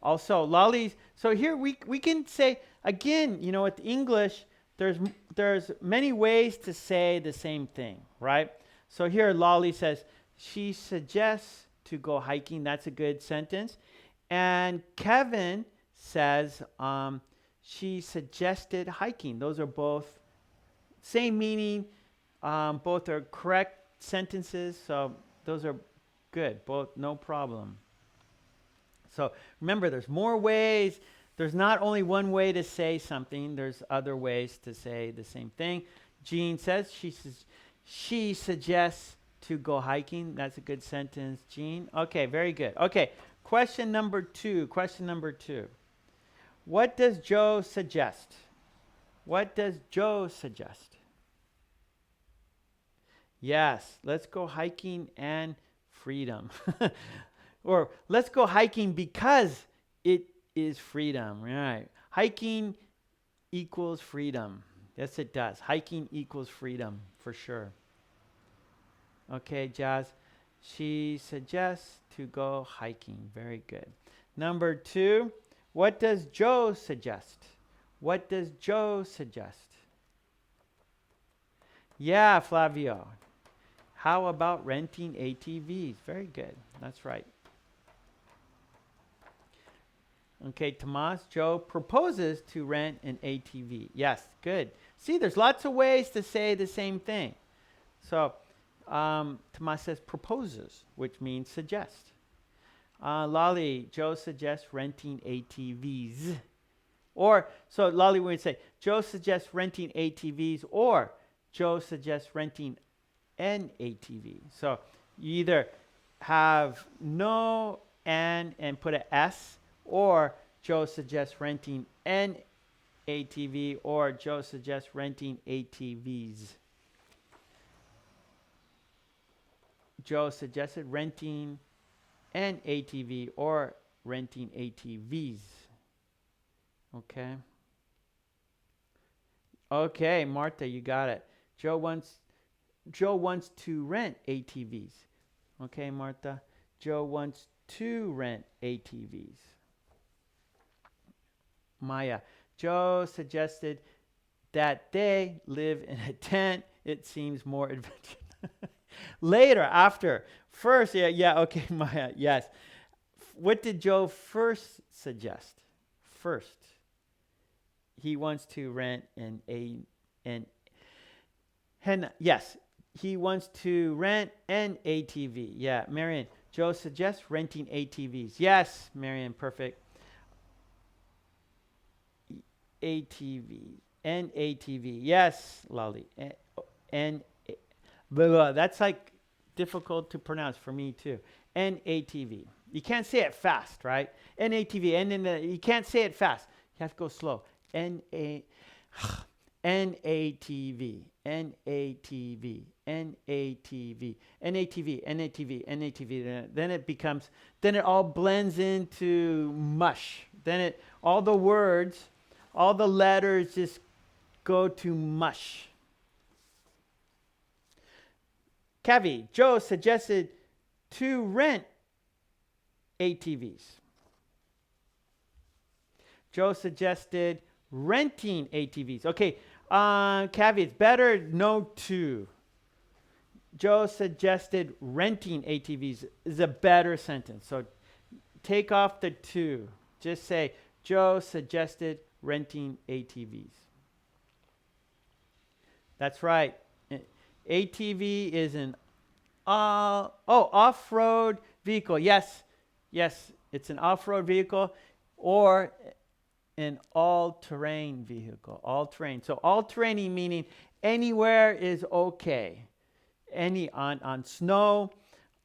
Also, Lolly, so here we can say again, with English, there's many ways to say the same thing, right? So here Lolly says she suggests to go hiking. That's a good sentence. And Kevin says she suggested hiking. Those are both same meaning. Both are correct sentences. So those are good. Both, no problem. So remember, there's more ways. There's not only one way to say something. There's other ways to say the same thing. Jean says she suggests to go hiking. That's a good sentence, Jean. Okay, very good. Okay, question number 2. Question number 2. What does Joe suggest? What does Joe suggest? Yes, let's go hiking and freedom. Or let's go hiking because it is freedom. Right. Hiking equals freedom. Yes, it does. Hiking equals freedom for sure. Okay, Jazz. She suggests to go hiking. Very good. Number 2, what does Joe suggest? What does Joe suggest? Yeah, Flavio. How about renting ATVs? Very good. That's right. Okay, Tomas, Joe proposes to rent an ATV. Yes, good. See, there's lots of ways to say the same thing. So, Tomas says proposes, which means suggest. Lolly, Joe suggests renting ATVs. Or, so Lolly would say, Joe suggests renting ATVs, or Joe suggests renting an ATV. So, you either have no and put an S, or Joe suggests renting an ATV, or Joe suggests renting ATVs. Joe suggested renting an ATV or renting ATVs. Okay. Okay, Martha, you got it. Joe wants to rent ATVs. Okay, Martha. Joe wants to rent ATVs. Maya, Joe suggested that they live in a tent. It seems more adventurous. Later, after. First, yeah, okay, Maya, yes. What did Joe first suggest? First, he wants to rent yes, he wants to rent an ATV. Yeah, Marion, Joe suggests renting ATVs. Yes, Marion, perfect. ATV, an ATV. Yes, Lolly. That's like difficult to pronounce for me too. An ATV. You can't say it fast, right? An ATV. You can't say it fast. You have to go slow. N ATV. N ATV. N ATV. N ATV. N ATV. N ATV. N ATV. Then it all blends into mush. All the words, all the letters just go to mush. Kavi, Joe suggested to rent ATVs. Joe suggested renting ATVs. Okay, Kavi, it's better no to. Joe suggested renting ATVs is a better sentence. So take off the to. Just say, Joe suggested renting ATVs. That's right. ATV is an off-road vehicle. Yes, it's an off-road vehicle or an all-terrain vehicle. All-terrain. So all-terrain meaning anywhere is okay. On snow,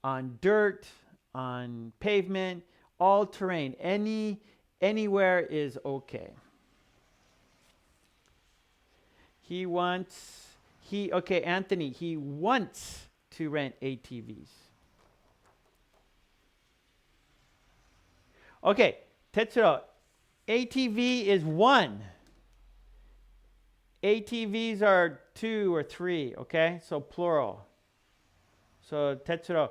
on dirt, on pavement, all-terrain. Anywhere is okay. Anthony, he wants to rent ATVs. Okay, Tetsuro, ATV is 1. ATVs are 2 or 3, okay? So plural. So Tetsuro,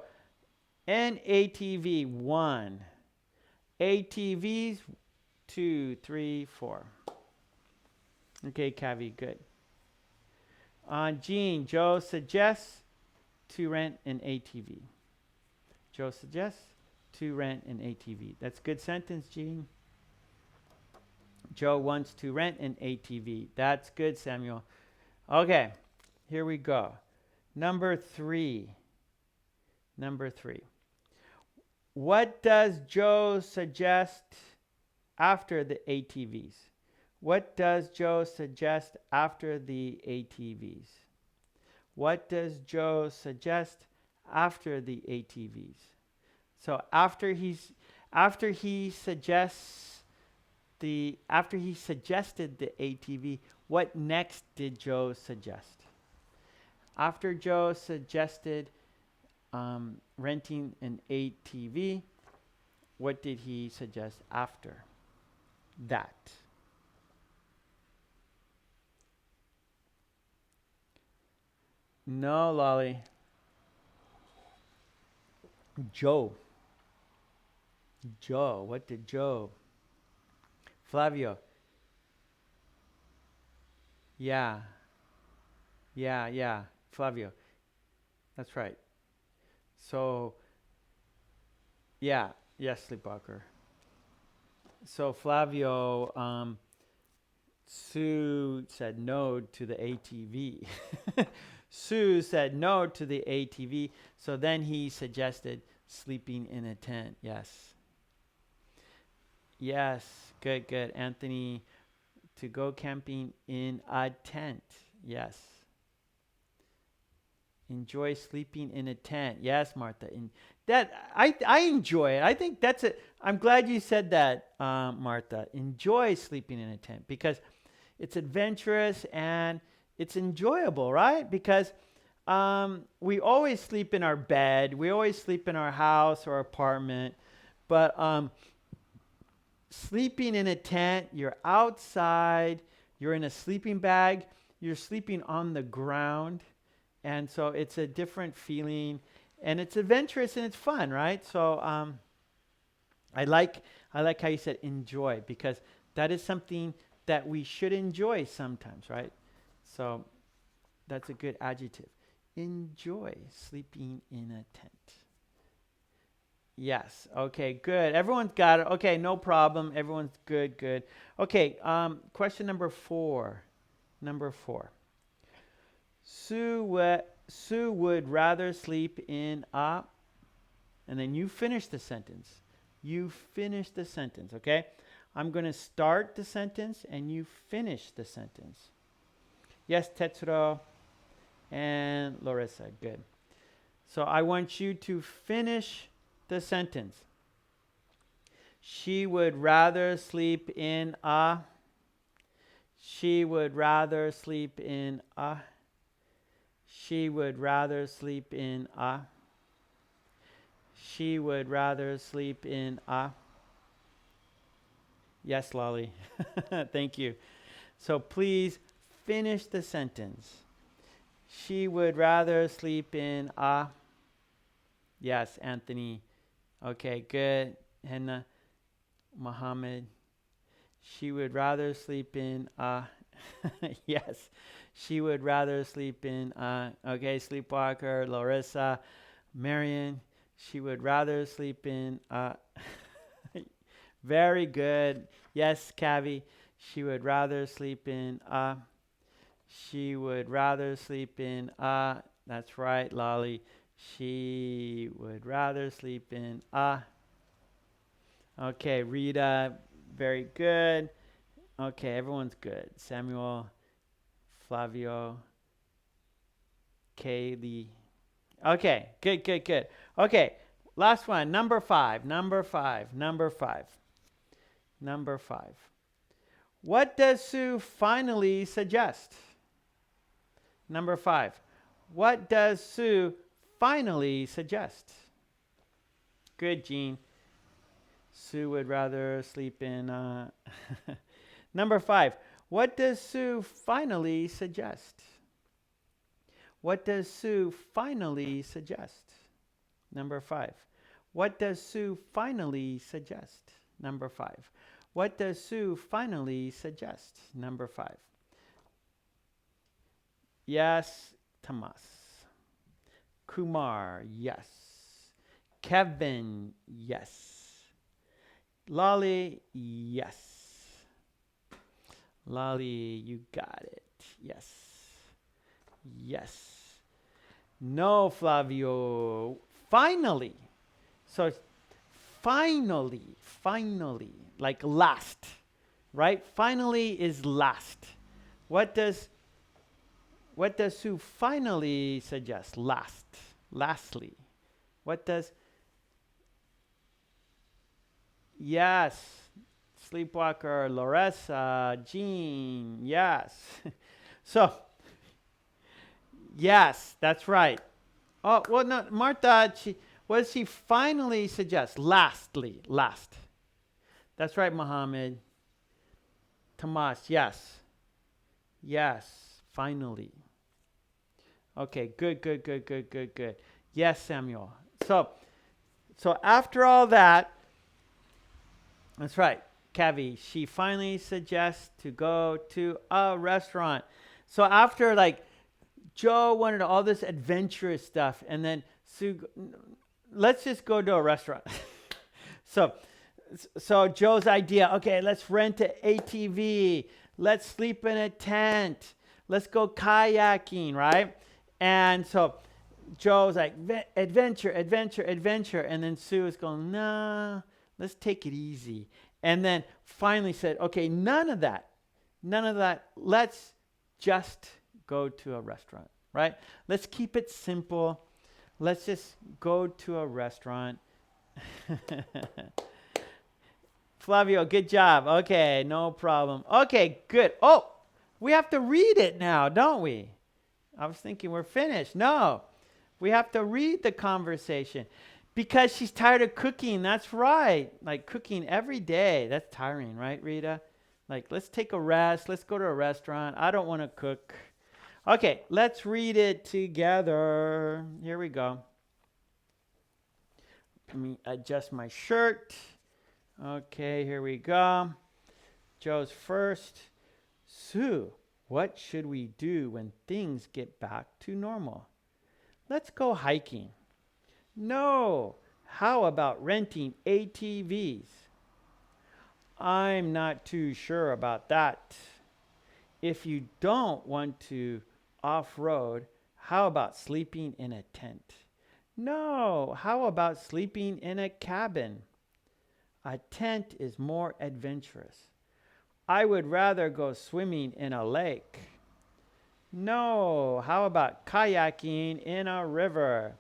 an ATV 1. ATVs 2, 3, 4. Okay, Kavi, good. Jean, Joe suggests to rent an ATV. Joe suggests to rent an ATV. That's a good sentence, Gene. Joe wants to rent an ATV. That's good, Samuel. Okay, here we go. Number 3. Number 3. What does Joe suggest after the ATVs? What does Joe suggest after the ATVs? What does Joe suggest after the ATVs? So after he suggested the ATV, what next did Joe suggest? After Joe suggested renting an ATV, what did he suggest after that? No, Lolly. Joe. What did Joe? Flavio. Yeah. Flavio. That's right. So, yes, Sleepwalker. So Flavio, Sue said no to the ATV. Sue said no to the ATV. So then he suggested sleeping in a tent. Yes, good. Anthony, to go camping in a tent. Yes. Enjoy sleeping in a tent. Yes, Martha. I enjoy it. I think that's it. I'm glad you said that, Martha. Enjoy sleeping in a tent because it's adventurous and it's enjoyable, right? Because we always sleep in our bed. We always sleep in our house or apartment. But sleeping in a tent, you're outside, you're in a sleeping bag, you're sleeping on the ground. And so it's a different feeling, and it's adventurous and it's fun, right? So I like how you said enjoy, because that is something that we should enjoy sometimes, right? So that's a good adjective. Enjoy sleeping in a tent. Yes. Okay, good. Everyone's got it. Okay, no problem. Everyone's good. Okay, question number 4. Sue would rather sleep in a, and then you finish the sentence. Okay? I'm going to start the sentence and you finish the sentence. Yes, Tetsuro and Larissa. Good. So I want you to finish the sentence. She would rather sleep in a. She would rather sleep in a. She would rather sleep in a. She would rather sleep in a. Yes, Lolly. Thank you. So please finish the sentence. She would rather sleep in a. Yes, Anthony. Okay, good. Henna. Muhammad. She would rather sleep in a. Yes. She would rather sleep in okay, Sleepwalker, Larissa, Marion. She would rather sleep in very good. Yes, Cavi. She would rather sleep in she would rather sleep in that's right, Lolly. She would rather sleep in okay, Rita, very good. Okay, everyone's good. Samuel, Flavio, Kaylee. Okay, good. Okay, last one, number 5. What does Sue finally suggest? Number 5. What does Sue finally suggest? Good, Jean. Sue would rather sleep in Number 5. What does Sue finally suggest? What does Sue finally suggest? Number 5. What does Sue finally suggest? Number 5. What does Sue finally suggest? Number 5. Yes, Tomas. Kumar, yes. Kevin, yes. Lolly, yes. Lolly, you got it. Yes. Yes. No, Flavio. Finally. So finally, like last, right? Finally is last. What does Sue finally suggest? Last. Lastly. What does yes. Sleepwalker, Larissa, Jean, yes. So yes, that's right. Oh, well, no, Martha, what does she finally suggest? Lastly, last. That's right, Mohammed. Tomas, yes. Yes, finally. Okay, good. Yes, Samuel. So after all that, that's right, Kavi, she finally suggests to go to a restaurant. So after like Joe wanted all this adventurous stuff, and then Sue, let's just go to a restaurant. so, so Joe's idea, okay, let's rent an ATV, let's sleep in a tent, let's go kayaking, right? And so Joe's like, adventure, and then Sue is going, nah, let's take it easy. And then finally said, okay, none of that, let's just go to a restaurant, right? Let's keep it simple. Let's just go to a restaurant. Flavio, good job. Okay, no problem. Okay, good. Oh, we have to read it now, don't we? I was thinking we're finished. No, we have to read the conversation because she's tired of cooking. That's right. Like cooking every day. That's tiring, right, Rita? Like, let's take a rest. Let's go to a restaurant. I don't want to cook. Okay, let's read it together. Here we go. Let me adjust my shirt. Okay, here we go. Joe's first. Sue, what should we do when things get back to normal? Let's go hiking. No, how about renting ATVs? I'm not too sure about that. If you don't want to off-road, how about sleeping in a tent? No, how about sleeping in a cabin? A tent is more adventurous. I would rather go swimming in a lake. No, how about kayaking in a river?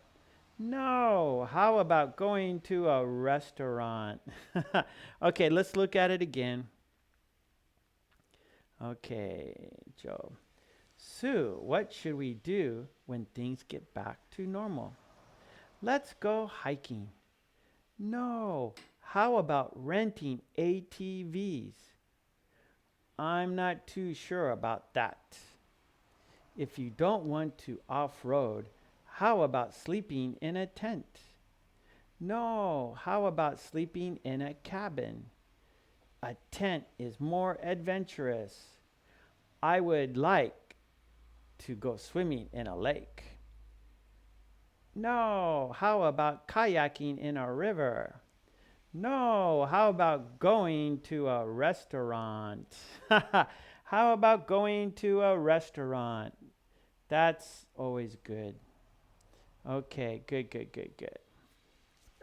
No, how about going to a restaurant? Okay, let's look at it again. Okay, Joe. Sue, what should we do when things get back to normal? Let's go hiking. No, how about renting ATVs? I'm not too sure about that. If you don't want to off-road, how about sleeping in a tent? No, how about sleeping in a cabin? A tent is more adventurous. I would like to go swimming in a lake. No, how about kayaking in a river? No, how about going to a restaurant? How about going to a restaurant? That's always good. Okay, good.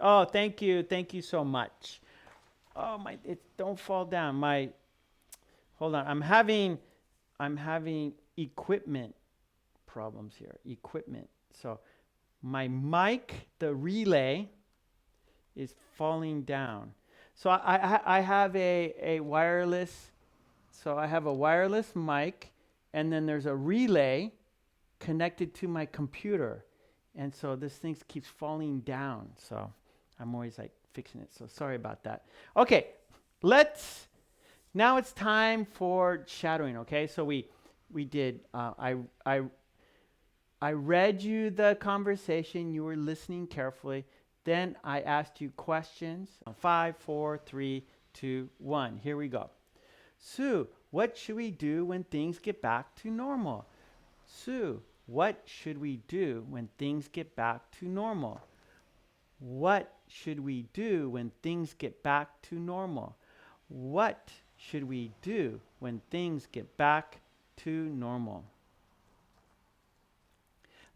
Oh, thank you so much. Oh my, don't fall down. Hold on. I'm having equipment problems here. Equipment. So my mic, the relay, is falling down. So I have a wireless. So I have a wireless mic, and then there's a relay connected to my computer, and so this thing keeps falling down. So I'm always like fixing it. So sorry about that. Okay, now it's time for shadowing. Okay, so we did. I read you the conversation. You were listening carefully. Then I asked you questions. 5, 4, 3, 2, 1. Here we go. Sue, what should we do when things get back to normal? Sue, what should we do when things get back to normal? What should we do when things get back to normal? What should we do when things get back to normal?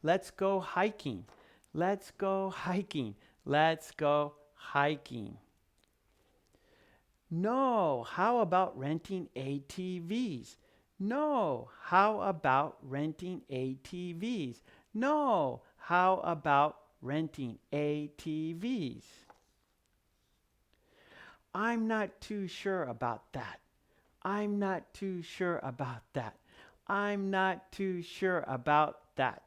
Let's go hiking. Let's go hiking. Let's go hiking. No, how about renting ATVs? No, how about renting ATVs? No, how about renting ATVs? I'm not too sure about that. I'm not too sure about that. I'm not too sure about that.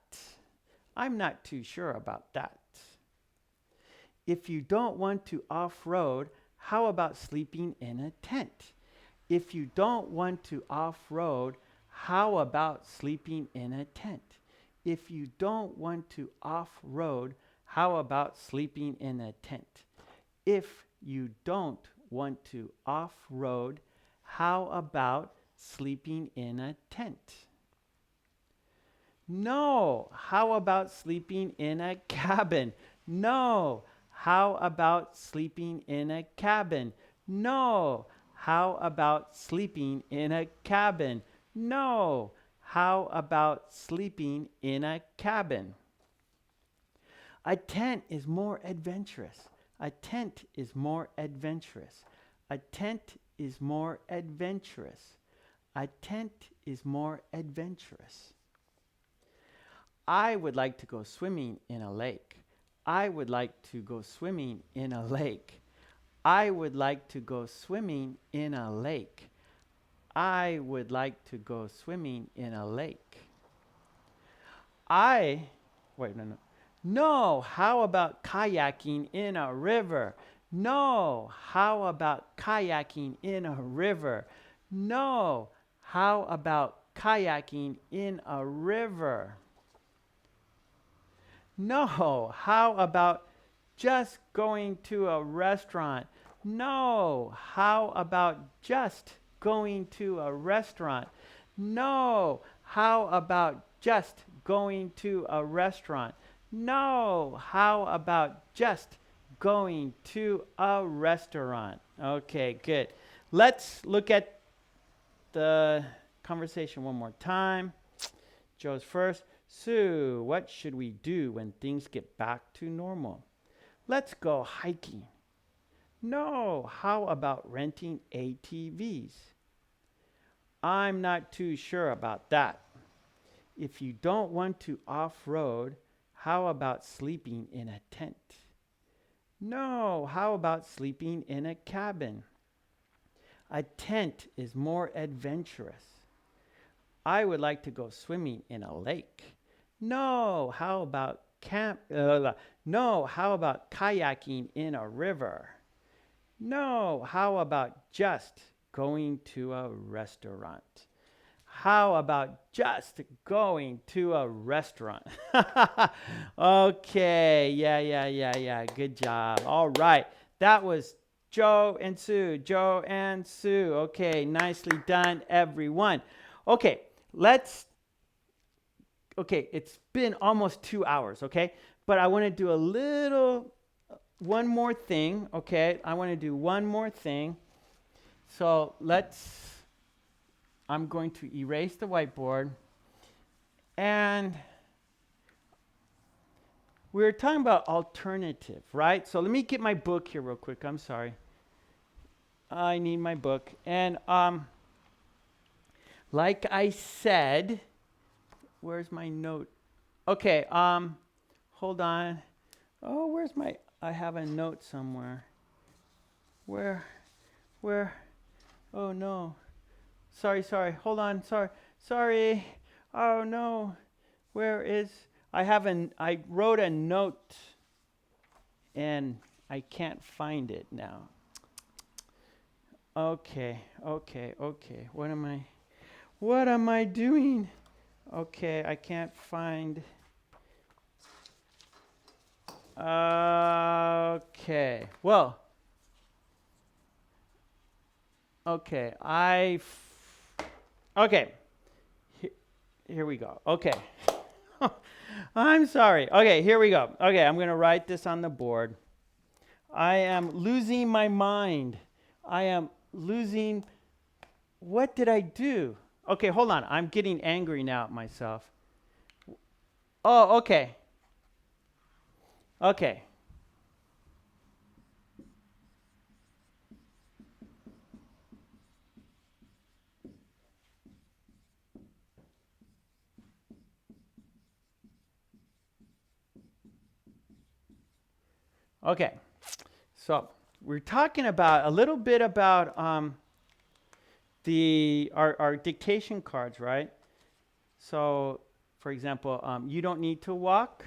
I'm not too sure about that. If you don't want to off-road, how about sleeping in a tent? If you don't want to off-road, how about sleeping in a tent? If you don't want to off-road, how about sleeping in a tent? If you don't want to off-road, how about sleeping in a tent? No, how about sleeping in a cabin? No, how about sleeping in a cabin? No, how about sleeping in a cabin? No, how about sleeping in a cabin? A tent is more adventurous. A tent is more adventurous. A tent is more adventurous. A tent is more adventurous. I would like to go swimming in a lake. I would like to go swimming in a lake. I would like to go swimming in a lake. I would like to go swimming in a lake. No, how about kayaking in a river? No, how about kayaking in a river? No, how about kayaking in a river? No, how about just going to a restaurant? No, how about just going to a restaurant? No, how about just going to a restaurant? No, how about just going to a restaurant? Okay, good. Let's look at the conversation one more time. Joe's first. Sue, what should we do when things get back to normal? Let's go hiking. No, how about renting ATVs? I'm not too sure about that. If you don't want to off-road, how about sleeping in a tent? No, how about sleeping in a cabin? A tent is more adventurous. I would like to go swimming in a lake. No, how about No, how about kayaking in a river? No, how about just going to a restaurant? How about just going to a restaurant? Okay, yeah. Good job. All right, that was Joe and Sue. Joe and Sue. Okay, nicely done, everyone. Okay, it's been almost 2 hours, okay? But I want to do one more thing, okay? I want to do one more thing. So I'm going to erase the whiteboard. And we're talking about alternative, right? So let me get my book here real quick. I'm sorry. I need my book. And like I said, where's my note? Okay, hold on. Oh, I have a note somewhere. Where? Oh no. Sorry. Hold on. Sorry. Oh no. I wrote a note and I can't find it now. Okay. What am I doing? Okay, I can't find. Okay. Well. Okay. Okay. Here we go. Okay. I'm sorry. Okay, here we go. Okay, I'm going to write this on the board. I am losing my mind. I am losing. What did I do? Okay, hold on. I'm getting angry now at myself. Oh, okay. Okay. Okay. So we're talking about a little bit about our dictation cards, right? So, for example, you don't need to walk.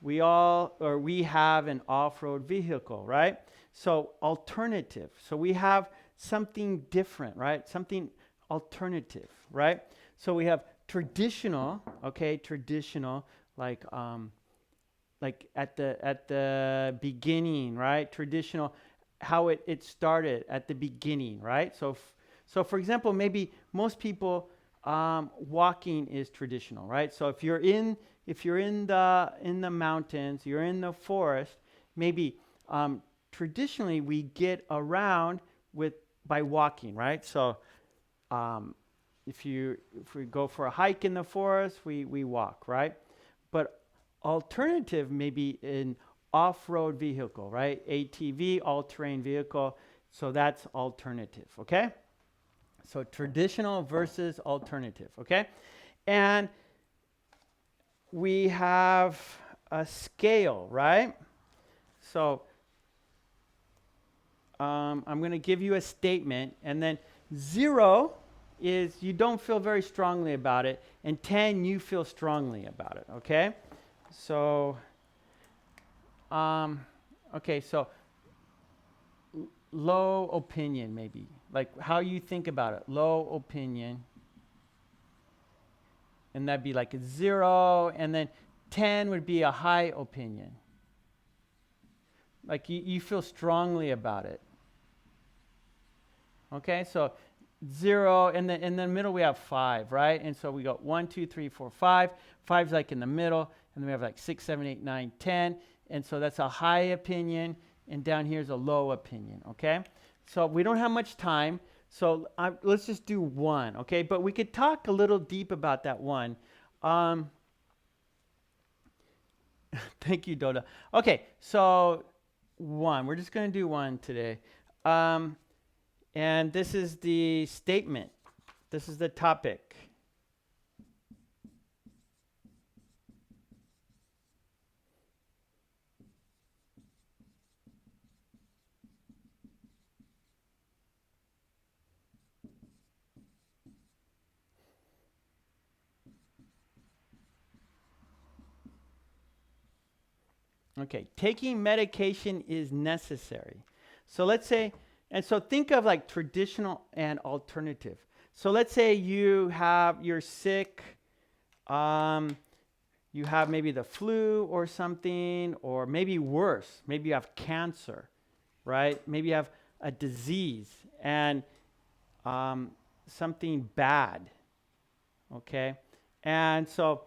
We have an off-road vehicle, right? So alternative. So we have something different, right? Something alternative, right? So we have traditional, okay, traditional, like at the beginning, right? Traditional, how it started at the beginning, right? So for example, maybe most people walking is traditional, right? So if you're in the mountains, you're in the forest, maybe traditionally we get around with by walking, right? So um, if we go for a hike in the forest, we walk, right? But alternative maybe an off-road vehicle, right? ATV, all-terrain vehicle. So that's alternative, okay? So traditional versus alternative, okay? And we have a scale, right? So I'm going to give you a statement, and then 0 is you don't feel very strongly about it, and 10 you feel strongly about it, okay? So, okay, so low opinion maybe, like how you think about it, low opinion, and that'd be like a 0, and then 10 would be a high opinion. Like you feel strongly about it. Okay, so 0, and then in the middle we have 5, right? And so we go 1, 2, 3, 4, 5. 5's like in the middle, and then we have like 6, 7, 8, 9, 10. And so that's a high opinion, and down here is a low opinion, okay? So we don't have much time, so let's just do 1, okay? But we could talk a little deep about that 1. Thank you, Doda. Okay, so 1. We're just going to do 1 today. And this is the statement. This is the topic. Okay, taking medication is necessary. So let's say, and so think of like traditional and alternative. So let's say you're sick, you have maybe the flu or something, or maybe worse, maybe you have cancer, right? Maybe you have a disease and something bad, okay? And so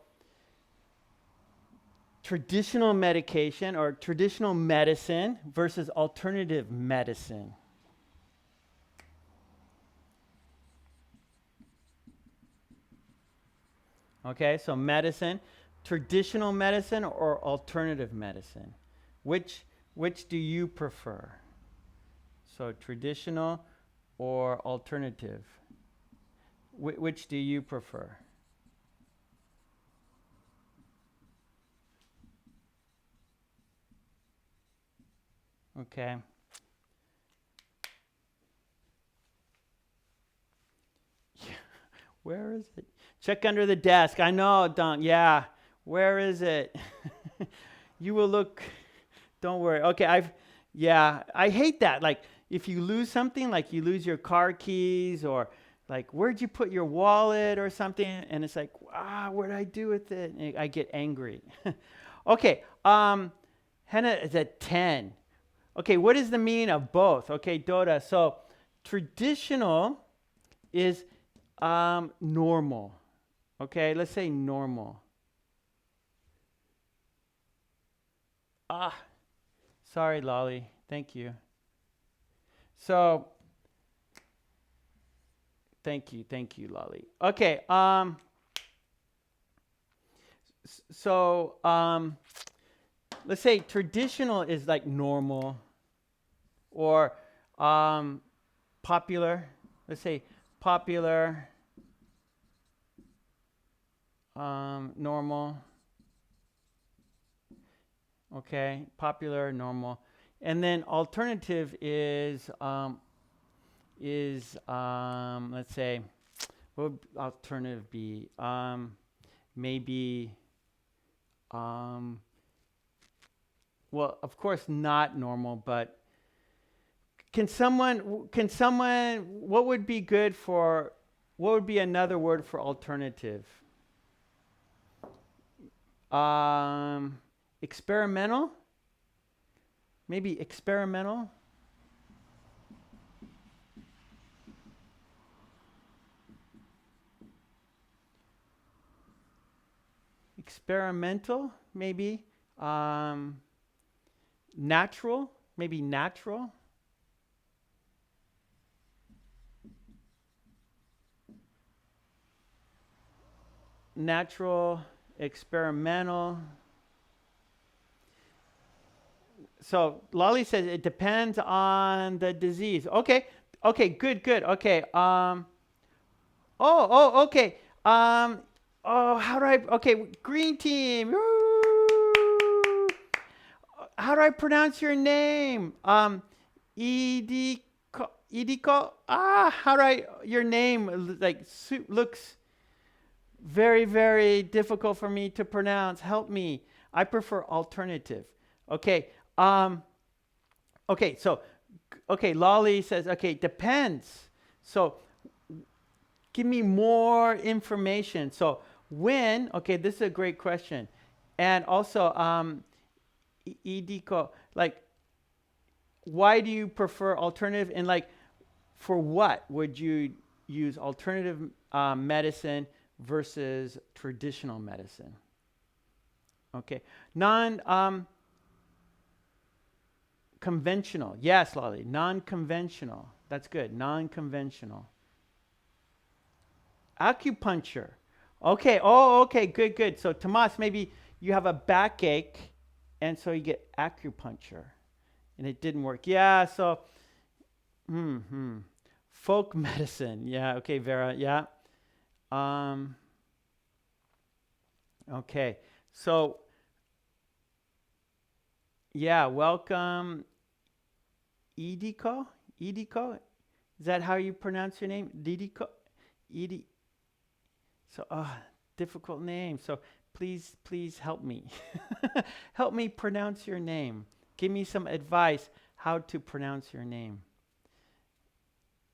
traditional medication or traditional medicine versus alternative medicine. Okay, so medicine, traditional medicine or alternative medicine. Which do you prefer? So traditional or alternative? Which do you prefer? Okay. Where is it? Check under the desk. I know, Don. Yeah. Where is it? You will look. Don't worry. Okay. I hate that. Like, if you lose something, like you lose your car keys or like, where'd you put your wallet or something? And it's like, what'd I do with it? And I get angry. Okay. Hannah is at 10. Okay. What is the meaning of both? Okay, Dota. So traditional is normal. Okay, let's say normal. Sorry, Lolly. Thank you. So, thank you, Lolly. Okay. So, let's say traditional is like normal or popular. Let's say popular, normal. Okay, popular, normal, and then alternative is let's say, what would alternative be? Maybe well, of course not normal, but can someone what would be good for what would be another word for alternative? Um, experimental? Maybe experimental? Experimental, maybe. Um, natural, maybe natural. Natural, experimental. So Lolly says it depends on the disease. Okay, okay, good. Okay. Okay. How do I? Okay, green team. Woo! How do I pronounce your name? Idiko. How do I? Your name like looks very, very difficult for me to pronounce. Help me. I prefer alternative. Okay. Okay. So, okay. Lolly says, okay, depends. So, give me more information. So, when? Okay, this is a great question. And also, Idiko, like, why do you prefer alternative? And like, for what would you use alternative medicine versus traditional medicine? Okay, non conventional. Yes, Lolly, non conventional. That's good. Non conventional. Acupuncture. Okay. Oh, okay. Good. So, Tomas, maybe you have a backache, and so you get acupuncture, and it didn't work. Yeah. So, folk medicine. Yeah. Okay, Vera. Yeah. Um. Okay. So, yeah. Welcome, Idiko. Idiko. Is that how you pronounce your name? Didiko. Idi. So, difficult name. So please help me. Help me pronounce your name. Give me some advice how to pronounce your name.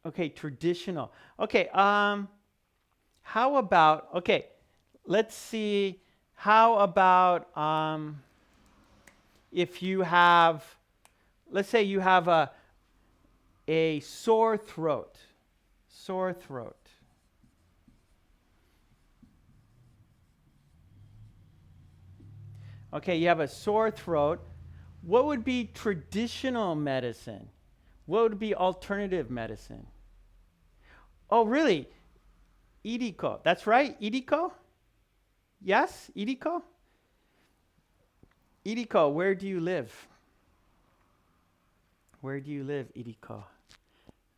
Okay, traditional. Okay, how about, okay, let's see, how about if you have, let's say you have a sore throat. Sore throat. Okay, you have a sore throat. What would be traditional medicine? What would be alternative medicine? Oh, really? Idiko. That's right, Idiko? Yes, Idiko? Idiko, where do you live? Where do you live, Idiko?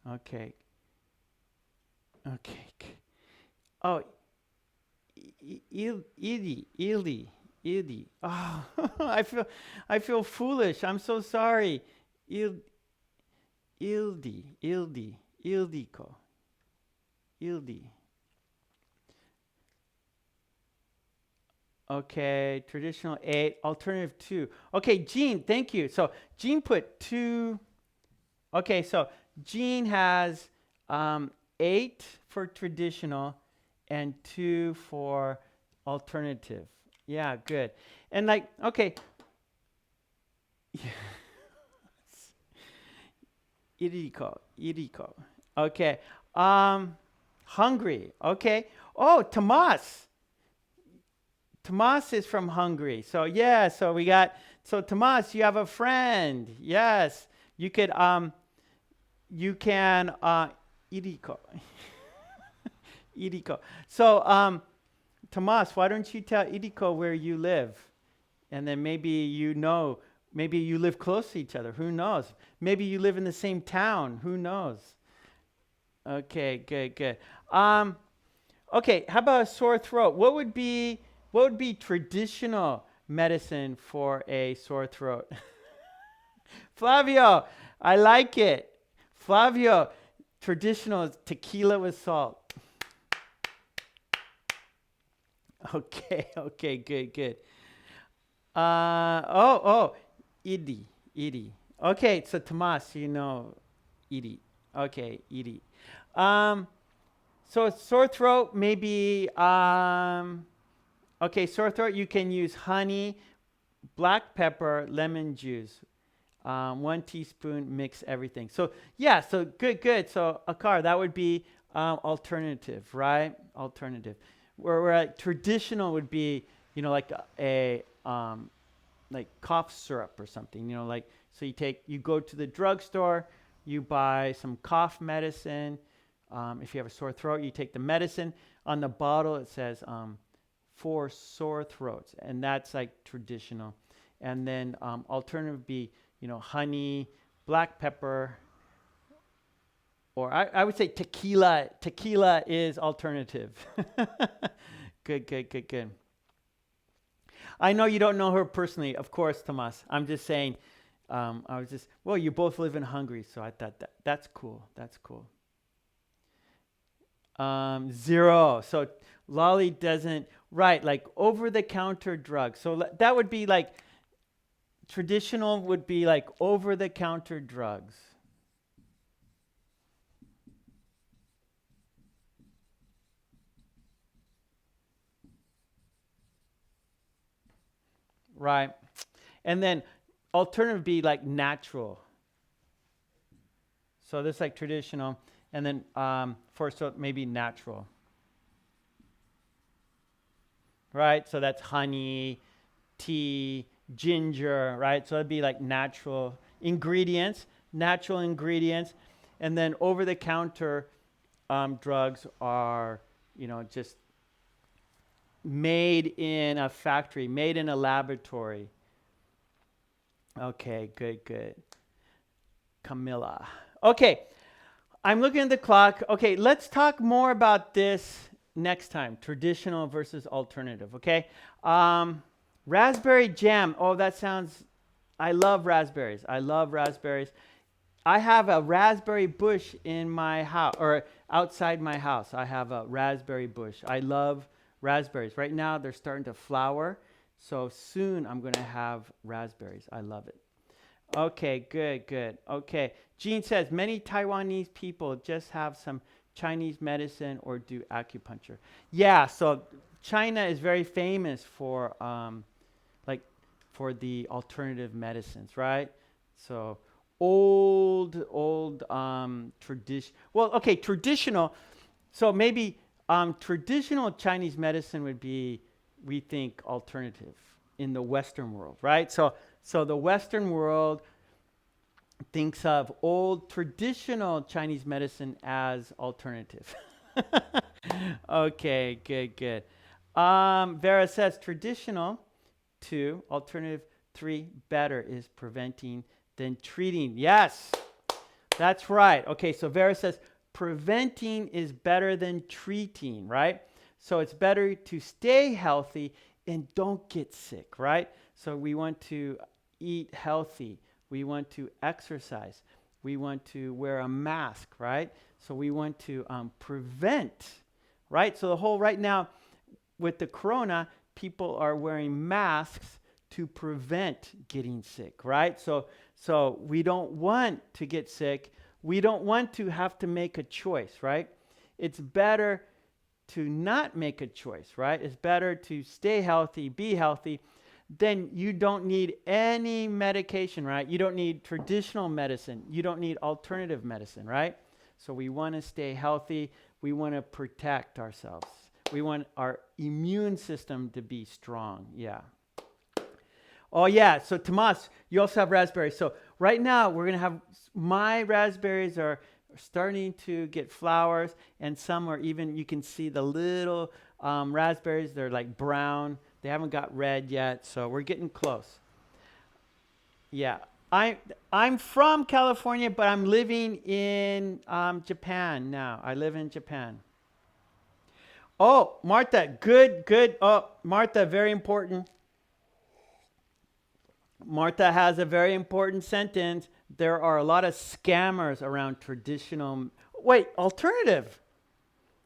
Okay. Okay. Oh, Ildi. Oh, I feel foolish. I'm so sorry. Il, Ildiko. Ildi. Okay, traditional 8, alternative 2. Okay, Jean, thank you. So Jean put 2. Okay, so Jean has 8 for traditional and 2 for alternative. Yeah, good. And like, okay. Iriko. Okay. Hungry. Okay. Oh, Tomas. Tomas is from Hungary. So yeah, so we got, so Tomas, you have a friend. Yes. You can Iriko. Iriko. So Tomas, why don't you tell Iriko where you live? And then maybe you live close to each other. Who knows? Maybe you live in the same town. Who knows? Okay, good, good. Okay, how about a sore throat? What would be traditional medicine for a sore throat? Flavio, I like it. Flavio, traditional is tequila with salt. Okay, okay, good, good. Idi. Okay, so Tomas, Idi. Okay, Idi. Um, so sore throat, maybe, okay, sore throat, you can use honey, black pepper, lemon juice. 1 teaspoon, mix everything. So yeah, so good, good. So Akar, that would be alternative, right? Alternative. Where we're at traditional would be, like a like cough syrup or something, like, so you go to the drugstore, you buy some cough medicine. If you have a sore throat, you take the medicine. On the bottle, it says for sore throats, and that's like traditional. And then alternative would be, honey, black pepper, or I would say tequila. Tequila is alternative. Good, good, good, good. I know you don't know her personally, of course, Tomas. I'm just saying, well, you both live in Hungary, so I thought that's cool. That's cool. 0. So Lolly doesn't, right, like over-the-counter drugs. So that would be like, traditional would be like over-the-counter drugs. Right. And then alternative would be like natural. So this like traditional, and then so maybe natural. Right? So that's honey, tea, ginger, right? So it'd be like natural ingredients. And then over-the-counter drugs are, just made in a factory, made in a laboratory. Okay, good, good. Camilla. Okay, I'm looking at the clock. Okay, let's talk more about this next time. Traditional versus alternative, okay? Raspberry jam. Oh, I love raspberries. I have a raspberry bush in my house, or outside my house. I have a raspberry bush. I love raspberries. Right now, they're starting to flower. So soon, I'm going to have raspberries. I love it. Okay, good, good. Okay. Jean says, many Taiwanese people just have some Chinese medicine or do acupuncture. Yeah, so China is very famous for, for the alternative medicines, right? So old tradition. Well, okay, traditional. So maybe traditional Chinese medicine would be, we think, alternative in the Western world, right? So the Western world thinks of old traditional Chinese medicine as alternative. Okay, good, good. Vera says traditional, 2, alternative, 3, better is preventing than treating. Yes, that's right. Okay, so Vera says preventing is better than treating, right? So it's better to stay healthy and don't get sick, right? So we want to eat healthy. We want to exercise. We want to wear a mask, right? So we want to prevent, right? So right now with the corona, people are wearing masks to prevent getting sick, right? So we don't want to get sick. We don't want to have to make a choice, right? It's better to not make a choice, right? It's better to stay healthy, be healthy. Then you don't need any medication, right? You don't need traditional medicine. You don't need alternative medicine, right? So we want to stay healthy. We want to protect ourselves. We want our immune system to be strong. Yeah. Oh, yeah. So, Tomas, you also have raspberries. So right now we're going to have, my raspberries are starting to get flowers, and some are even, you can see the little raspberries, they're like brown. They haven't got red yet, so we're getting close. Yeah. I'm from California, but I'm living in Japan now. I live in Japan. Oh, Martha, good, good. Oh, Martha, very important. Martha has a very important sentence. There are a lot of scammers around traditional. Wait, alternative.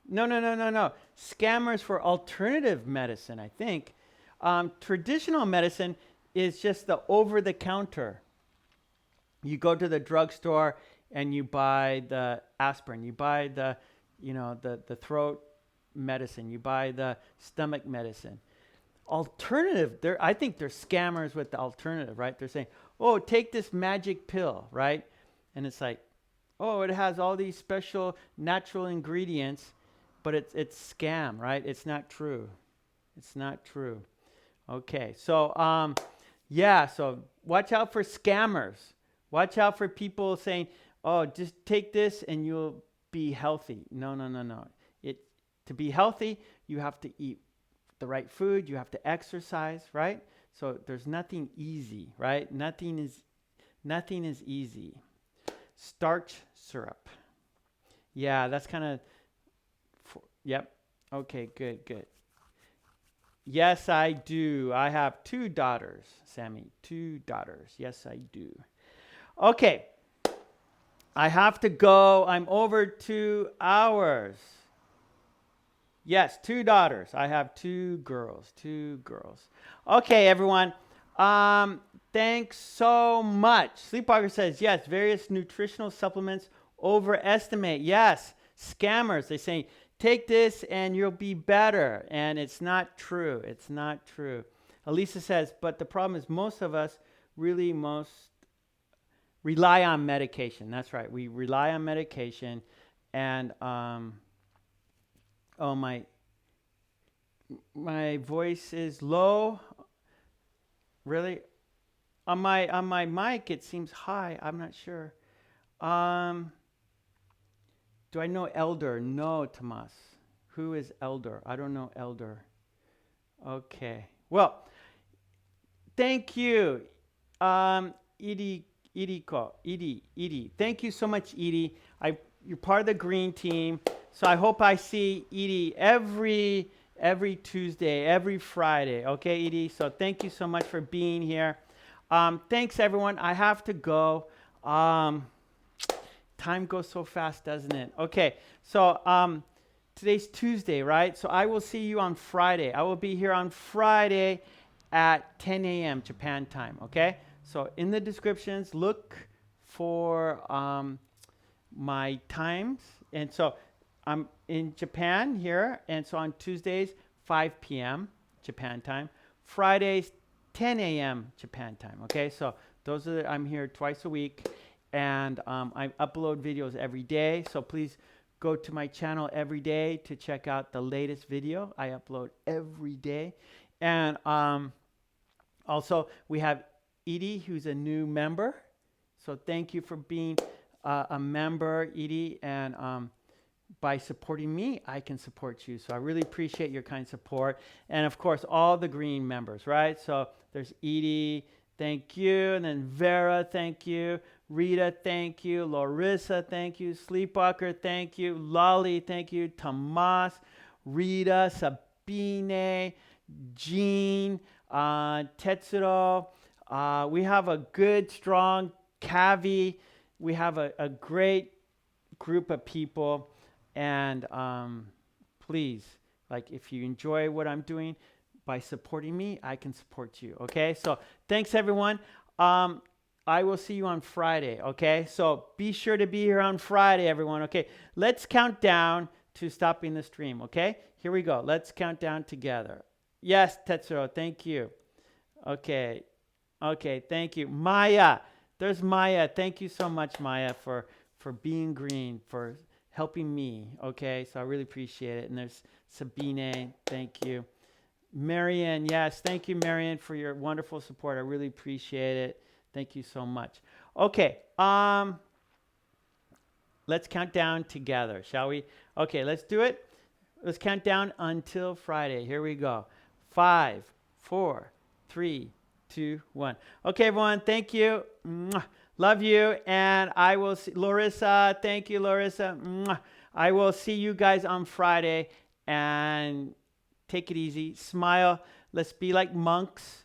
No, no, no, no, no. Scammers for alternative medicine, I think. Traditional medicine is just the over the counter. You go to the drugstore and you buy the aspirin, you buy the, the throat medicine, you buy the stomach medicine. Alternative, I think they're scammers with the alternative, right? They're saying, oh, take this magic pill, right? And it's like, oh, it has all these special natural ingredients, but it's scam, right? It's not true. It's not true. Okay, so yeah, so watch out for scammers. Watch out for people saying, oh, just take this and you'll be healthy. No, no, no, no. To be healthy, you have to eat the right food, you have to exercise, right? So there's nothing easy, right? Nothing is easy. Starch syrup. Yeah, that's kind of, yep. Okay, good, good. Yes, I do. I have 2 daughters, Sammy. 2 daughters. Yes, I do. Okay. I have to go. I'm over 2 hours. Yes, 2 daughters. I have 2 girls. 2 girls. Okay, everyone. Thanks so much. Sleepwalker says, yes, various nutritional supplements overestimate. Yes, scammers. They say, take this and you'll be better. And it's not true. It's not true. Elisa says, but the problem is most of us really rely on medication. That's right. We rely on medication. And, oh, my voice is low. Really? On my mic, it seems high. I'm not sure. Do I know Elder? No, Tomas. Who is Elder? I don't know Elder. Okay. Well, thank you, Edie. Edie. Thank you so much, Edie. You're part of the green team, so I hope I see Edie every Tuesday, every Friday. Okay, Edie. So thank you so much for being here. Thanks, everyone. I have to go. Time goes so fast, doesn't it? Okay, so today's Tuesday, right? So I will see you on Friday. I will be here on Friday at 10 a.m. Japan time, okay? So in the descriptions, look for my times. And so I'm in Japan here, and so on Tuesdays, 5 p.m. Japan time. Fridays, 10 a.m. Japan time, okay? So I'm here twice a week. And I upload videos every day, so please go to my channel every day to check out the latest video. I upload every day. And also, we have Edie, who's a new member. So thank you for being a member, Edie. And by supporting me, I can support you. So I really appreciate your kind support. And of course, all the green members, right? So there's Edie, thank you. And then Vera, thank you. Rita, thank you. Larissa, thank you. Sleepwalker, thank you. Lolly, thank you. Tomas, Rita, Sabine, Jean, Tetsuro. We have a good, strong Cavi. We have a great group of people. And please, like, if you enjoy what I'm doing, by supporting me, I can support you. Okay? So thanks, everyone. I will see you on Friday, okay? So be sure to be here on Friday, everyone, okay? Let's count down to stopping the stream, okay? Here we go. Let's count down together. Yes, Tetsuro, thank you. Okay, thank you. Maya, there's Maya. Thank you so much, Maya, for being green, for helping me, okay? So I really appreciate it. And there's Sabine, thank you. Marianne, yes, thank you, Marianne, for your wonderful support. I really appreciate it. Thank you so much. Okay. Let's count down together, shall we? Okay, let's do it. Let's count down until Friday. Here we go. 5, 4, 3, 2, 1. Okay, everyone. Thank you. Mwah. Love you. And I will see Larissa. Thank you, Larissa. Mwah. I will see you guys on Friday. And take it easy. Smile. Let's be like monks.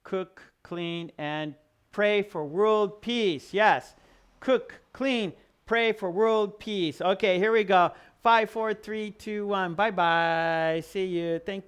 Cook, clean, and pray for world peace. Yes. Cook, clean, pray for world peace. Okay, here we go. 5, 4, 3, 2, 1. Bye-bye. See you. Thank you.